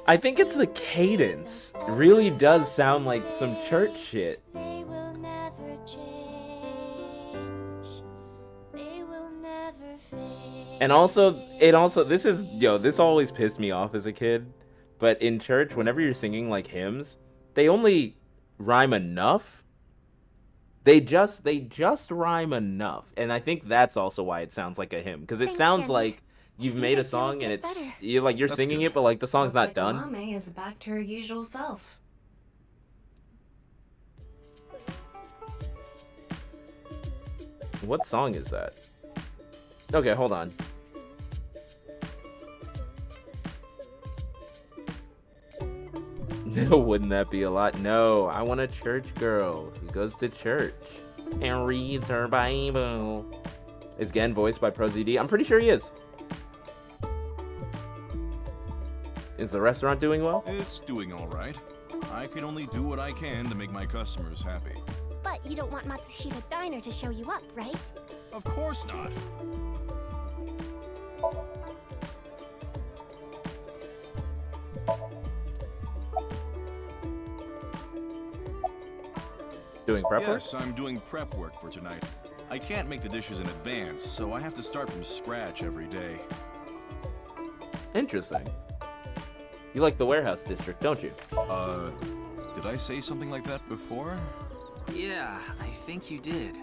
S1: I think it's the cadence. It really does sound like some church shit. And this always pissed me off as a kid. But in church, whenever you're singing like hymns, they only rhyme enough. They just rhyme enough, and I think that's also why it sounds like a hymn, because it sounds like you've made a song and it's you're singing it, but like the song's not done.
S7: Mame is back to her usual self.
S1: What song is that? Okay, hold on. Wouldn't that be a lot? No, I want a church girl who goes to church and reads her Bible. Is Gen voiced by ProZD? I'm pretty sure he is. Is the restaurant doing well?
S12: It's doing all right. I can only do what I can to make my customers happy.
S9: But you don't want Matsushita Diner to show you up, right?
S12: Of course not.
S1: Doing prep work?
S12: Yes, I'm doing prep work for tonight. I can't make the dishes in advance, so I have to start from scratch every day.
S1: Interesting. You like the warehouse district, don't you?
S12: Did I say something like that before?
S3: Yeah, I think you did.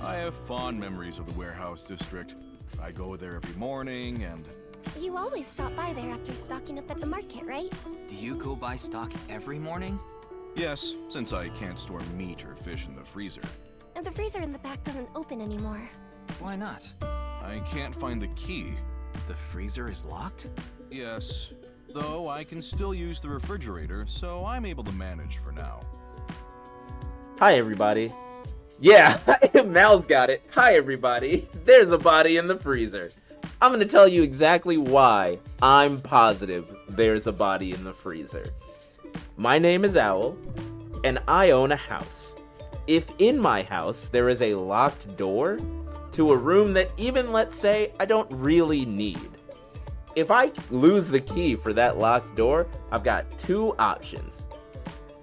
S12: I have fond memories of the warehouse district. I go there every morning and...
S9: You always stop by there after stocking up at the market, right?
S3: Do you go buy stock every morning?
S12: Yes, since I can't store meat or fish in the freezer.
S9: And the freezer in the back doesn't open anymore.
S3: Why not?
S12: I can't find the key.
S3: The freezer is locked?
S12: Yes, though I can still use the refrigerator, so I'm able to manage for now.
S1: Hi, everybody. Yeah, Mal's got it. Hi, everybody. There's a body in the freezer. I'm going to tell you exactly why I'm positive there's a body in the freezer. My name is Owl, and I own a house. If in my house there is a locked door to a room that even, let's say, I don't really need, if I lose the key for that locked door, I've got two options.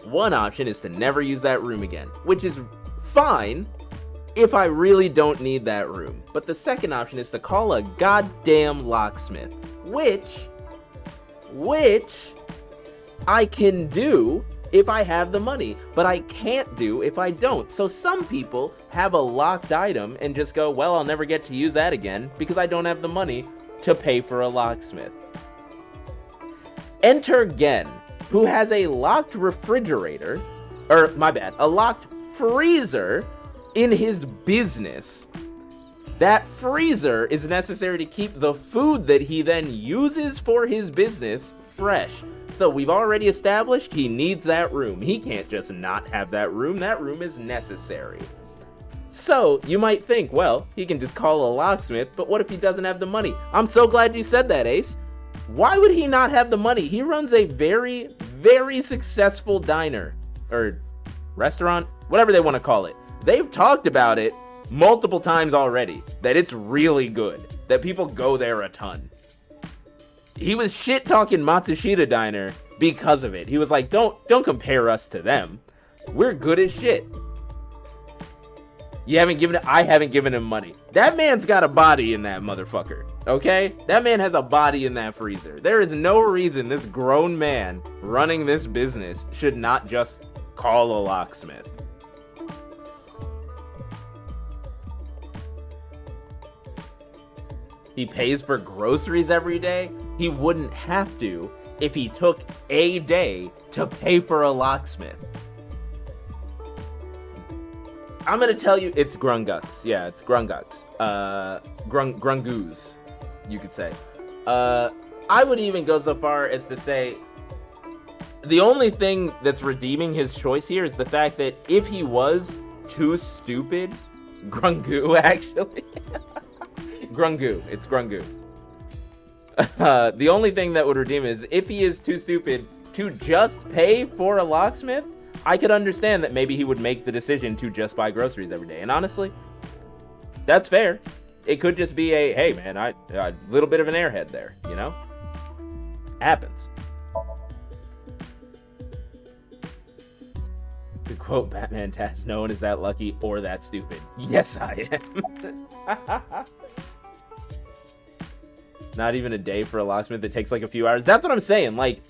S1: One option is to never use that room again, which is fine if I really don't need that room. But the second option is to call a goddamn locksmith, which I can do if I have the money, but I can't do if I don't. So some people have a locked item and just go, well, I'll never get to use that again because I don't have the money to pay for a locksmith. Enter Gen, who has a locked refrigerator, or my bad, a locked freezer in his business. That freezer is necessary to keep the food that he then uses for his business fresh. So we've already established he needs that room. He can't just not have that room. That room is necessary. So you might think, well, he can just call a locksmith, but what if he doesn't have the money? I'm so glad you said that, Ace. Why would he not have the money? He runs a very, very successful diner or restaurant, whatever they want to call it. They've talked about it multiple times already, that it's really good, that people go there a ton. He was shit talking Matsushita Diner because of it. He was like, don't compare us to them. We're good as shit. I haven't given him money. That man's got a body in that motherfucker, okay? That man has a body in that freezer. There is no reason this grown man running this business should not just call a locksmith. He pays for groceries every day. He wouldn't have to if he took a day to pay for a locksmith. I'm gonna tell you, it's Grungux. Yeah, it's Grungux. Grungoos, you could say. I would even go so far as to say the only thing that's redeeming his choice here is the fact that if he was too stupid, Grungoo actually. Grungoo, it's Grungoo. The only thing that would redeem it is if he is too stupid to just pay for a locksmith, I could understand that maybe he would make the decision to just buy groceries every day. And honestly, that's fair. It could just be a, hey man, a little bit of an airhead there, you know? Happens. To quote Batman Taz, no one is that lucky or that stupid. Yes, I am. Not even a day for a locksmith. It takes like a few hours. That's what I'm saying. Like,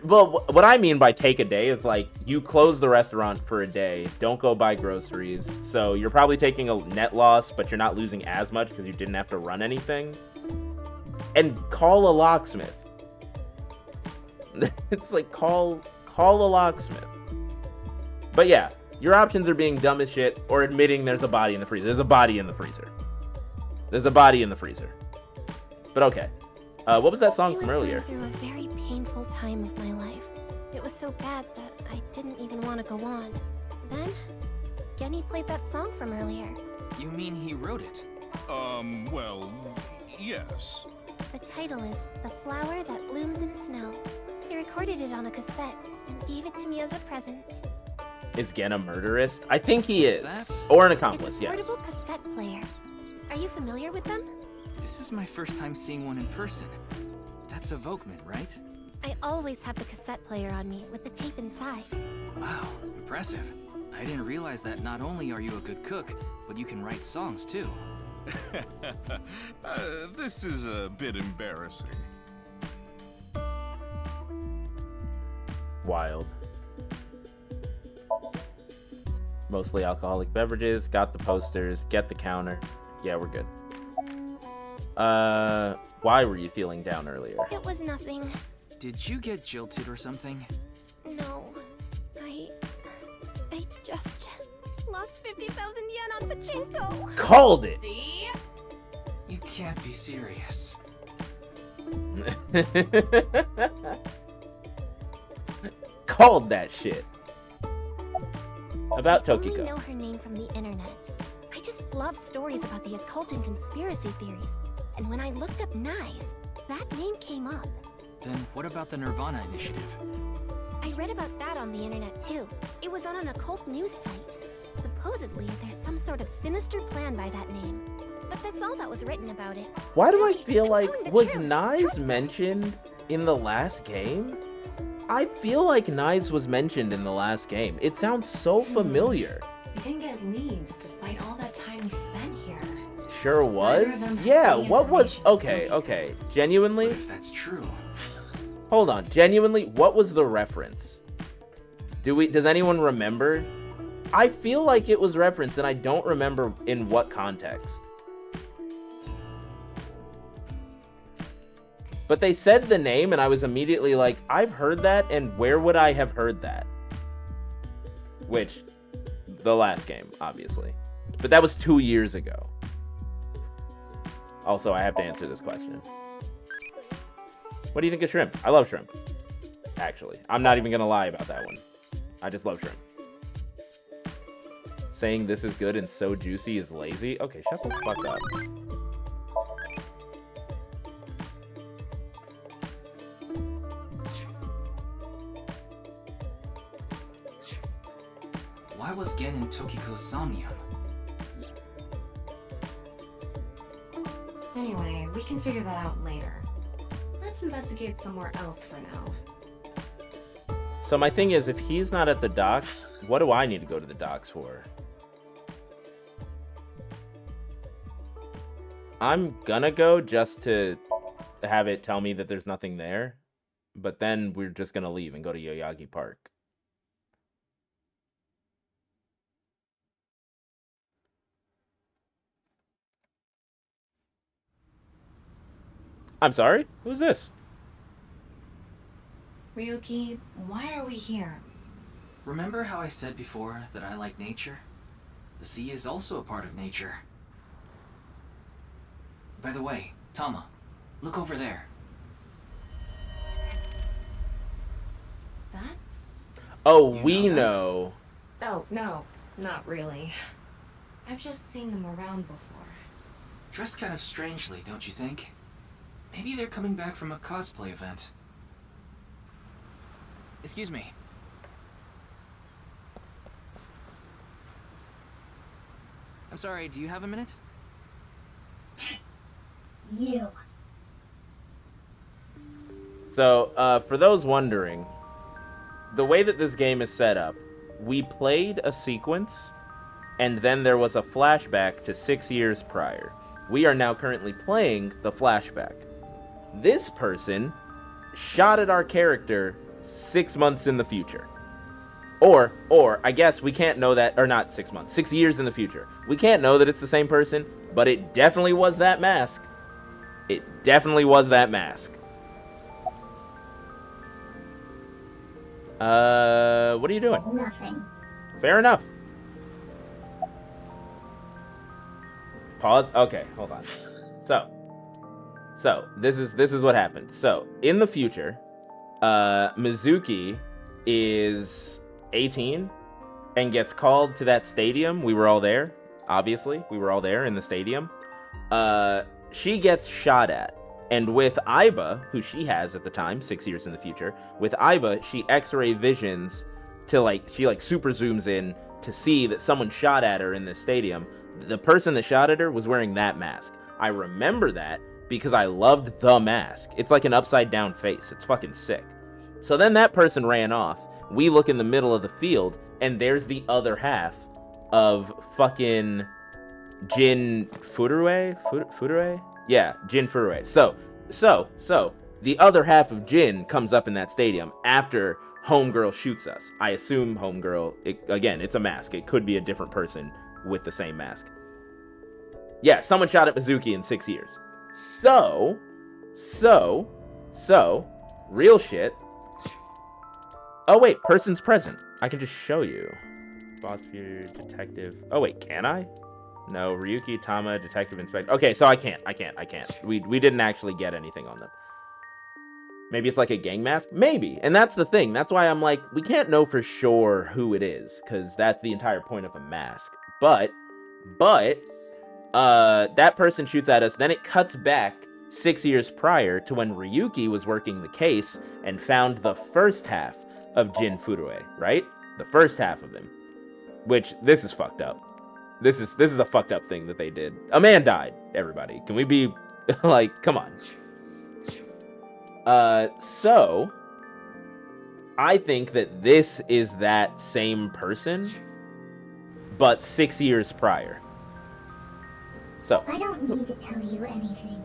S1: well, what I mean by take a day is like you close the restaurant for a day. Don't go buy groceries. So you're probably taking a net loss, but you're not losing as much because you didn't have to run anything. and call a locksmith. It's like, call a locksmith. But yeah, your options are being dumb as shit or admitting there's a body in the freezer. There's a body in the freezer. There's a body in the freezer. But okay. What was that song from earlier?
S16: I was going through a very painful time of my life. It was so bad that I didn't even want to go on. Then, Genny played that song from earlier.
S3: You mean he wrote it?
S12: Well, yes.
S16: The title is The Flower That Blooms in Snow. He recorded it on a cassette and gave it to me as a present.
S1: Is Gen a murderist? I think he is.
S3: That?
S1: Or an accomplice,
S16: It's a
S1: yes.
S16: portable cassette player. Are you familiar with them?
S3: This is my first time seeing one in person. That's a Volkman, right?
S16: I always have the cassette player on me with the tape inside.
S3: Wow, impressive. I didn't realize that not only are you a good cook, but you can write songs too.
S12: This is a bit embarrassing.
S1: Wild. Mostly alcoholic beverages. Got the posters. Get the counter. Yeah, we're good. Why were you feeling down earlier?
S16: It was nothing.
S3: Did you get jilted or something?
S16: No. I just lost 50,000 yen on pachinko.
S1: Called it!
S3: See? You can't be serious.
S1: Called that shit. About
S16: I only
S1: Tokiko.
S16: know her name from the internet. I just love stories about the occult and conspiracy theories. And when I looked up Nyes, that name came up.
S3: Then what about the Nirvana initiative?
S16: I read about that on the internet too. It was on an occult news site. Supposedly, there's some sort of sinister plan by that name. But that's all that was written about it.
S1: Why do I feel like,
S16: telling the
S1: was
S16: truth.
S1: Nyes mentioned in the last game? I feel like Nyes was mentioned in the last game. It sounds so familiar.
S7: We didn't get leads despite all that time we spent here.
S1: Sure was? Yeah, what was... Okay. Genuinely?
S3: If that's true.
S1: Hold on. Genuinely, what was the reference? Does anyone remember? I feel like it was referenced, and I don't remember in what context. But they said the name, and I was immediately like, I've heard that, and where would I have heard that? Which, the last game, obviously. But that was 2 years ago. Also, I have to answer this question. What do you think of shrimp? I love shrimp. Actually, I'm not even gonna lie about that one. I just love shrimp. Saying this is good and so juicy is lazy? Okay, shut the fuck up.
S3: Why was Gen in Tokiko's Somnium?
S7: Anyway, we can figure that out later. Let's investigate somewhere else for now.
S1: So my thing is, if he's not at the docks, what do I need to go to the docks for? I'm gonna go just to have it tell me that there's nothing there, but then we're just gonna leave and go to Yoyagi Park. I'm sorry? Who's this?
S7: Ryuki, why are we here?
S3: Remember how I said before that I like nature? The sea is also a part of nature. By the way, Tama, look over there.
S7: That's...
S1: Oh, we know.
S7: Oh, no, not really. I've just seen them around before.
S3: Dressed kind of strangely, don't you think? Maybe they're coming back from a cosplay event. Excuse me. I'm sorry, do you have a minute?
S9: You.
S1: So, for those wondering, the way that this game is set up, we played a sequence, and then there was a flashback to 6 years prior. We are now currently playing the flashback. This person shot at our character 6 months in the future. Or, I guess we can't know that, or not 6 months, 6 years in the future. We can't know that it's the same person, but it definitely was that mask. It definitely was that mask. What are you doing?
S9: Nothing.
S1: Fair enough. Pause. Okay, hold on. So this is what happened. So in the future, Mizuki is 18 and gets called to that stadium. We were all there. Obviously, we were all there in the stadium. She gets shot at. And with Aiba, who she has at the time, 6 years in the future, with Aiba, she X-ray visions to she super zooms in to see that someone shot at her in this stadium. The person that shot at her was wearing that mask. I remember that because I loved the mask. It's like an upside down face. It's fucking sick. So then that person ran off. We look in the middle of the field and there's the other half of fucking Jin Furue? Furue? Yeah, Jin Furue. So, the other half of Jin comes up in that stadium after Homegirl shoots us. I assume Homegirl, again, it's a mask. It could be a different person with the same mask. Yeah, someone shot at Mizuki in 6 years. So, real shit. Oh wait, person's present. I can just show you. Boss view, detective. Oh wait, can I? No, Ryuki, Tama, detective, inspector. Okay, so I can't. We didn't actually get anything on them. Maybe it's like a gang mask? Maybe. And that's the thing. That's why I'm like, we can't know for sure who it is, because that's the entire point of a mask. But, that person shoots at us, then it cuts back 6 years prior to when Ryuki was working the case and found the first half of Jin Furue, right? The first half of him. Which, this is fucked up. This is a fucked up thing that they did. A man died, everybody. Can we be, like, come on. So, I think that this is that same person, but 6 years prior. So.
S9: I don't need to tell you anything.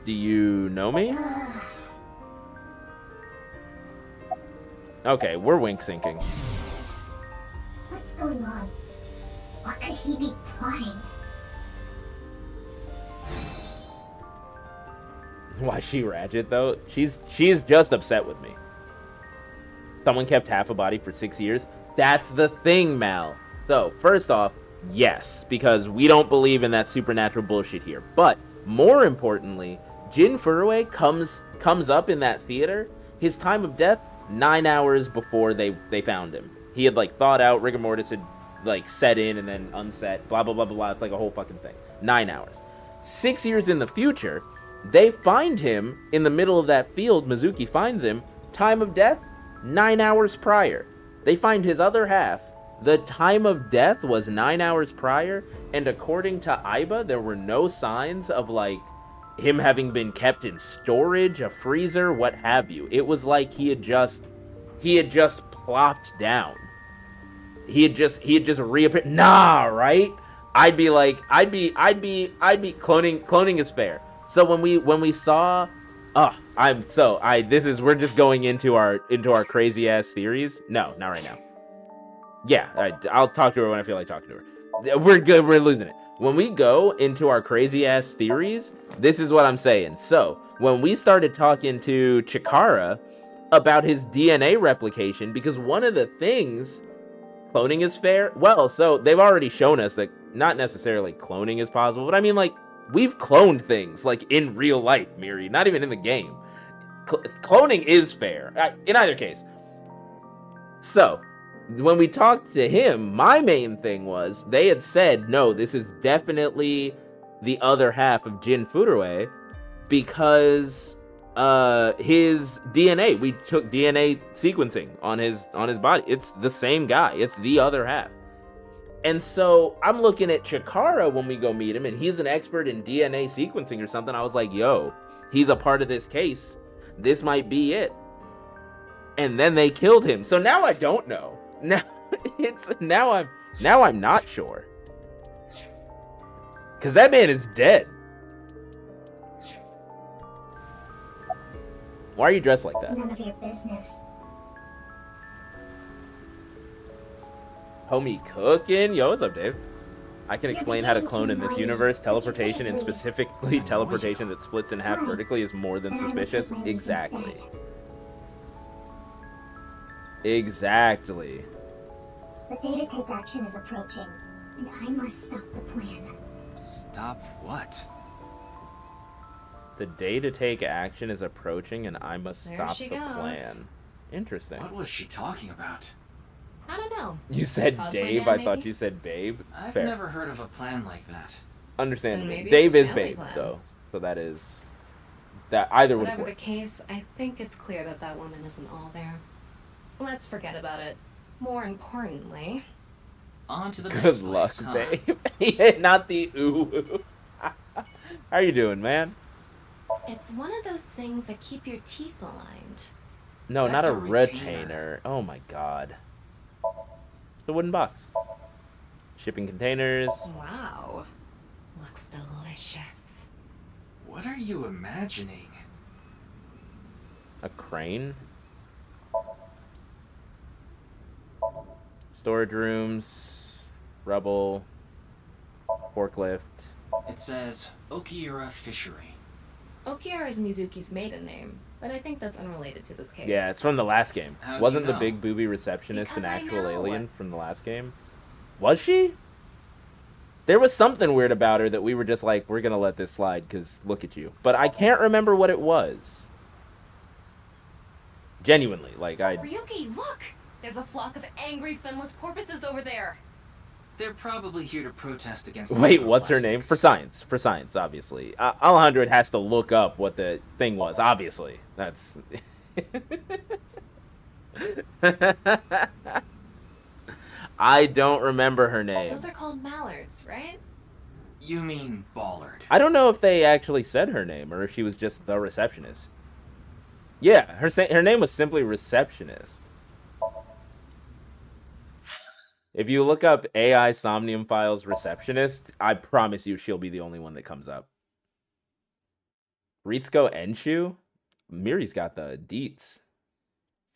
S1: Do you know me? Okay, we're wink syncing.
S9: What's going on? What could he be plotting?
S1: Why she ratchet though? She's just upset with me. Someone kept half a body for 6 years. That's the thing, Mal. So, first off, yes, because we don't believe in that supernatural bullshit here. But more importantly, Jin Furue comes up in that theater. His time of death, 9 hours before they found him. He had like thawed out, rigor mortis had like set in and then unset, blah blah blah blah. It's like a whole fucking thing. 9 hours. 6 years in the future, they find him in the middle of that field. Mizuki finds him. Time of death, 9 hours prior. They find his other half. The time of death was 9 hours prior, and according to Aiba, there were no signs of like him having been kept in storage, a freezer, what have you. It was like he had just plopped down. He had just reappeared. Nah, right? I'd be cloning is fair. So when we saw, we're just going into our crazy ass theories. No, not right now. Yeah, I'll talk to her when I feel like talking to her. We're good. We're losing it. When we go into our crazy ass theories, this is what I'm saying. So when we started talking to Chikara about his DNA replication, because one of the things, cloning is fair. Well, so they've already shown us that not necessarily cloning is possible, but I mean, like, we've cloned things, like, in real life, Miri, not even in the game. Cloning is fair, in either case. So, when we talked to him, my main thing was, they had said, no, this is definitely the other half of Jin Furue, because his DNA, we took DNA sequencing on his body. It's the same guy. It's the other half. And so I'm looking at Chikara when we go meet him, and he's an expert in DNA sequencing or something. I was like, yo, he's a part of this case. This might be it. And then they killed him. So now I don't know. Now I'm not sure. Cause that man is dead. Why are you dressed like that?
S9: None of your business.
S1: Homie cooking. Yo, what's up, Dave? I can explain how to clone in this universe. Teleportation, and specifically teleportation that splits in half vertically, is more than suspicious. Exactly. Exactly.
S9: The data take action is approaching, and I must stop the plan.
S3: Stop what?
S1: The day to take action is approaching, and I must stop the
S7: goes.
S1: plan. Interesting.
S3: What was she talking about?
S7: I don't know.
S1: You said
S7: Cosplay
S1: Dave,
S7: man,
S1: I thought
S7: maybe?
S1: you said Babe.
S3: I've
S1: Fair.
S3: never heard of a plan like that.
S1: Understandable.
S7: Then maybe
S1: Dave
S7: it's a
S1: is
S7: family
S1: Babe,
S7: plan.
S1: though. So that is... That either would
S7: Whatever the
S1: work.
S7: case, I think it's clear that that woman isn't all there. Let's forget about it. More importantly...
S3: On to the
S1: Good
S3: next
S1: luck,
S3: place, huh?
S1: Babe. Yeah, not the ooh. How are you doing, man?
S7: It's one of those things that keep your teeth aligned.
S1: No,
S3: That's
S1: not a
S3: a retainer.
S1: retainer. Oh my god. The wooden box. Shipping containers.
S7: Wow. Looks delicious.
S3: What are you imagining?
S1: A crane. Storage rooms. Rubble. Forklift.
S3: It says Okiura Fishery.
S7: Okiara is Mizuki's maiden name, but I think that's unrelated to this case.
S1: Yeah, it's from the last game.
S3: How do
S1: Wasn't
S3: you
S1: the
S3: know?
S1: big booby receptionist
S7: Because
S1: an
S7: I
S1: actual
S7: know.
S1: alien from the last game? Was she? There was something weird about her that we were just like, we're gonna let this slide because look at you. But I can't remember what it was. Genuinely, like
S6: Ryuki, look! There's a flock of angry, finless porpoises over there.
S3: They're probably here to protest against.
S1: Wait, what's her name?
S3: microplastics.
S1: For science, obviously. Alejandro has to look up what the thing was, obviously. That's... I don't remember her name.
S7: Those are called mallards, right?
S3: You mean Ballard?
S1: I don't know if they actually said her name or if she was just the receptionist. Yeah, her name was simply receptionist. If you look up AI Somnium Files receptionist, I promise you she'll be the only one that comes up. Ritsuko Enshu? Miri's got the deets.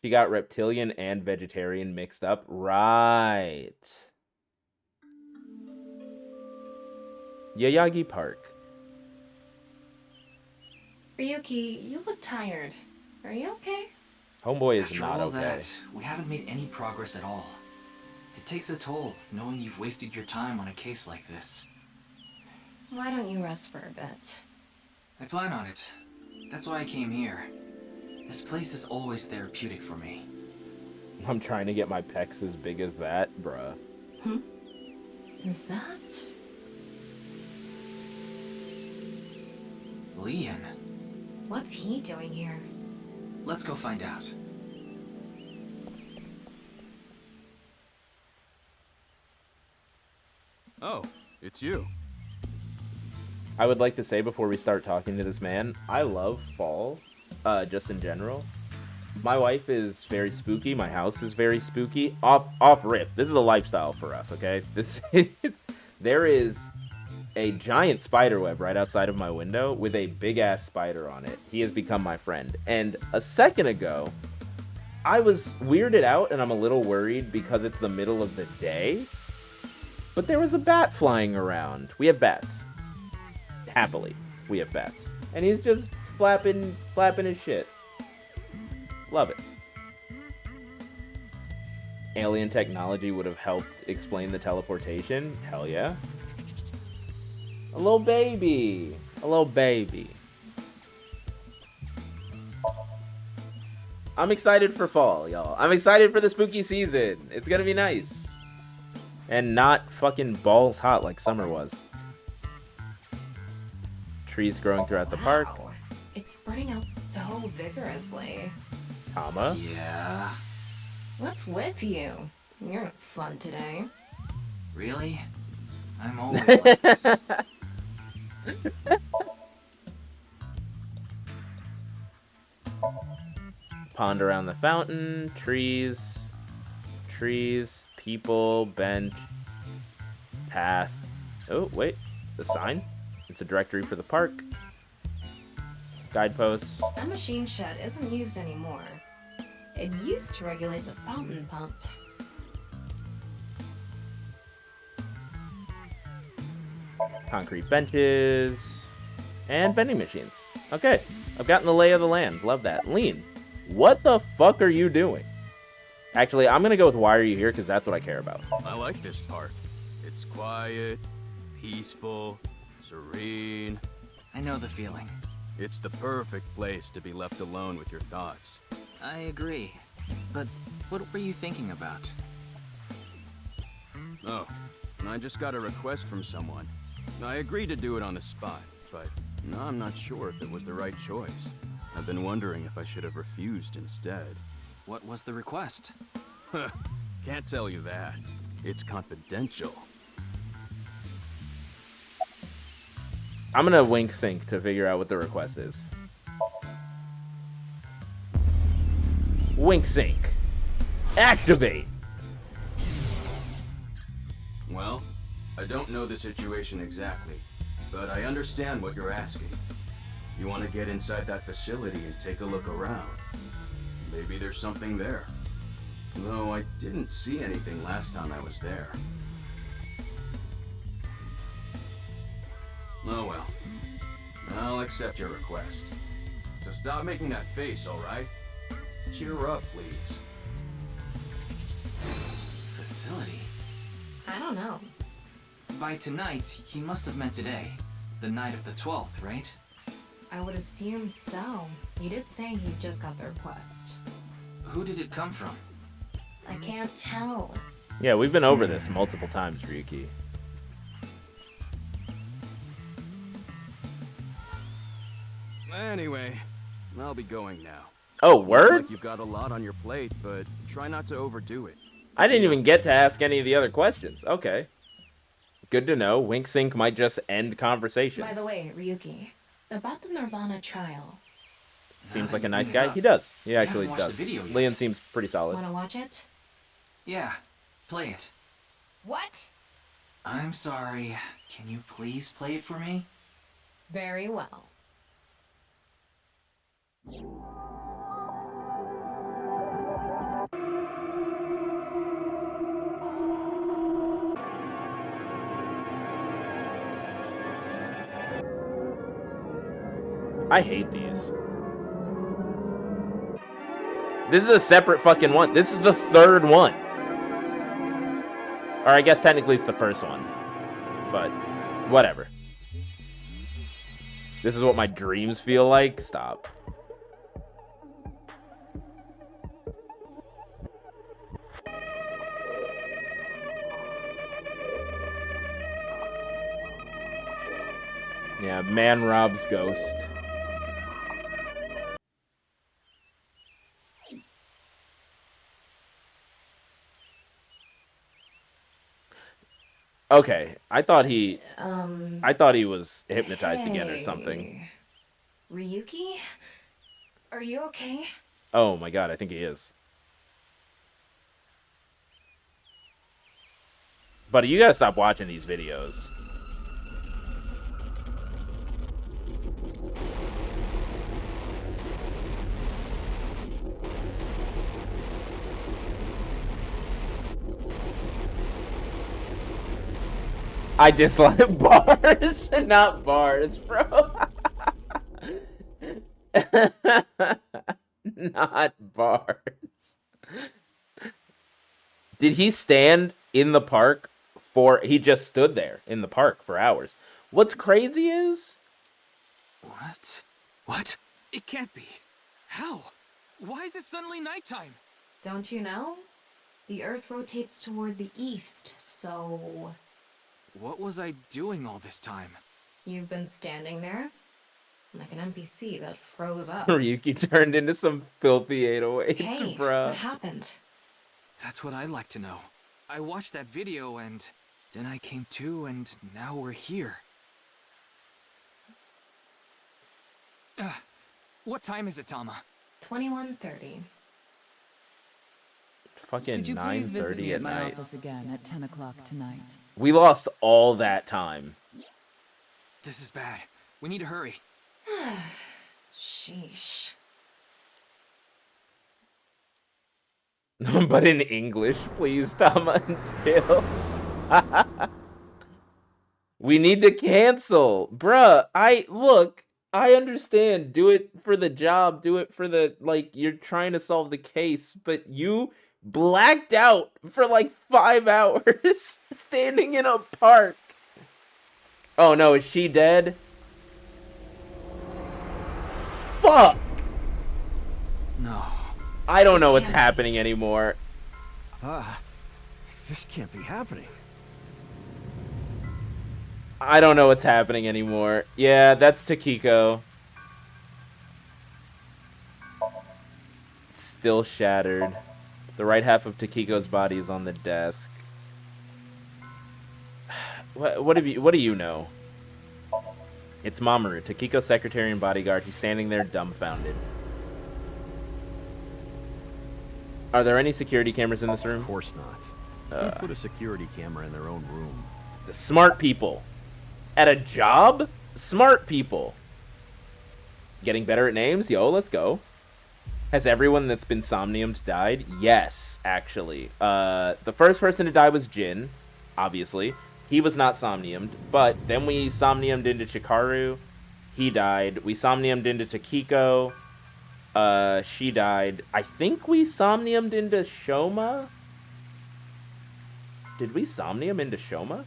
S1: She got reptilian and vegetarian mixed up. Right. Yayagi Park.
S7: Ryuki, you look tired. Are you okay?
S1: Homeboy is
S3: After
S1: not
S3: all
S1: okay.
S3: that, we haven't made any progress at all. It takes a toll knowing you've wasted your time on a case like this.
S7: Why don't you rest for a bit?
S3: I plan on it. That's why I came here. This place is always therapeutic for me.
S1: I'm trying to get my pecs as big as that, bruh.
S7: Is that...
S3: Leon,
S7: What's he doing here?
S3: let's go find out.
S12: Oh, it's you.
S1: I would like to say before we start talking to this man, I love fall, just in general. My wife is very spooky. My house is very spooky. Off rip. This is a lifestyle for us, okay? There is a giant spider web right outside of my window with a big ass spider on it. He has become my friend. And a second ago, I was weirded out and I'm a little worried because it's the middle of the day. But there was a bat flying around. We have bats. Happily, we have bats. And he's just flapping his shit. Love it. Alien technology would have helped explain the teleportation. Hell yeah. A little baby. A little baby. I'm excited for fall, y'all. I'm excited for the spooky season. It's gonna be nice. And not fucking balls hot like summer was. Trees growing throughout the park.
S7: It's spreading out so vigorously.
S1: Comma.
S3: Yeah.
S7: What's with you? You're not fun today.
S3: Really? I'm always like this.
S1: Pond around the fountain, trees, people, bench, path. Oh, wait, the sign? It's a directory for the park. Guideposts.
S7: That machine shed isn't used anymore. It used to regulate the fountain pump.
S1: concrete benches, and vending machines. Okay, I've gotten the lay of the land. Love that. Lean, what the fuck are you doing? Actually, I'm gonna go with why are you here, because that's what I care about.
S17: I like this park. It's quiet, peaceful, serene.
S3: I know the feeling.
S17: It's the perfect place to be left alone with your thoughts.
S3: I agree. But what were you thinking about?
S17: Oh, I just got a request from someone. I agreed to do it on the spot, but I'm not sure if it was the right choice. I've been wondering if I should have refused instead.
S3: What was the request?
S17: Can't tell you that. It's confidential.
S1: I'm gonna wink sync to figure out what the request is. Wink sync. Activate.
S17: Well, I don't know the situation exactly, but I understand what you're asking. You want to get inside that facility and take a look around. Maybe there's something there. Though I didn't see anything last time I was there. Oh well. I'll accept your request. So stop making that face, alright? Cheer up, please.
S3: Facility?
S7: I don't know.
S3: By tonight, he must have meant today. The night of the 12th, right?
S7: I would assume so. He did say he just got the request.
S3: Who did it come from?
S7: I can't tell.
S1: Yeah, we've been over this multiple times, Ryuki.
S17: Anyway, I'll be going now.
S1: Oh,
S17: Looks
S1: word?
S17: like you've got a lot on your plate, but try not to overdo it.
S1: I didn't even get to ask any of the other questions. Okay. Good to know. Wink sync might just end conversation.
S7: By the way, Ryuki, about the Nirvana trial.
S1: Seems like a nice guy. He does. He actually
S3: watched the
S1: does.
S3: video yet.
S1: Liam seems pretty solid.
S7: Wanna watch it?
S3: Yeah, play it.
S7: What?
S3: I'm sorry. Can you please play it for me?
S7: Very well.
S1: I hate these. This is a separate fucking one. This is the third one. Or I guess technically it's the first one. But whatever. This is what my dreams feel like? Stop. Yeah, man robs ghost. Okay, I thought he was hypnotized again or something.
S7: Ryuki? Are you okay?
S1: Oh my god, I think he is. Buddy, you gotta stop watching these videos. I dislike bars, not bars, bro. Not bars. Did he stand in the park he just stood there in the park for hours? What's crazy is...
S3: What? What? It can't be. How? Why is it suddenly nighttime?
S7: Don't you know? The Earth rotates toward the east, so...
S3: What was I doing all this time?
S7: You've been standing there? Like an NPC that froze up.
S1: Ryuki turned into some filthy 808s,
S7: Hey,
S1: bruh.
S7: what happened?
S3: That's what I'd like to know. I watched that video and then I came to and now we're here. What time is it, Tama?
S7: 21:30.
S1: Fucking
S4: Could you please visit
S1: 9:30
S4: me
S1: at
S4: at my
S1: night.
S4: office again at 10 o'clock tonight?
S1: We lost all that time.
S3: This is bad. We need to hurry.
S7: Sheesh.
S1: But in English, please, Tama and Phil. We need to cancel. Bruh, I understand. Do it for the job. Do it for the, like, you're trying to solve the case, but you blacked out for like 5 hours standing in a park. Oh no, is she dead? Fuck.
S3: No.
S1: I don't know what's happening anymore.
S10: This can't be happening.
S1: I don't know what's happening anymore. Yeah, that's Takiko. Still shattered. The right half of Takiko's body is on the desk. What do you know? It's Mamoru, Takiko's secretary and bodyguard. He's standing there dumbfounded. Are there any security cameras in this room?
S10: Of course not. Who put a security camera in their own room?
S1: The smart people. At a job? Smart people. Getting better at names? Yo, let's go. Has everyone that's been Somniumed died? Yes, actually. The first person to die was Jin, obviously. He was not Somniumed, but then we Somniumed into Chikaru. He died. We Somniumed into Takiko. She died. I think we Somniumed into Shoma. Did we Somnium into Shoma?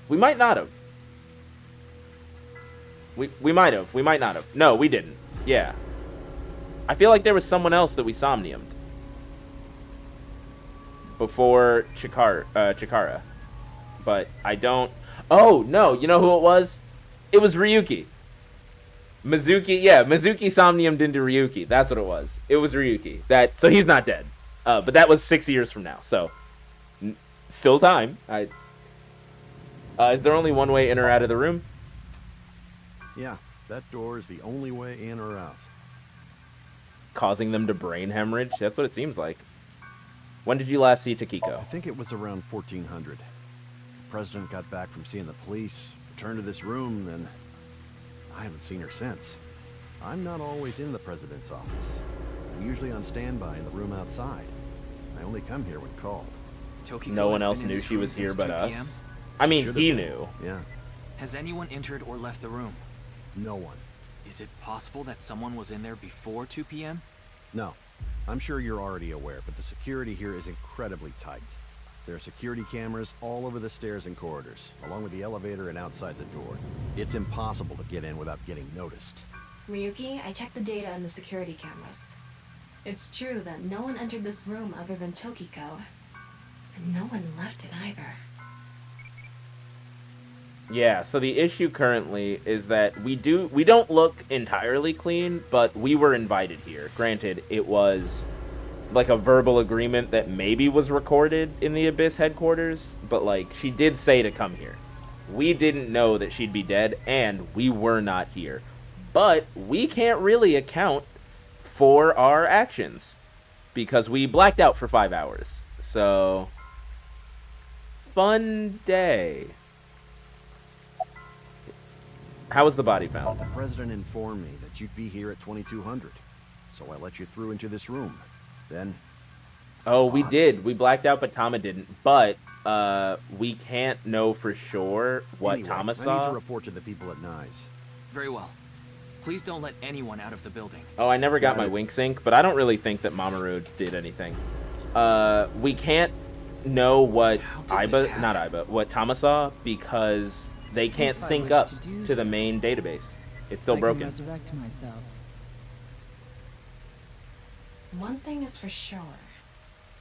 S1: We might not have. We might have. We might not have. No, we didn't. Yeah. I feel like there was someone else that we Somniumed before Chikara. But I don't... Oh, no. You know who it was? It was Ryuki. Mizuki, yeah. Mizuki Somniumed into Ryuki. That's what it was. It was Ryuki. So he's not dead. But that was 6 years from now. So, still time. Is there only one way in or out of the room?
S10: Yeah, that door is the only way in or out.
S1: Causing them to brain hemorrhage? That's what it seems like. When did you last see Takiko?
S10: I think it was around 1400. The president got back from seeing the police, returned to this room, and I haven't seen her since. I'm not always in the president's office. I'm usually on standby in the room outside. I only come here when called.
S3: Tokiko
S1: no one
S3: has
S1: else
S3: been in
S1: knew
S3: this
S1: she
S3: room
S1: was here
S3: since
S1: but
S3: 2
S1: us.
S3: PM?
S1: I mean,
S10: Should've
S1: he
S10: been.
S1: knew.
S10: Yeah.
S3: Has anyone entered or left the room?
S10: No one.
S3: Is it possible that someone was in there before 2 p.m.?
S10: No. I'm sure you're already aware, but the security here is incredibly tight. There are security cameras all over the stairs and corridors, along with the elevator and outside the door. It's impossible to get in without getting noticed.
S7: Ryuki, I checked the data on the security cameras. It's true that no one entered this room other than Tokiko. And no one left it either.
S1: Yeah, so the issue currently is that we don't look entirely clean, but we were invited here. Granted, it was like a verbal agreement that maybe was recorded in the Abyss headquarters, but like she did say to come here. We didn't know that she'd be dead, and we were not here. But we can't really account for our actions because we blacked out for 5 hours. So, fun day. How was the body found?
S10: The president informed me that you'd be here at 2200, so I let you through into this room. Then...
S1: Oh, we did. We blacked out, but Tama didn't. But, we can't know for sure what
S10: anyway,
S1: Tama
S10: I need
S1: saw.
S10: to report to the people at Nyes.
S3: Very well. Please don't let anyone out of the building.
S1: Oh, I never got my wink sync, but I don't really think that Mamoru did anything. We can't know what what Tama saw because they can't sync up to the main database. It's still broken.
S4: Resurrect myself.
S7: One thing is for sure.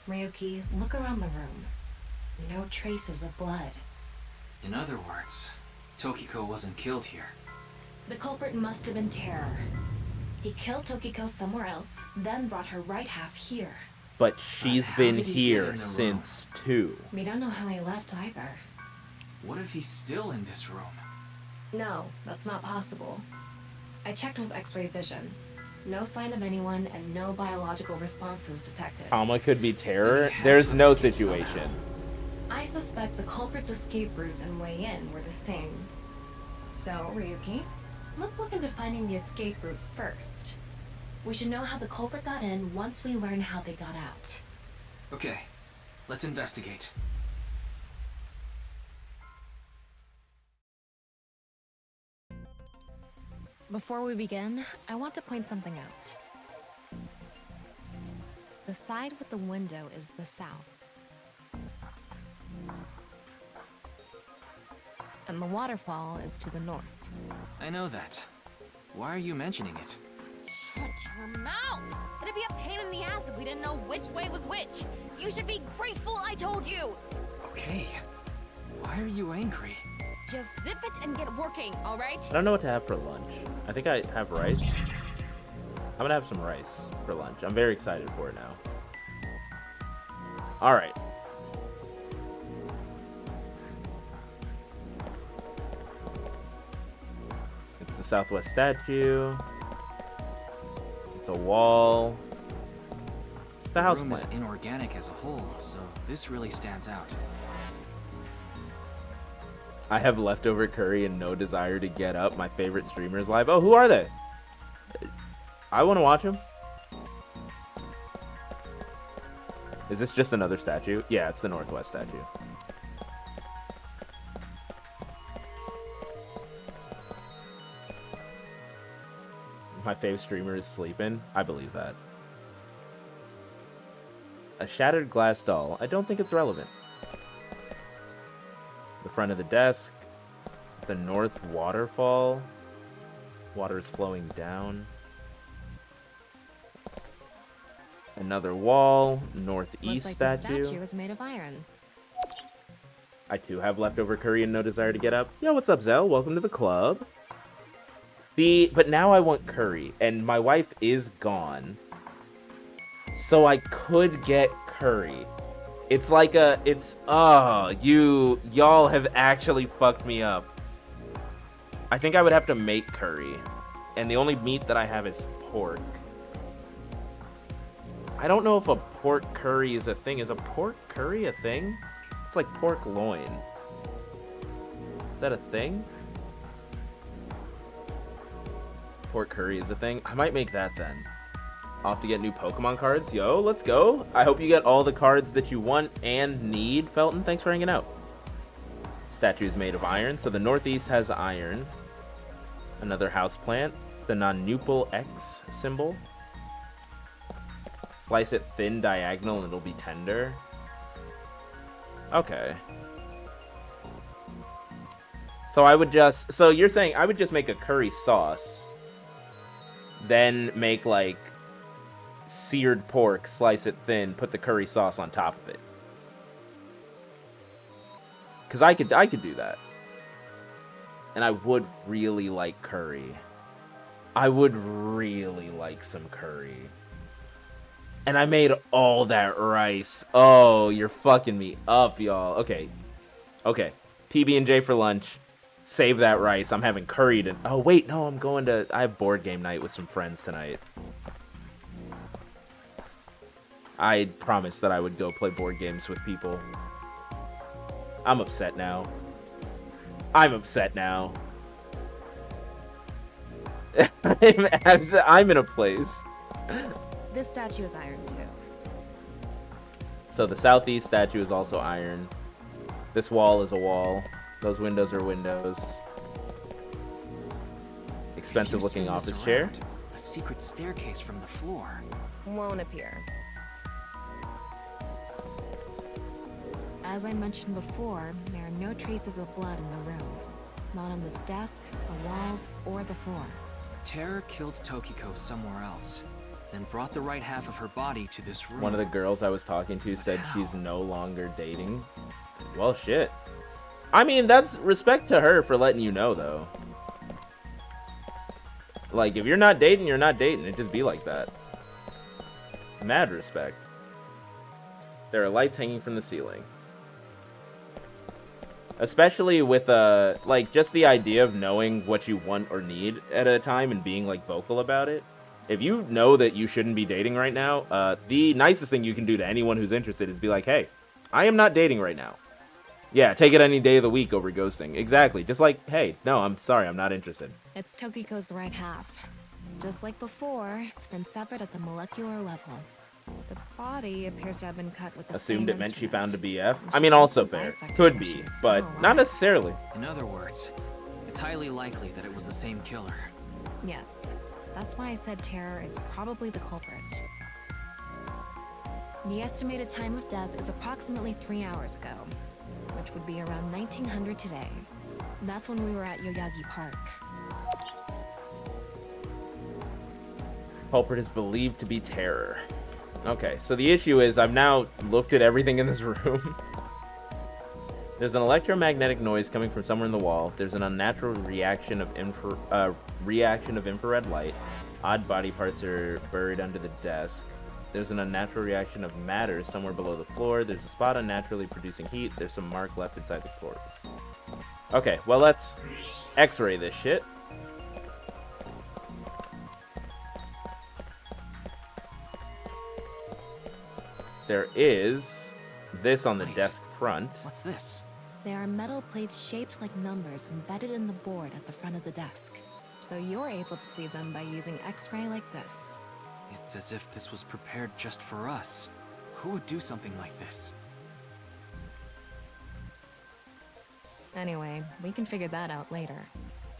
S7: Ryuki, look around the room. No traces of blood.
S3: In other words, Tokiko wasn't killed here.
S7: The culprit must have been Terror. He killed Tokiko somewhere else, then brought her right half here.
S1: But she's been here since 2.
S7: We don't know how he left either.
S3: What if he's still in this room?
S7: No, that's not possible. I checked with X-ray vision. No sign of anyone and no biological responses detected.
S1: Tama could be Terror. There's no situation.
S7: I suspect the culprit's escape route and way in were the same. So, Ryuki, let's look into finding the escape route first. We should know how the culprit got in once we learn how they got out.
S3: Okay, let's investigate.
S5: Before we begin, I want to point something out. The side with the window is the south. And the waterfall is to the north.
S3: I know that. Why are you mentioning it?
S6: Shut your mouth! It'd be a pain in the ass if we didn't know which way was which. You should be grateful I told you.
S3: Okay. Why are you angry?
S6: Just zip it and get working, all right?
S1: I don't know what to have for lunch. I think I have rice. I'm gonna have some rice for lunch. I'm very excited for it now. All right. It's the Southwest statue. It's a wall. The house
S3: room is
S1: plant.
S3: inorganic as a whole, so this really stands out.
S1: I have leftover curry and no desire to get up. My favorite streamers live. Oh, who are they? I want to watch them. Is this just another statue? Yeah, it's the Northwest statue. My favorite streamer is sleeping. I believe that. A shattered glass doll. I don't think it's relevant. The front of the desk. The north waterfall. Water is flowing down. Another wall. Northeast
S5: Looks like
S1: statue.
S5: The statue is made of iron.
S1: I too have leftover curry and no desire to get up. Yo, what's up, Zell? Welcome to the club. But now I want curry, and my wife is gone. So I could get curry. It's like y'all have actually fucked me up. I think I would have to make curry. And the only meat that I have is pork. I don't know if a pork curry is a thing. Is a pork curry a thing? It's like pork loin. Is that a thing? Pork curry is a thing. I might make that then. I'll have to get new Pokemon cards. Yo, let's go. I hope you get all the cards that you want and need. Felton, thanks for hanging out. Statue is made of iron. So the Northeast has iron. Another houseplant. The non-nupal X symbol. Slice it thin diagonal and it'll be tender. Okay. So I would just... So you're saying I would just make a curry sauce. Then make, like, seared pork, slice it thin, put the curry sauce on top of it. Because I could do that. And I would really like curry. I would really like some curry. And I made all that rice. Oh, you're fucking me up, y'all. Okay. Okay. PB&J for lunch. Save that rice. I'm having curry to... Oh, wait. No, I'm going to... I have board game night with some friends tonight. I promised that I would go play board games with people. I'm upset now. I'm upset now. I'm in a place.
S5: This statue is iron too.
S1: So the Southeast statue is also iron. This wall is a wall. Those windows are windows. Expensive looking office chair.
S3: A secret staircase from the floor.
S5: Won't appear. As I mentioned before, there are no traces of blood in the room. Not on this desk, the walls, or the floor.
S3: Terror killed Tokiko somewhere else, then brought the right half of her body to this room.
S1: One of the girls I was talking to said she's no longer dating. Well, shit. I mean, that's respect to her for letting you know, though. Like, if you're not dating, you're not dating. It just be like that. Mad respect. There are lights hanging from the ceiling. Especially with, like, just the idea of knowing what you want or need at a time and being, like, vocal about it. If you know that you shouldn't be dating right now, the nicest thing you can do to anyone who's interested is be like, hey, I am not dating right now. Yeah, take it any day of the week over ghosting. Exactly. Just like, hey, no, I'm sorry, I'm not interested.
S5: It's Tokiko's right half. Just like before, it's been severed at the molecular level. The body appears to have been cut with the
S1: Assumed
S5: same
S1: it meant she
S5: instrument.
S1: found a BF. I mean, also fair. Could be, but not necessarily.
S3: In other words, it's highly likely that it was the same killer.
S5: Yes, that's why I said terror is probably the culprit. The estimated time of death is approximately 3 hours ago, which would be around 1900 today. That's when we were at Yoyagi Park.
S1: Culprit is believed to be terror. Okay, so the issue is I've now looked at everything in this room. There's an electromagnetic noise coming from somewhere in the wall. There's an unnatural reaction of infrared light. Odd body parts are buried under the desk. There's an unnatural reaction of matter somewhere below the floor. There's a spot unnaturally producing heat. There's some mark left inside the corpse. Okay, well, let's x-ray this shit. There is this on the desk front.
S3: What's this?
S5: There are metal plates shaped like numbers embedded in the board at the front of the desk. So you're able to see them by using X-ray like this.
S3: It's as if this was prepared just for us. Who would do something like this?
S5: Anyway, we can figure that out later.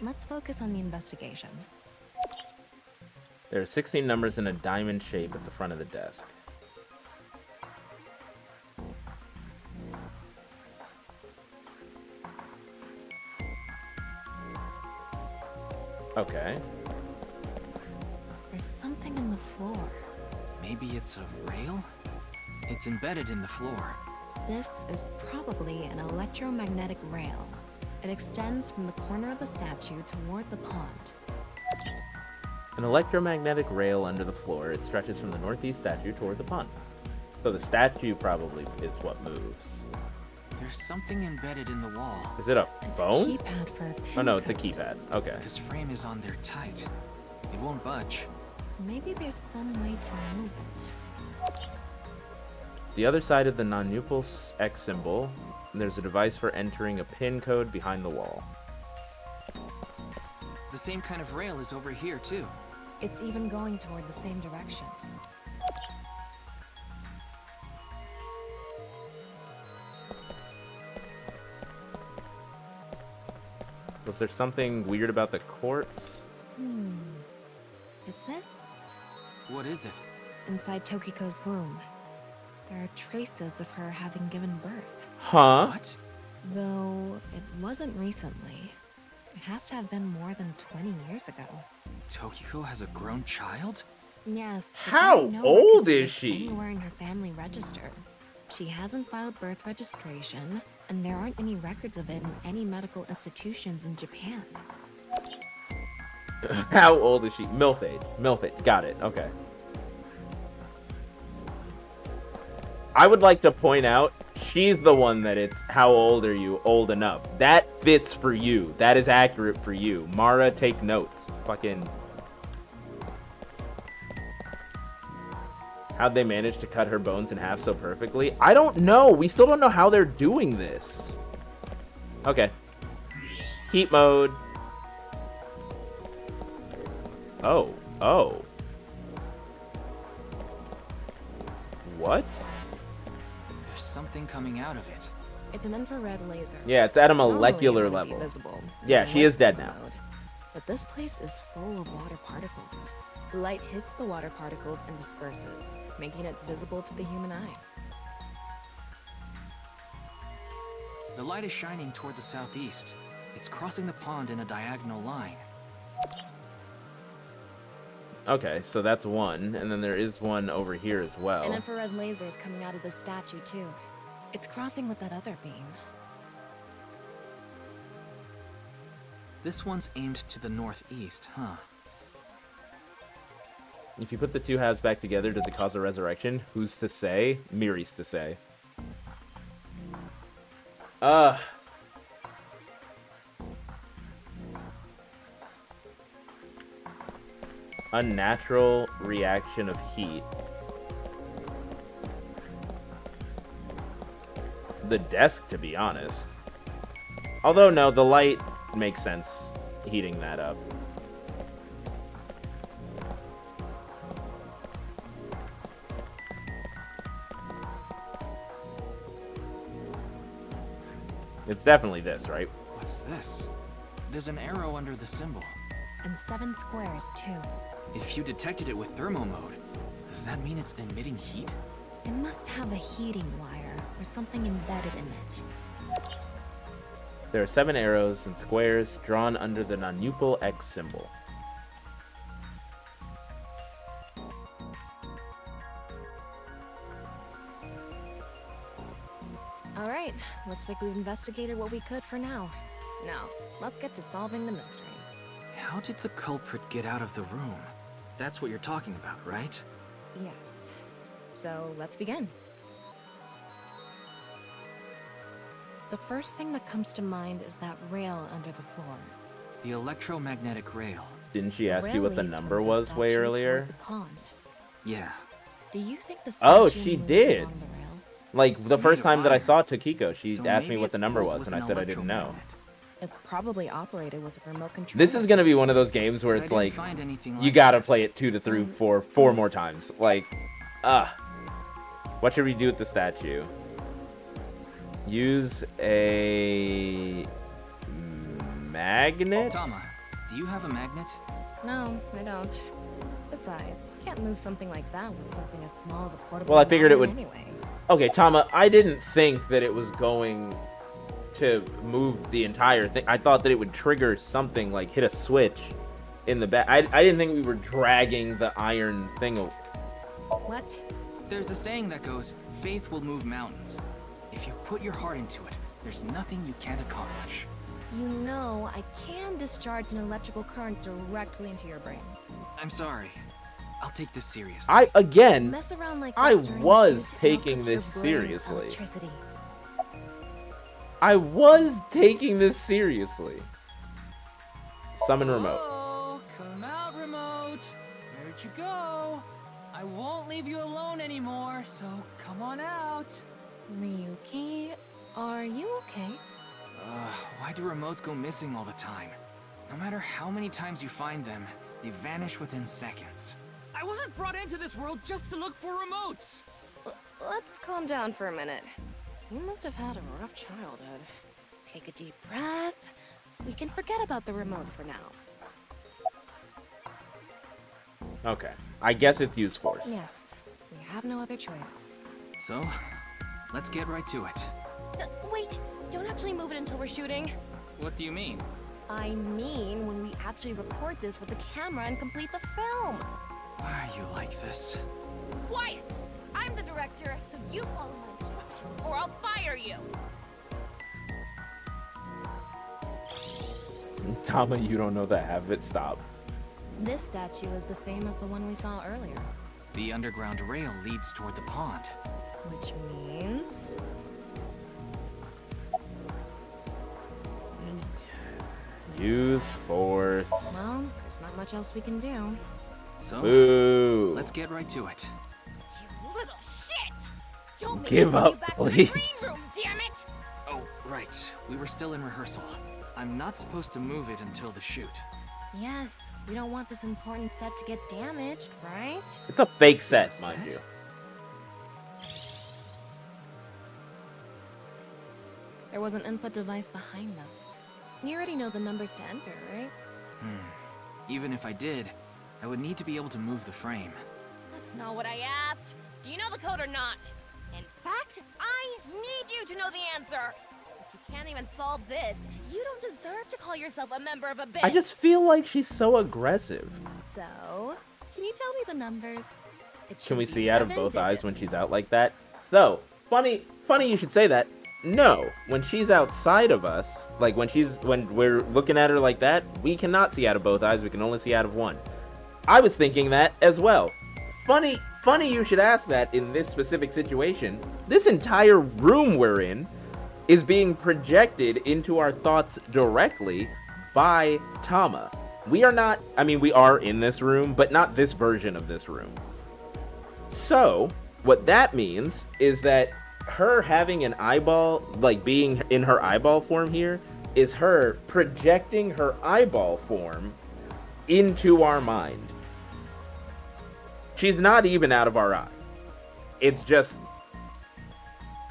S5: Let's focus on the investigation.
S1: There are 16 numbers in a diamond shape at the front of the desk. Okay.
S5: There's something in the floor.
S3: Maybe it's a rail? It's embedded in the floor.
S5: This is probably an electromagnetic rail. It extends from the corner of the statue toward the pond.
S1: An electromagnetic rail under the floor. It stretches from the northeast statue toward the pond. So the statue probably is what moves.
S3: There's something embedded in the wall.
S1: Is it a phone?
S5: It's a keypad for a pin
S1: Oh no, it's a
S5: code.
S1: keypad. Okay.
S3: This frame is on there tight. It won't budge.
S5: Maybe there's some way to move it.
S1: The other side of the non-nuple X symbol, there's a device for entering a pin code behind the wall.
S3: The same kind of rail is over here too.
S5: It's even going toward the same direction.
S1: Was there something weird about the corpse?
S5: Is this?
S3: What is it?
S5: Inside Tokiko's womb. There are traces of her having given birth.
S1: Huh?
S3: What?
S5: Though it wasn't recently. It has to have been more than 20 years ago.
S3: Tokiko has a grown child?
S5: Yes. but
S1: How
S5: there are no
S1: old
S5: records of
S1: is
S5: this
S1: she?
S5: Anywhere in her family register. She hasn't filed birth registration, and there aren't any records of it in any medical institutions in Japan.
S1: How old is she? MILF age. MILF age. Got it. Okay. I would like to point out, she's the one that it's, how old are you? Old enough. That fits for you. That is accurate for you. Mara, take notes. Fucking... How'd they manage to cut her bones in half so perfectly? I don't know. We still don't know how they're doing this. Okay. Heat mode. Oh. Oh. What?
S3: There's something coming out of it.
S5: It's an infrared laser.
S1: Yeah, it's at a
S5: Normally
S1: molecular
S5: it wouldn't be
S1: level.
S5: visible.
S1: Yeah, she is dead now.
S5: But this place is full of water particles. Light hits the water particles and disperses, making it visible to the human eye.
S3: The light is shining toward the southeast. It's crossing the pond in a diagonal line.
S1: Okay, so that's one, and then there is one over here as well.
S5: An infrared laser is coming out of the statue, too. It's crossing with that other beam.
S3: This one's aimed to the northeast, huh?
S1: If you put the two halves back together, does it cause a resurrection? Who's to say? Miri's to say. Unnatural reaction of heat. The desk, to be honest. Although, no, the light makes sense heating that up. It's definitely this, right?
S3: What's this? There's an arrow under the symbol.
S5: and 7 squares, too.
S3: If you detected it with thermo mode, does that mean it's emitting heat?
S5: It must have a heating wire or something embedded in it.
S1: There are 7 arrows and squares drawn under the non-upal X symbol.
S5: Alright, looks like we've investigated what we could for now. Now, let's get to solving the mystery.
S3: How did the culprit get out of the room? That's what you're talking about, right?
S5: Yes. So, let's begin. The first thing that comes to mind is that rail under the floor.
S3: The electromagnetic rail.
S1: Didn't she ask you what the number was way earlier?
S5: The pond.
S3: Yeah.
S5: Do you think the
S1: Oh,
S5: statue
S1: she
S5: moves
S1: did.
S5: along the rail?
S1: Like,
S3: It's
S1: the
S3: made
S1: first
S3: of
S1: time that I
S3: iron.
S1: saw Tokiko, she
S3: So
S1: asked me
S3: maybe
S1: what the
S3: it's
S1: number
S3: pulled
S1: was,
S3: with
S1: and I
S3: an
S1: said I didn't know.
S3: electromagnet.
S5: It's probably operated with a remote control.
S1: This is gonna be one of those games where
S3: But I
S1: it's
S3: didn't
S1: like,
S3: find anything
S1: you
S3: like
S1: gotta
S3: that.
S1: play it 2 to 3, 4 more times. Like, what should we do with the statue? Use a magnet?
S3: Tama, do you have a magnet?
S5: No, I don't. Besides, you can't move something like that with something as small as a portable
S1: Well, I figured it
S5: magnet
S1: would...
S5: anyway.
S1: Okay, Tama, I didn't think that it was going to move the entire thing. I thought that it would trigger something, like hit a switch in the back. I didn't think we were dragging the iron thing.
S5: What?
S3: There's a saying that goes, faith will move mountains. If you put your heart into it, there's nothing you can't accomplish.
S5: You know, I can discharge an electrical current directly into your brain.
S3: I'm sorry. I'll take this seriously.
S5: Mess around like
S1: I
S5: that during the
S1: was
S5: shoot, and I'll
S1: taking
S5: cook
S1: this
S5: your brain
S1: seriously.
S5: electricity.
S1: I was taking this seriously. Summon remote.
S3: Oh, come out, remote. Where'd you go? I won't leave you alone anymore, so come on out.
S5: Ryuki, are you okay?
S3: Why do remotes go missing all the time? No matter how many times you find them, they vanish within seconds. I wasn't brought into this world just to look for remotes!
S5: Let's calm down for a minute. You must have had a rough childhood. Take a deep breath. We can forget about the remote for now.
S1: Okay. I guess it's use force.
S5: Yes, we have no other choice.
S3: So, let's get right to it.
S6: Wait, don't actually move it until we're shooting.
S3: What do you mean?
S6: I mean, when we actually record this with the camera and complete the film.
S3: Why are you like this?
S6: Quiet! I'm the director, so you follow my instructions, or I'll fire you.
S1: Tama, you don't know the habit. Stop.
S5: This statue is the same as the one we saw earlier.
S3: The underground rail leads toward the pond.
S5: Which means...
S1: Use force.
S5: Well, there's not much else we can do.
S3: So,
S1: Boo.
S3: let's get right to it.
S6: You little shit! Don't make
S1: Give
S6: me send
S1: up,
S6: you back
S1: please.
S6: to the green room, damn it!
S3: Oh, right. We were still in rehearsal. I'm not supposed to move it until the shoot.
S5: Yes, we don't want this important set to get damaged, right?
S1: It's a fake
S3: This is
S1: set,
S3: a
S1: mind
S3: set?
S1: you.
S5: There was an input device behind us. You already know the numbers to enter, right?
S3: Even if I did, I would need to be able to move the frame.
S6: That's not what I asked. Do you know the code or not? In fact, I need you to know the answer. If you can't even solve this, you don't deserve to call yourself a member of Abyss.
S1: I just feel like she's so aggressive.
S6: So, can you tell me the numbers? It
S1: Can we
S6: should be
S1: see out of
S6: 7
S1: both eyes when
S6: digits.
S1: she's out like that? So, funny you should say that. No, when she's outside of us, like when we're looking at her like that, we cannot see out of both eyes, we can only see out of one. I was thinking that as well. Funny you should ask that in this specific situation. This entire room we're in is being projected into our thoughts directly by Tama. We are not, I mean, we are in this room, but not this version of this room. So, what that means is that her having an eyeball, like being in her eyeball form here, is her projecting her eyeball form into our mind. She's not even out of our eye. It's just,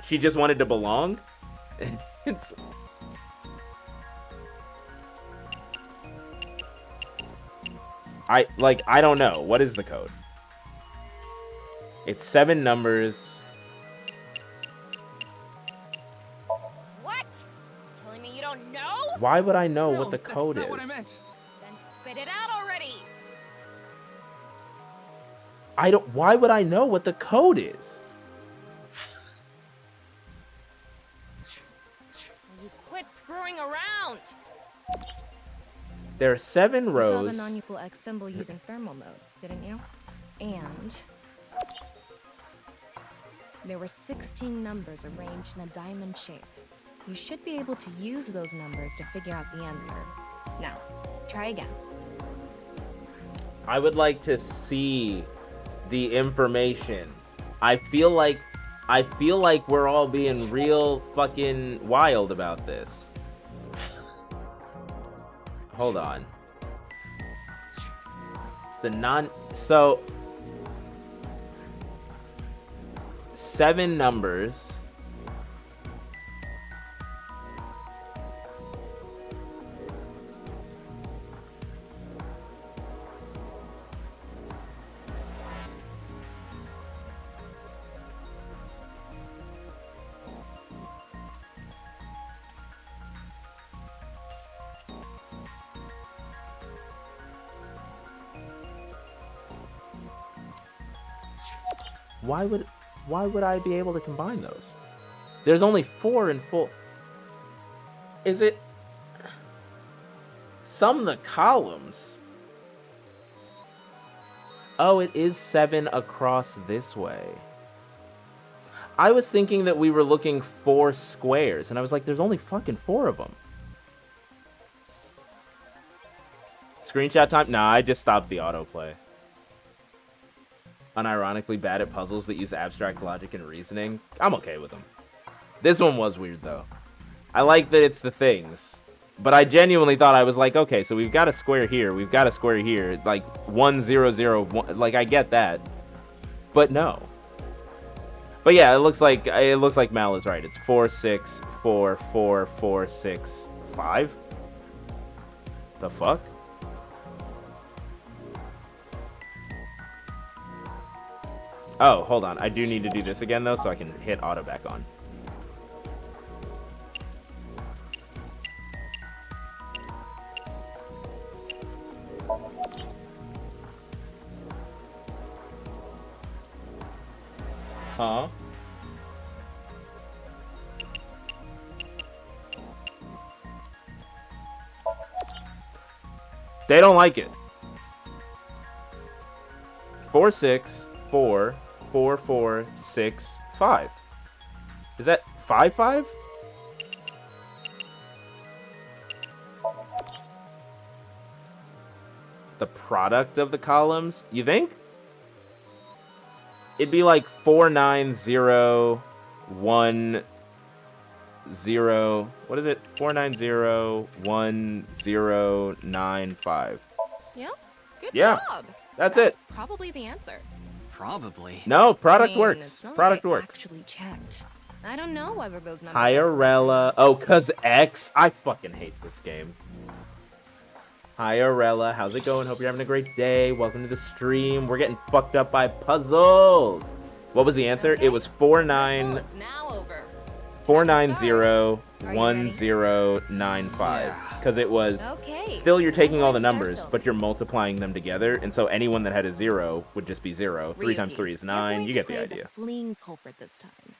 S1: she just wanted to belong. I don't know. What is the code? It's 7 numbers.
S6: What? Telling me you don't know?
S1: Why would I know
S3: No,
S1: what the code
S3: that's
S1: is?
S3: not what I meant.
S6: Then spit it out already.
S1: Why would I know what the code is?
S6: You quit screwing around.
S1: There are 7
S5: You
S1: rows.
S5: saw the non-equal X symbol using thermal mode, didn't you? And there were 16 numbers arranged in a diamond shape. You should be able to use those numbers to figure out the answer. Now, try again.
S1: I would like to see the information. I feel like we're all being real fucking wild about this. Hold on. So 7 numbers. Why would I be able to combine those? There's only 4 in full. Is it? Sum the columns. Oh, it is 7 across this way. I was thinking that we were looking for squares, and I was like, there's only fucking 4 of them. Screenshot time? Nah, I just stopped the autoplay. Unironically bad at puzzles that use abstract logic and reasoning. I'm okay with them. This one was weird, though. I like that it's the things. But I genuinely thought, I was like, okay, so we've got a square here. We've got a square here. Like, 1, 0, 0, 1. Like, I get that. But no. But yeah, it looks like Mal is right. It's 4, 6, 4, 4, 4, 6, 5. The fuck? Oh, hold on. I do need to do this again, though, so I can hit auto back on. Huh? They don't like it. 4, 6, 4, 4, 4, 6, 5. Is that 5, 5? The product of the columns? You think? It'd be like 4, 9, 0, 1, 0. What is it? 4, 9, 0, 1, 0, 9, 5.
S5: Yep. Good
S1: Yeah.
S5: job.
S1: That's it.
S5: Probably the answer.
S3: Probably.
S1: No, product
S5: I mean,
S1: works.
S5: it's not
S1: Product
S5: like I
S1: works.
S5: actually checked. I don't know whether those numbers.
S1: Hirella. Oh, cause X. I fucking hate this game. Hirella, how's it going? Hope you're having a great day. Welcome to the stream. We're getting fucked up by puzzles. What was the answer? It was 4, 9, 4, 9, 0, 1, 0, 9, 5. Because it was still you're taking all the numbers, but you're multiplying them together, and so anyone that had a 0 would just be 0. 3 times 3 is 9. You get the idea.
S5: The fleeing culprit this time.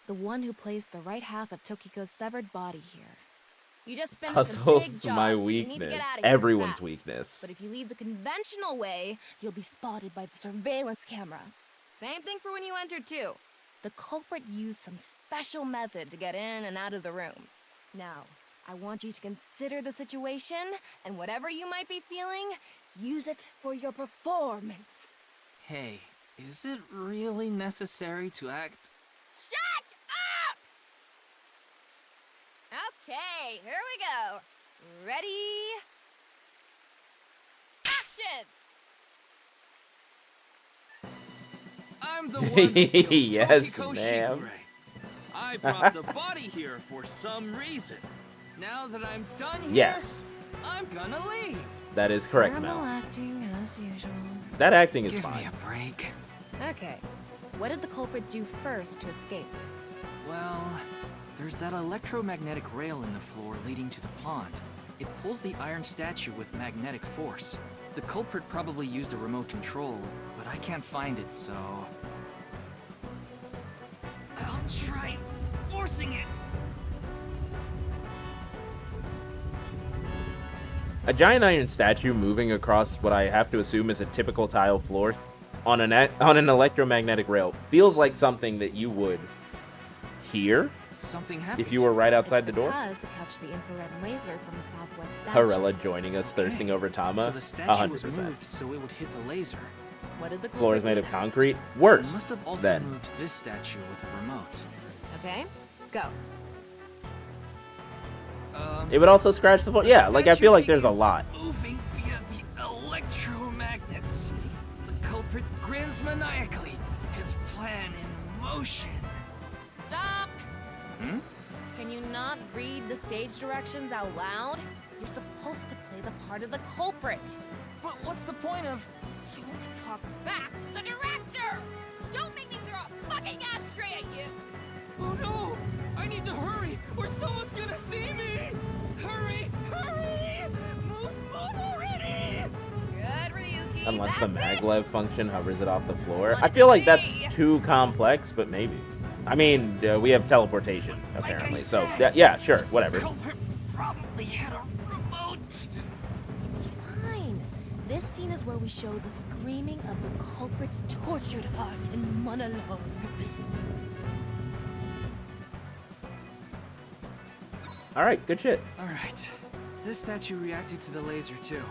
S5: The one who placed the right half of Tokiko's severed body here.
S6: You just finished a big
S1: Puzzles,
S6: job.
S1: my
S6: You need to
S1: weakness.
S6: get out of here
S1: Everyone's
S6: fast.
S1: weakness.
S6: But if you leave the conventional way, you'll be spotted by the surveillance camera. Same thing for when you entered, too. The culprit used some special method to get in and out of the room. Now, I want you to consider the situation, and whatever you might be feeling, use it for your performance.
S3: Hey, is it really necessary to act?
S6: Shut up! Okay, here we go. Ready? Action!
S3: I'm the one who killed
S1: Yes,
S3: Tokiko
S1: ma'am.
S3: Shigure. I brought the body here for some reason. Now that I'm done here,
S1: Yes.
S3: I'm gonna leave.
S1: That is correct,
S5: Terrible
S1: Mel.
S5: acting as usual.
S1: That acting is
S3: Give
S1: fine.
S3: me a break.
S6: Okay. What did the culprit do first to escape?
S3: Well, there's that electromagnetic rail in the floor leading to the pond. It pulls the iron statue with magnetic force. The culprit probably used a remote control, but I can't find it, so... I'll try forcing it!
S1: A giant iron statue moving across what I have to assume is a typical tile floor on an electromagnetic rail feels like something that you would hear
S3: Something happened.
S1: if you were right outside the door.
S6: Because it touched the infrared laser from the southwest statue.
S1: Harella joining us, thirsting over Tama.
S3: So the statue was
S1: 100%.
S3: moved so it would hit the laser.
S6: What did the
S1: Floor is
S6: culprit
S1: made
S6: do
S1: of
S6: next?
S1: concrete. Worse.
S3: It must have also
S1: then.
S3: moved this statue with a remote.
S6: Okay, go.
S1: It would also scratch the floor. Yeah, like I feel like there's a lot.
S3: Moving via the electromagnets. The culprit grins maniacally, his plan in motion.
S6: Stop!
S3: Hmm?
S6: Can you not read the stage directions out loud? You're supposed to play the part of the culprit.
S3: But what's the point of...
S6: Don't talk back to the director! Don't make me throw a fucking ashtray at you!
S3: Oh no! I need to hurry, or someone's gonna see me! Hurry! Hurry! Move already!
S6: Good, Ryuki.
S1: Unless the
S6: that's
S1: maglev function hovers it off the floor. I feel like that's too complex, but maybe. I mean, we have teleportation, apparently. So, yeah, sure, whatever.
S3: Culprit probably had a remote.
S6: It's fine. This scene is where we show the screaming of the culprit's tortured heart in monologue.
S1: Alright, good shit.
S3: Alright. This statue reacted to the laser too.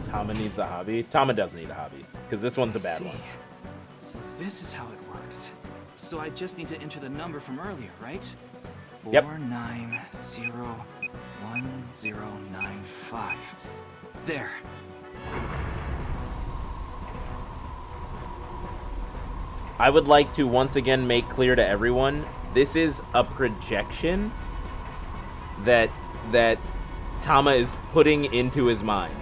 S1: Tama needs a hobby. Tama does need a hobby, because this one's a bad one.
S3: So this is how it works. So I just need to enter the number from earlier, right?
S1: Yep.
S3: 4901095. There.
S1: I would like to once again make clear to everyone, this is a projection that Tama is putting into his mind.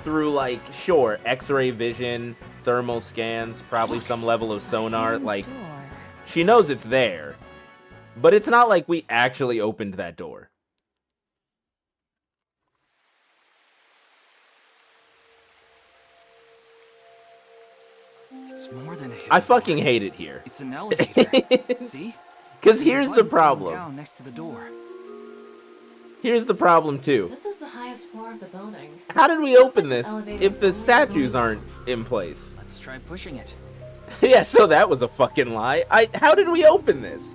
S1: Through, like, sure, X-ray vision, thermal scans, probably some level of sonar, like, she knows it's there. But it's not like we actually opened that door.
S3: It's more than a hidden
S1: I fucking hate it here.
S3: It's an elevator. See?
S1: Because
S3: There's a
S1: here's the
S3: button
S1: problem.
S3: down next to the door.
S1: Here's the problem, too.
S7: This is the highest floor of the building.
S1: How did we open this if the statues aren't in place?
S3: Let's try pushing it.
S1: Yeah, so that was a fucking lie. How did we open this?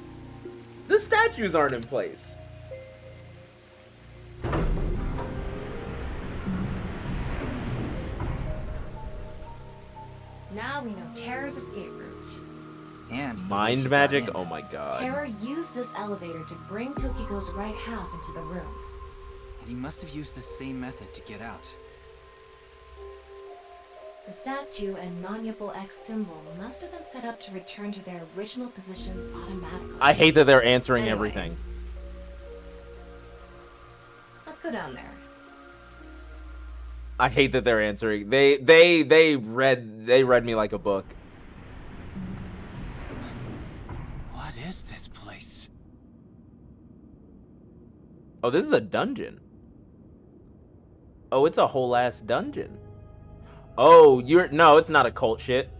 S1: The statues aren't in place.
S7: Now we know Terra's escape route.
S3: And
S1: Mind magic? Oh my god.
S7: Terra used this elevator to bring Tokiko's right half into the room.
S3: And he must have used the same method to get out.
S7: The statue and non-Yipple X symbol must have been set up to return to their original positions automatically.
S1: I hate that they're answering
S7: Anyway.
S1: everything.
S7: Let's go down there.
S1: I hate that they're answering. They read me like a book.
S3: What is this place?
S1: Oh, this is a dungeon. Oh, it's a whole ass dungeon. Oh, no, it's not a cult shit.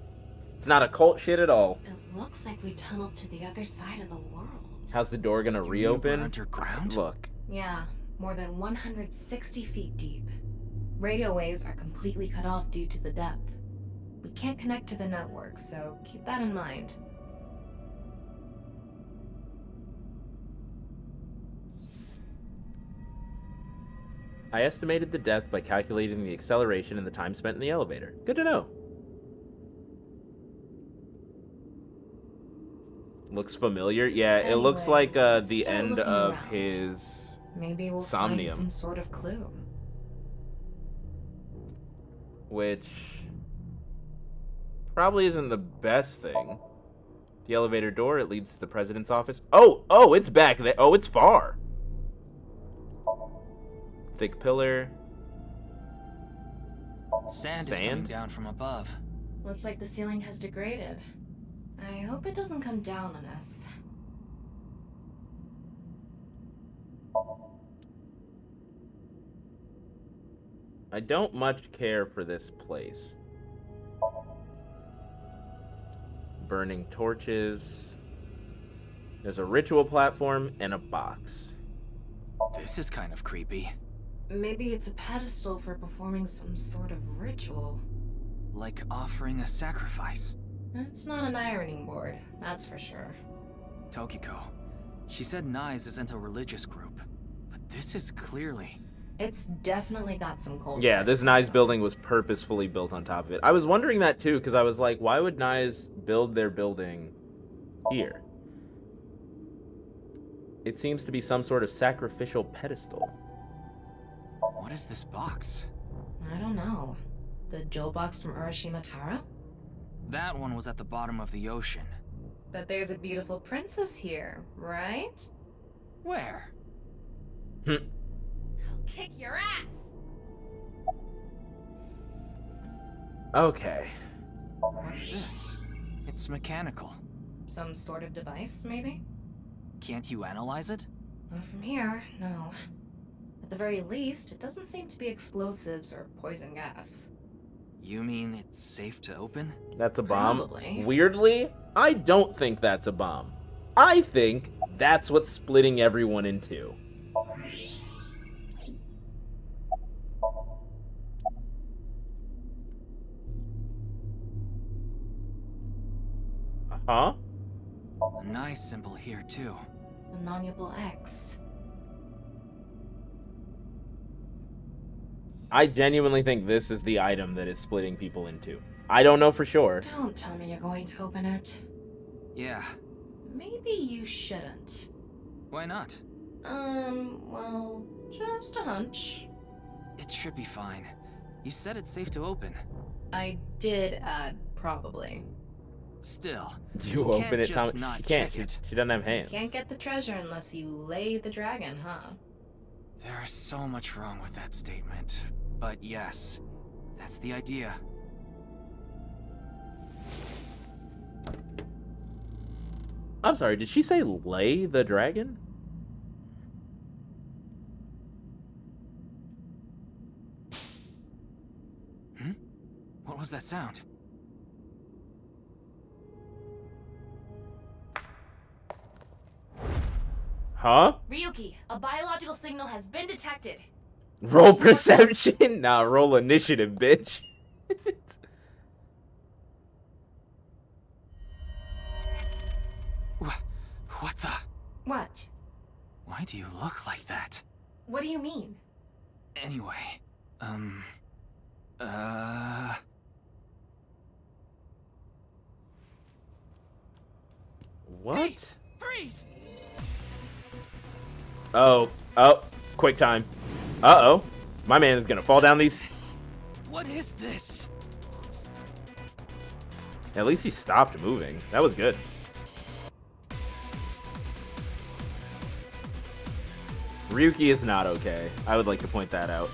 S1: It's not a cult shit at all.
S7: It looks like we tunneled to the other side of the world.
S1: How's the door gonna reopen?
S3: Underground?
S1: Look.
S7: Yeah, more than 160 feet deep. Radio waves are completely cut off due to the depth. We can't connect to the network, so keep that in mind.
S1: I estimated the depth by calculating the acceleration and the time spent in the elevator. Good to know. Looks familiar. Yeah, it looks like the
S7: start
S1: end
S7: looking
S1: of
S7: around.
S1: his
S7: Maybe we'll
S1: Somnium.
S7: find some sort of clue.
S1: Which probably isn't the best thing. The elevator door, it leads to the president's office. Oh, it's back there. Oh, it's far. Thick pillar.
S3: Sand is coming down from above.
S7: Looks like the ceiling has degraded. I hope it doesn't come down on us.
S1: I don't much care for this place. Burning torches. There's a ritual platform and a box.
S3: This is kind of creepy.
S7: Maybe it's a pedestal for performing some sort of ritual.
S3: Like offering a sacrifice.
S7: It's not an ironing board, that's for sure.
S3: Tokiko, she said Nyes isn't a religious group, but this is clearly...
S7: It's definitely got some cold.
S1: Yeah, this Nyes building was purposefully built on top of it. I was wondering that too, because I was like, why would Nyes build their building here? It seems to be some sort of sacrificial pedestal.
S3: What is this box?
S7: I don't know. The jewel box from Urashima Taro?
S3: That one was at the bottom of the ocean.
S7: But there's a beautiful princess here, right?
S3: Where?
S6: I'll kick your ass!
S1: Okay.
S3: What's this? It's mechanical.
S7: Some sort of device, maybe?
S3: Can't you analyze it?
S7: Not from here, no. At the very least, it doesn't seem to be explosives or poison gas.
S3: You mean it's safe to open?
S1: That's a bomb?
S7: Probably.
S1: Weirdly, I don't think that's a bomb. I think that's what's splitting everyone in two. Huh?
S3: A nice symbol here, too.
S7: The non-nuable X.
S1: I genuinely think this is the item that is splitting people in two. I don't know for sure.
S7: Don't tell me you're going to open it.
S3: Yeah.
S7: Maybe you shouldn't.
S3: Why not?
S7: Well, just a hunch.
S3: It should be fine. You said it's safe to open.
S7: I did add probably.
S3: Still,
S1: You open it,
S3: just
S1: Tom.
S3: not
S1: She can't.
S3: check it.
S1: She doesn't have hands.
S7: Can't get the treasure unless you lay the dragon, huh?
S3: There's so much wrong with that statement. But yes, that's the idea.
S1: I'm sorry, did she say lay the dragon?
S3: What was that sound?
S1: Huh?
S6: Ryuki, a biological signal has been detected.
S1: Roll perception? Nah, roll initiative, bitch.
S3: What the?
S7: What?
S3: Why do you look like that?
S7: What do you mean?
S3: Anyway,
S1: What?
S3: Hey, freeze!
S1: Oh, quick time. Uh-oh. My man is gonna fall down these.
S3: What is this?
S1: At least he stopped moving. That was good. Ryuki is not okay. I would like to point that out.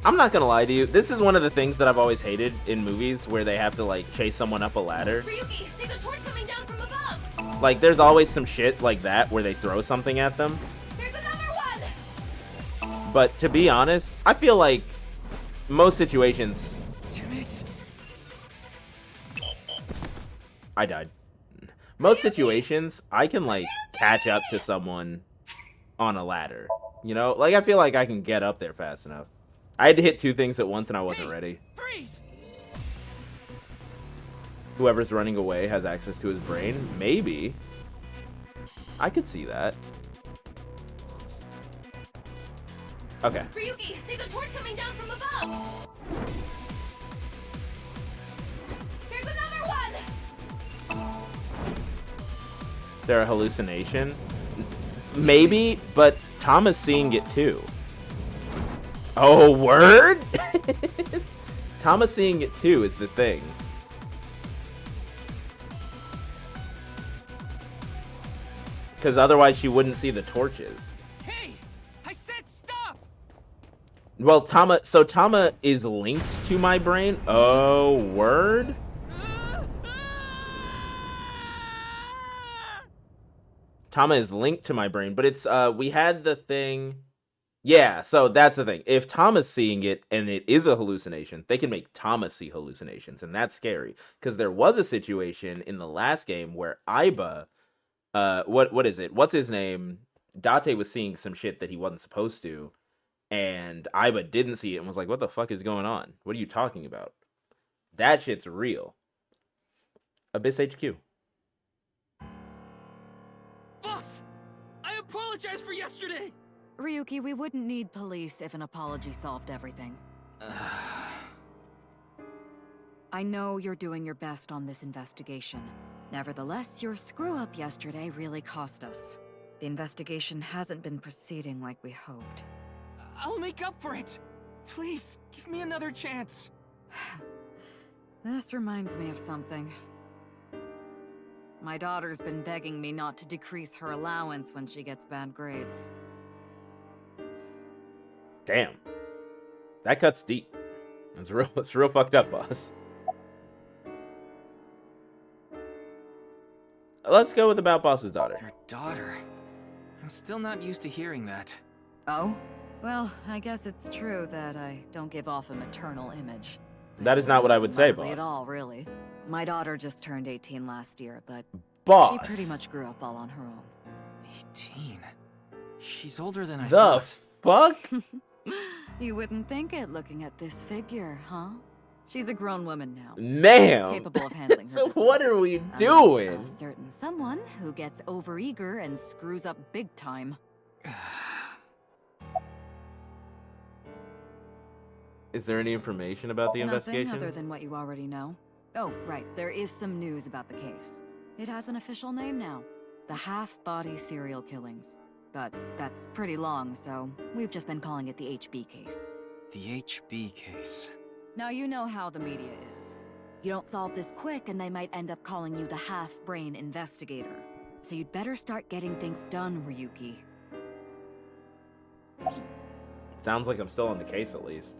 S1: I'm not gonna lie to you. This is one of the things that I've always hated in movies where they have to like chase someone up a ladder.
S6: Ryuki, there's a torch coming down from above.
S1: Like there's always some shit like that where they throw something at them.
S6: There's another one.
S1: But to be honest, I feel like most situations.
S3: Damn it.
S1: I died. Most situations, I can like catch up to someone on a ladder. You know, like I feel like I can get up there fast enough. I had to hit two things at once and I wasn't ready.
S3: Freeze!
S1: Whoever's running away has access to his brain. Maybe. I could see that. Okay.
S6: Ryuki, there's a torch coming down from above. There's another one.
S1: Is there a hallucination? Maybe, but Tom is seeing it too. Oh, word? Tama seeing it too is the thing. Because otherwise she wouldn't see the torches.
S3: Hey! I said stop!
S1: Well, Tama is linked to my brain. Oh, word? Tama is linked to my brain, but it's, we had the thing. Yeah, so that's the thing. If Tama's seeing it and it is a hallucination, they can make Tama see hallucinations, and that's scary. Because there was a situation in the last game where Aiba, what is it? What's his name? Date was seeing some shit that he wasn't supposed to, and Aiba didn't see it and was like, what the fuck is going on? What are you talking about? That shit's real. Abyss HQ.
S3: Boss! I apologize for yesterday!
S4: Ryuki, we wouldn't need police if an apology solved everything. I know you're doing your best on this investigation. Nevertheless, your screw-up yesterday really cost us. The investigation hasn't been proceeding like we hoped.
S3: I'll make up for it! Please, give me another chance.
S4: This reminds me of something. My daughter's been begging me not to decrease her allowance when she gets bad grades.
S1: Damn. That cuts deep. It's real fucked up, boss. Let's go with about boss's daughter.
S3: Your daughter? I'm still not used to hearing that.
S4: Oh? Well, I guess it's true that I don't give off a maternal image.
S1: That is not what I would say,
S4: Hardly
S1: boss.
S4: at all, really. My daughter just turned 18 last year, but
S1: Boss.
S4: she pretty much grew up all on her own.
S3: 18? She's older than I
S1: The
S3: thought.
S1: fuck?
S4: You wouldn't think it looking at this figure, huh? She's a grown woman now.
S1: Ma'am.
S4: She's capable of handling her
S1: So
S4: business.
S1: what are we doing?
S4: A certain someone who gets overeager and screws up big time.
S1: Is there any information about the investigation?
S4: Nothing other than what you already know. Oh, right. There is some news about the case. It has an official name now. The half-body serial killings. But that's pretty long, so we've just been calling it the HB case.
S3: The HB case.
S4: Now you know how the media is. You don't solve this quick and they might end up calling you the half-brain investigator. So you'd better start getting things done, Ryuki.
S1: Sounds like I'm still on the case at least.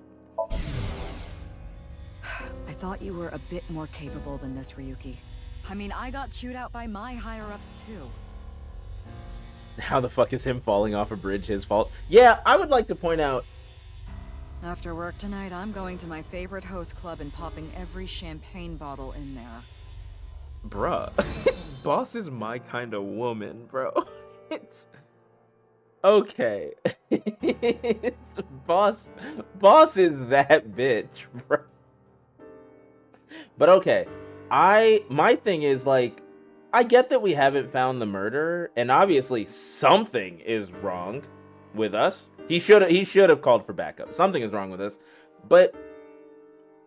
S4: I thought you were a bit more capable than this, Ryuki. I mean, I got chewed out by my higher-ups too.
S1: How the fuck is him falling off a bridge his fault? Yeah, I would like to point out...
S4: After work tonight, I'm going to my favorite host club and popping every champagne bottle in there.
S1: Bruh. Boss is my kind of woman, bro. It's... Okay. It's Boss is that bitch, bro. But okay. My thing is, like, I get that we haven't found the murderer, and obviously something is wrong with us. He should have called for backup. Something is wrong with us. But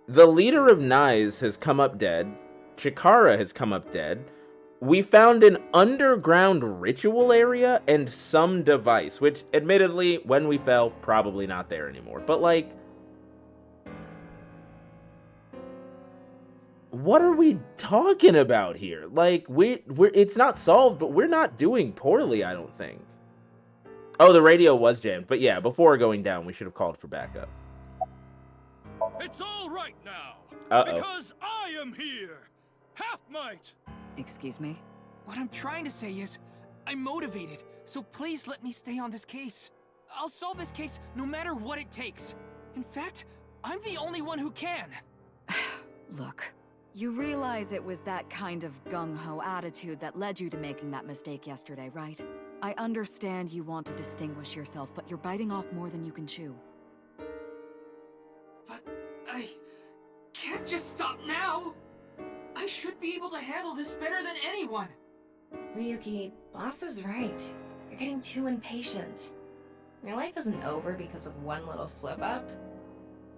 S1: the leader of Nyes has come up dead. Chikara has come up dead. We found an underground ritual area and some device, which admittedly, when we fell, probably not there anymore. But like, what are we talking about here? Like, we're it's not solved, but we're not doing poorly, I don't think. Oh, the radio was jammed, but yeah, before going down, we should have called for backup.
S18: It's all right now.
S1: Uh-oh.
S18: Because I am here. Half might.
S4: Excuse me?
S3: What I'm trying to say is, I'm motivated, so please let me stay on this case. I'll solve this case no matter what it takes. In fact, I'm the only one who can.
S4: Look, you realize it was that kind of gung-ho attitude that led you to making that mistake yesterday, right? I understand you want to distinguish yourself, but you're biting off more than you can chew.
S3: But I can't just stop now. I should be able to handle this better than anyone.
S5: Ryuki, boss is right. You're getting too impatient. Your life isn't over because of one little slip-up.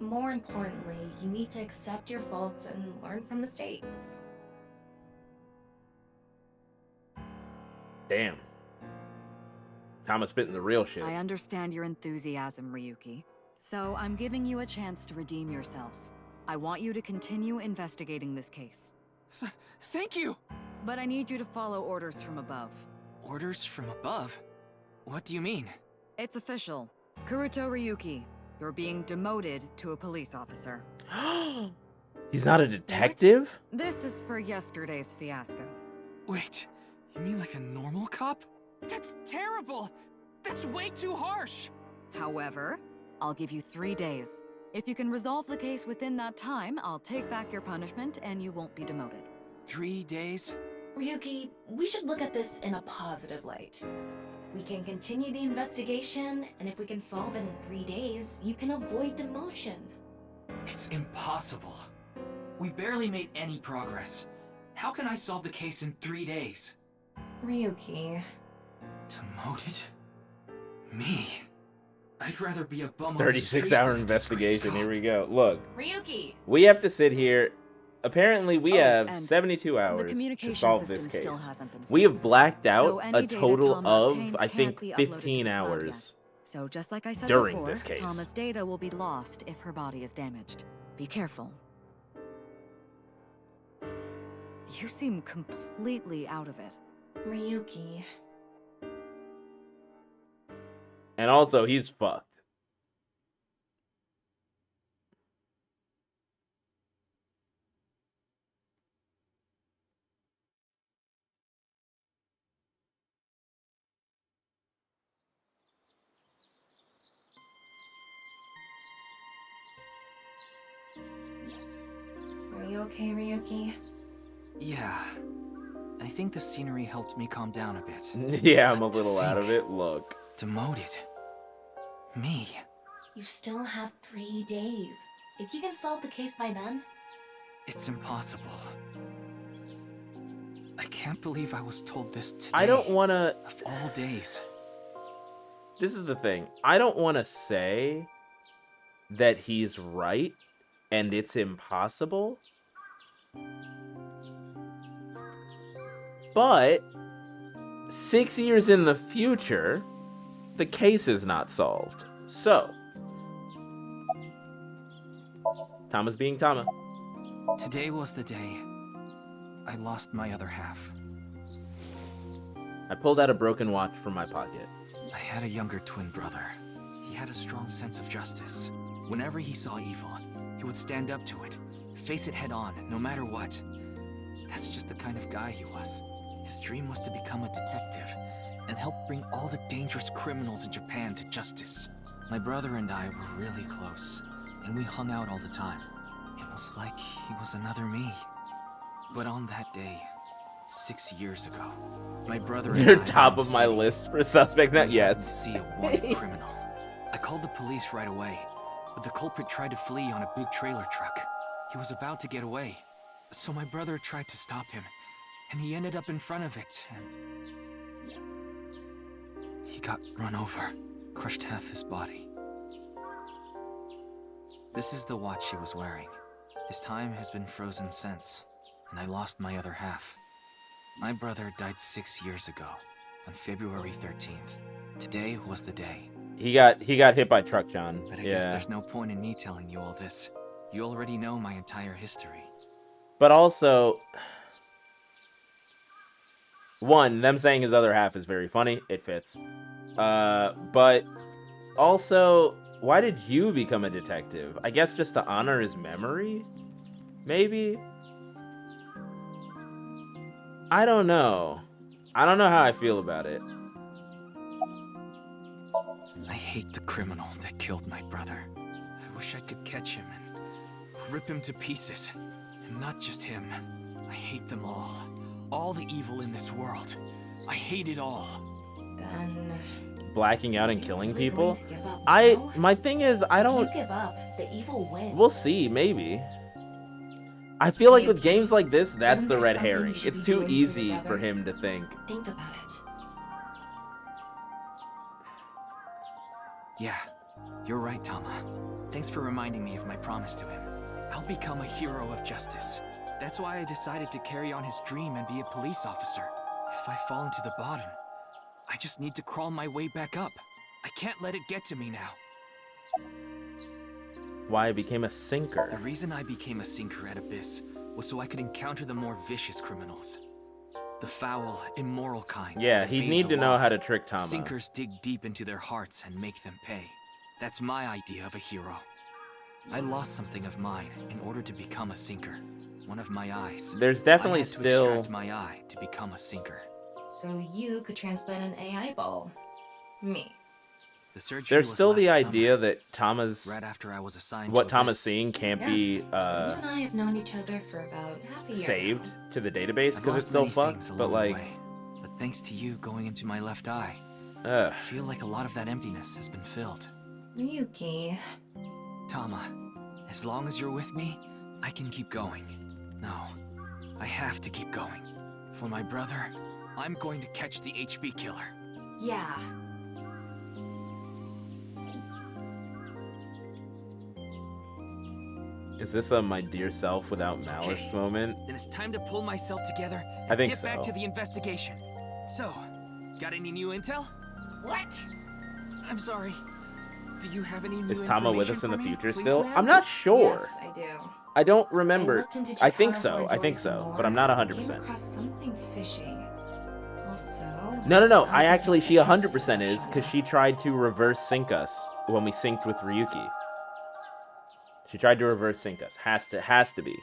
S5: More importantly, you need to accept your faults and learn from mistakes.
S1: Damn. Thomas spitting the real shit.
S4: I understand your enthusiasm, Ryuki. So I'm giving you a chance to redeem yourself. I want you to continue investigating this case.
S3: Thank you!
S4: But I need you to follow orders from above.
S3: Orders from above? What do you mean?
S4: It's official. Kuruto Ryuki, you're being demoted to a police officer.
S1: He's not a detective?
S4: What? This is for yesterday's fiasco.
S3: Wait, you mean like a normal cop? That's terrible! That's way too harsh!
S4: However, I'll give you 3 days. If you can resolve the case within that time, I'll take back your punishment and you won't be demoted.
S3: 3 days?
S5: Ryuki, we should look at this in a positive light. We can continue the investigation, and if we can solve it in 3 days, you can avoid demotion.
S3: It's impossible. We barely made any progress. How can I solve the case in 3 days?
S5: Ryuki.
S3: Demoted? Me? I'd rather be a bum
S1: 36-hour investigation. Here we go. Look.
S5: Ryuki!
S1: We have to sit here. Apparently, we have 72 hours to solve this case.
S4: Still hasn't been
S1: we have blacked out
S4: so
S1: a total of, I think, 15 hours
S4: so just like I said
S1: during
S4: before,
S1: this case.
S4: Tama's data will be lost if her body is damaged. Be careful. You seem completely out of it.
S5: Ryuki.
S1: And also, he's fucked.
S5: Are you okay, Ryuki?
S3: Yeah. I think the scenery helped me calm down a bit.
S1: Yeah, I'm a little out of it. Look.
S3: Demoted. Me.
S5: You still have 3 days. If you can solve the case by then...
S3: It's impossible. I can't believe I was told this today.
S1: I don't want to...
S3: Of all days.
S1: This is the thing. I don't want to say that he's right and it's impossible. But 6 years in the future, the case is not solved. So, Tama's being Tama.
S3: Today was the day I lost my other half.
S1: I pulled out a broken watch from my pocket.
S3: I had a younger twin brother. He had a strong sense of justice. Whenever he saw evil, he would stand up to it, face it head on, no matter what. That's just the kind of guy he was. His dream was to become a detective and help bring all the dangerous criminals in Japan to justice. My brother and I were really close, and we hung out all the time. It was like he was another me. But on that day, 6 years ago, my brother and
S1: You're
S3: I
S1: top of my list for suspects now? Yes.
S3: To see a wanted criminal. I called the police right away, but the culprit tried to flee on a big trailer truck. He was about to get away, so my brother tried to stop him, and he ended up in front of it, and he got run over, crushed half his body. This is the watch he was wearing. His time has been frozen since, and I lost my other half. My brother died 6 years ago, on February 13th. Today was the day.
S1: He got hit by a truck, John.
S3: But I guess there's no point in me telling you all this. You already know my entire history.
S1: But also, one, them saying his other half is very funny. It fits. But also, why did you become a detective? I guess just to honor his memory? Maybe? I don't know. I don't know how I feel about it.
S3: I hate the criminal that killed my brother. I wish I could catch him and rip him to pieces. And not just him. I hate them all. All the evil in this world. I hate it all.
S5: Then...
S1: Blacking out and killing people?
S5: My
S1: thing is, I don't...
S5: If you give up, the evil wins.
S1: We'll see, maybe. I feel like with games like this, that's the red herring. It's too easy for him to think.
S5: Think about it.
S3: Yeah, you're right, Tama. Thanks for reminding me of my promise to him. I'll become a hero of justice. That's why I decided to carry on his dream and be a police officer. If I fall into the bottom, I just need to crawl my way back up. I can't let it get to me now.
S1: why I became a sinker.
S3: The reason I became a sinker at Abyss was so I could encounter the more vicious criminals. The foul, immoral kind.
S1: Yeah,
S3: that
S1: he'd
S3: evade
S1: need
S3: the
S1: to know
S3: law.
S1: how to trick Tama.
S3: Sinkers dig deep into their hearts and make them pay. That's my idea of a hero. I lost something of mine in order to become a sinker. One of my eyes.
S1: There's definitely
S3: I had to
S1: still...
S3: extract my eye to become a sinker.
S5: So you could transplant an AI ball. Me.
S3: The surgery
S1: There's
S3: was
S1: still the
S3: last
S1: idea
S3: summer,
S1: that Tama's...
S3: right after I was assigned
S1: what
S3: to
S1: Tama's
S3: Abyss.
S1: seeing can't
S5: Yes,
S1: be
S5: so you and I have known each other for about half a year
S1: saved
S5: now.
S1: to the database
S3: I've
S1: because
S3: lost
S1: it's still
S3: many
S1: fucked,
S3: things
S1: but
S3: along the
S1: like...
S3: way. But thanks to you going into my left eye,
S1: Ugh.
S3: I feel like a lot of that emptiness has been filled.
S5: Ryuki.
S3: Tama, as long as you're with me, I can keep going. No, I have to keep going. For my brother, I'm going to catch the HB killer.
S5: Yeah.
S1: Is this a my dear self without malice
S3: Okay.
S1: moment?
S3: Then it's time to pull myself together and
S1: I think
S3: get back
S1: so.
S3: to the investigation. So, got any new intel?
S5: What?
S3: I'm sorry. Do you have any new
S1: Is Tama with
S3: information
S1: us in
S3: for
S1: the
S3: me,
S1: future
S3: please,
S1: still?
S3: ma'am?
S1: I'm not sure.
S5: Yes, I do.
S1: I don't remember.
S5: looked into
S1: I think
S5: Chikara
S1: so. I think
S5: Horridori
S1: so,
S5: some
S1: but I'm
S5: more
S1: not
S5: and
S1: 100%.
S5: Came across something fishy. Also.
S1: No.
S5: I
S1: I
S5: was
S1: actually, she
S5: interested
S1: 100% is
S5: in
S1: because she tried to reverse sync us when we synced with Ryuki. She tried to reverse sync us. Has to be.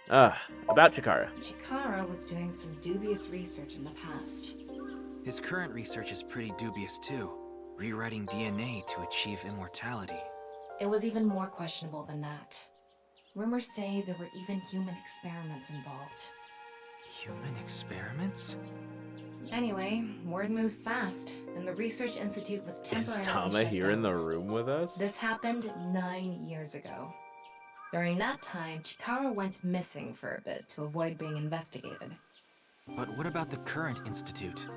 S1: About Chikara.
S5: Chikara was doing some dubious research in the past.
S3: His current research is pretty dubious too. Rewriting DNA to achieve immortality.
S5: It was even more questionable than that. Rumors say there were even human experiments involved.
S3: Human experiments?
S5: Anyway, word moves fast, and the research institute was temporarily
S1: Is Tama
S5: shut
S1: here in
S5: down.
S1: the room with us?
S5: This happened 9 years ago. During that time, Chikara went missing for a bit to avoid being investigated.
S3: But what about the current institute?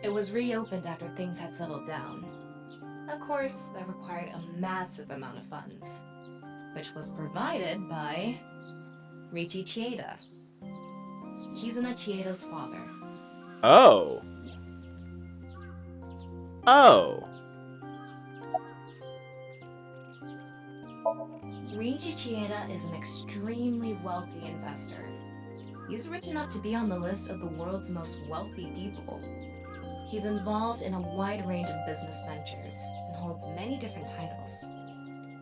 S5: It was reopened after things had settled down. Of course, that required a massive amount of funds, which was provided by Riichi Chieda. Kizuna Chieda's father.
S1: Oh.
S5: Riichi Chieda is an extremely wealthy investor. He's rich enough to be on the list of the world's most wealthy people. He's involved in a wide range of business ventures and holds many different titles.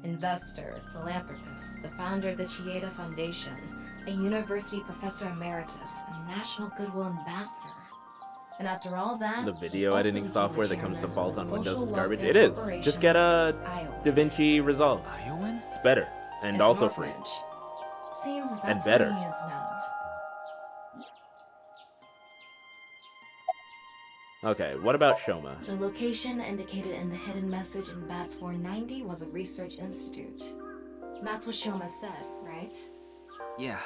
S5: Investor, philanthropist, the founder of the Chieda Foundation, a university professor emeritus, and national goodwill ambassador. And after all that,
S1: The video
S5: he also
S1: editing
S5: became
S1: software
S5: the
S1: that comes
S5: chairman
S1: default
S5: of
S1: on
S5: the
S1: Windows
S5: Social
S1: is garbage.
S5: Welfare
S1: It is.
S5: Corporation,
S1: Just get a
S5: Iowa.
S1: DaVinci Resolve.
S3: Iowan?
S1: It's better. And
S5: It's
S1: also
S5: an
S1: free.
S5: orphanage. Seems
S1: And
S5: that's
S1: better.
S5: where he is now.
S1: Okay, what about Shoma?
S5: The location indicated in the hidden message in BATS 490 was a research institute. That's what Shoma said, right?
S3: Yeah.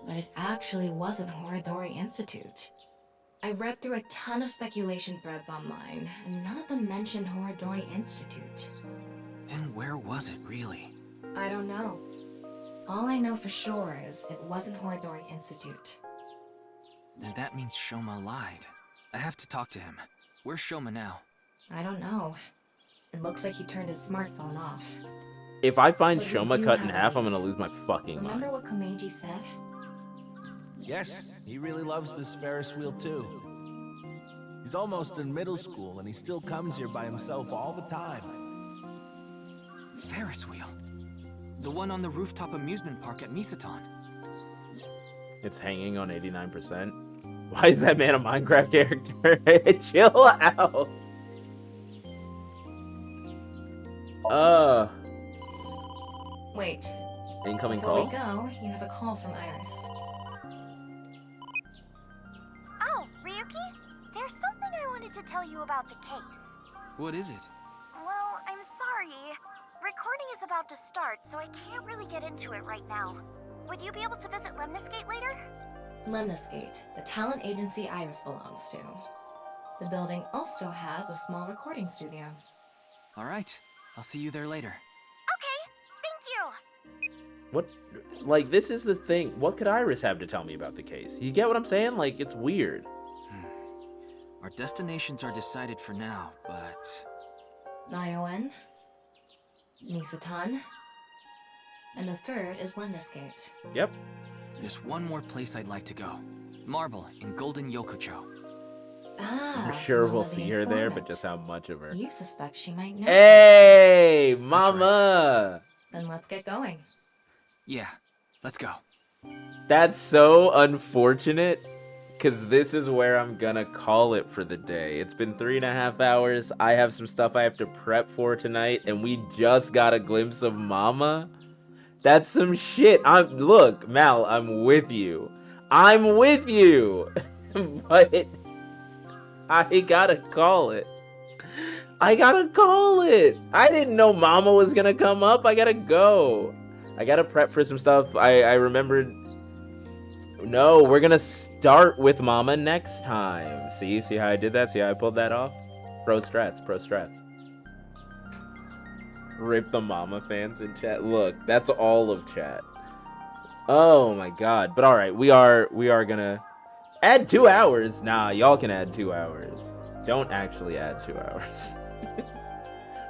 S5: But it actually wasn't Horridori Institute. I read through a ton of speculation threads online, and none of them mentioned Horridori Institute.
S3: Then where was it really?
S5: I don't know. All I know for sure is it wasn't Horridori Institute.
S3: Then that means Shoma lied. I have to talk to him. Where's Shoma now?
S5: I don't know. It looks like he turned his smartphone off.
S1: If I find
S5: But we
S1: Shoma
S5: do
S1: cut in
S5: have a
S1: half, I'm
S5: lead.
S1: gonna lose my fucking
S5: Remember
S1: mind.
S5: what Komeiji said?
S19: Yes, he really loves this Ferris wheel too. He's almost in middle school and he still comes here by himself all the time.
S3: Ferris wheel. The one on the rooftop amusement park at Misaton.
S1: It's hanging on 89%. Why is that man a Minecraft character? Chill out.
S5: Wait.
S1: Incoming
S5: Before
S1: call?
S5: we go, you have a call from Iris.
S9: Oh, Ryuki? There's something I wanted to tell you about the case.
S3: What is it?
S9: Well, I'm sorry. Recording is about to start, so I can't really get into it right now. Would you be able to visit Lemniscate later?
S5: Lemniscate, the talent agency Iris belongs to. The building also has a small recording studio.
S3: Alright, I'll see you there later.
S9: Thank you!
S1: What? Like, this is the thing. What could Iris have to tell me about the case? You get what I'm saying? Like, it's weird.
S3: Our destinations are decided for now, but...
S5: ION?
S7: Misatan. And the third is Lemniscate.
S1: Yep.
S3: There's one more place I'd like to go. Marble in Golden Yokocho.
S1: I'm sure we'll see her there, but just how much of her.
S7: You suspect she might know.
S1: Hey, mama!
S7: Then let's get going.
S3: Yeah, let's go.
S1: That's so unfortunate, because this is where I'm gonna call it for the day. It's been 3.5 hours. I have some stuff I have to prep for tonight, and we just got a glimpse of mama. That's some shit. Look, Mal, I'm with you. I'm with you. But I gotta call it. I gotta call it. I didn't know mama was gonna come up. I gotta go. I gotta prep for some stuff. I remembered. No, we're gonna start with mama next time. See how I did that? See how I pulled that off? Pro strats. Rip the mama fans in chat. Look, that's all of chat. Oh my god. But alright, we are gonna add 2 hours. Nah, y'all can add 2 hours. Don't actually add 2 hours.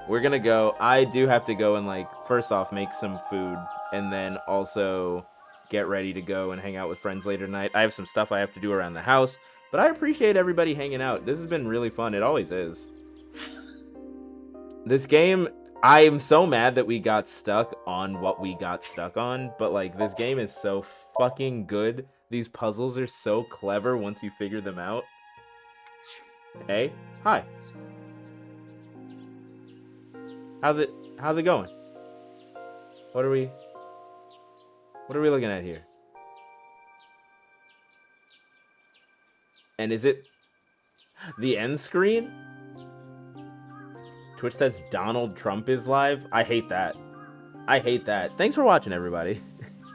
S1: We're gonna go. I do have to go and, like, first off, make some food, and then also get ready to go and hang out with friends later tonight. I have some stuff I have to do around the house, but I appreciate everybody hanging out. This has been really fun. It always is. This game, I am so mad that we got stuck on what we got stuck on, but, like, this game is so fucking good. These puzzles are so clever once you figure them out. Hey, hi. How's it going? What are we looking at here? And is it the end screen? Twitch says Donald Trump is live. I hate that. Thanks for watching, everybody.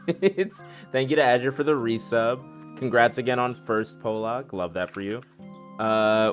S1: Thank you to Azure for the resub. Congrats again on first Polak. Love that for you.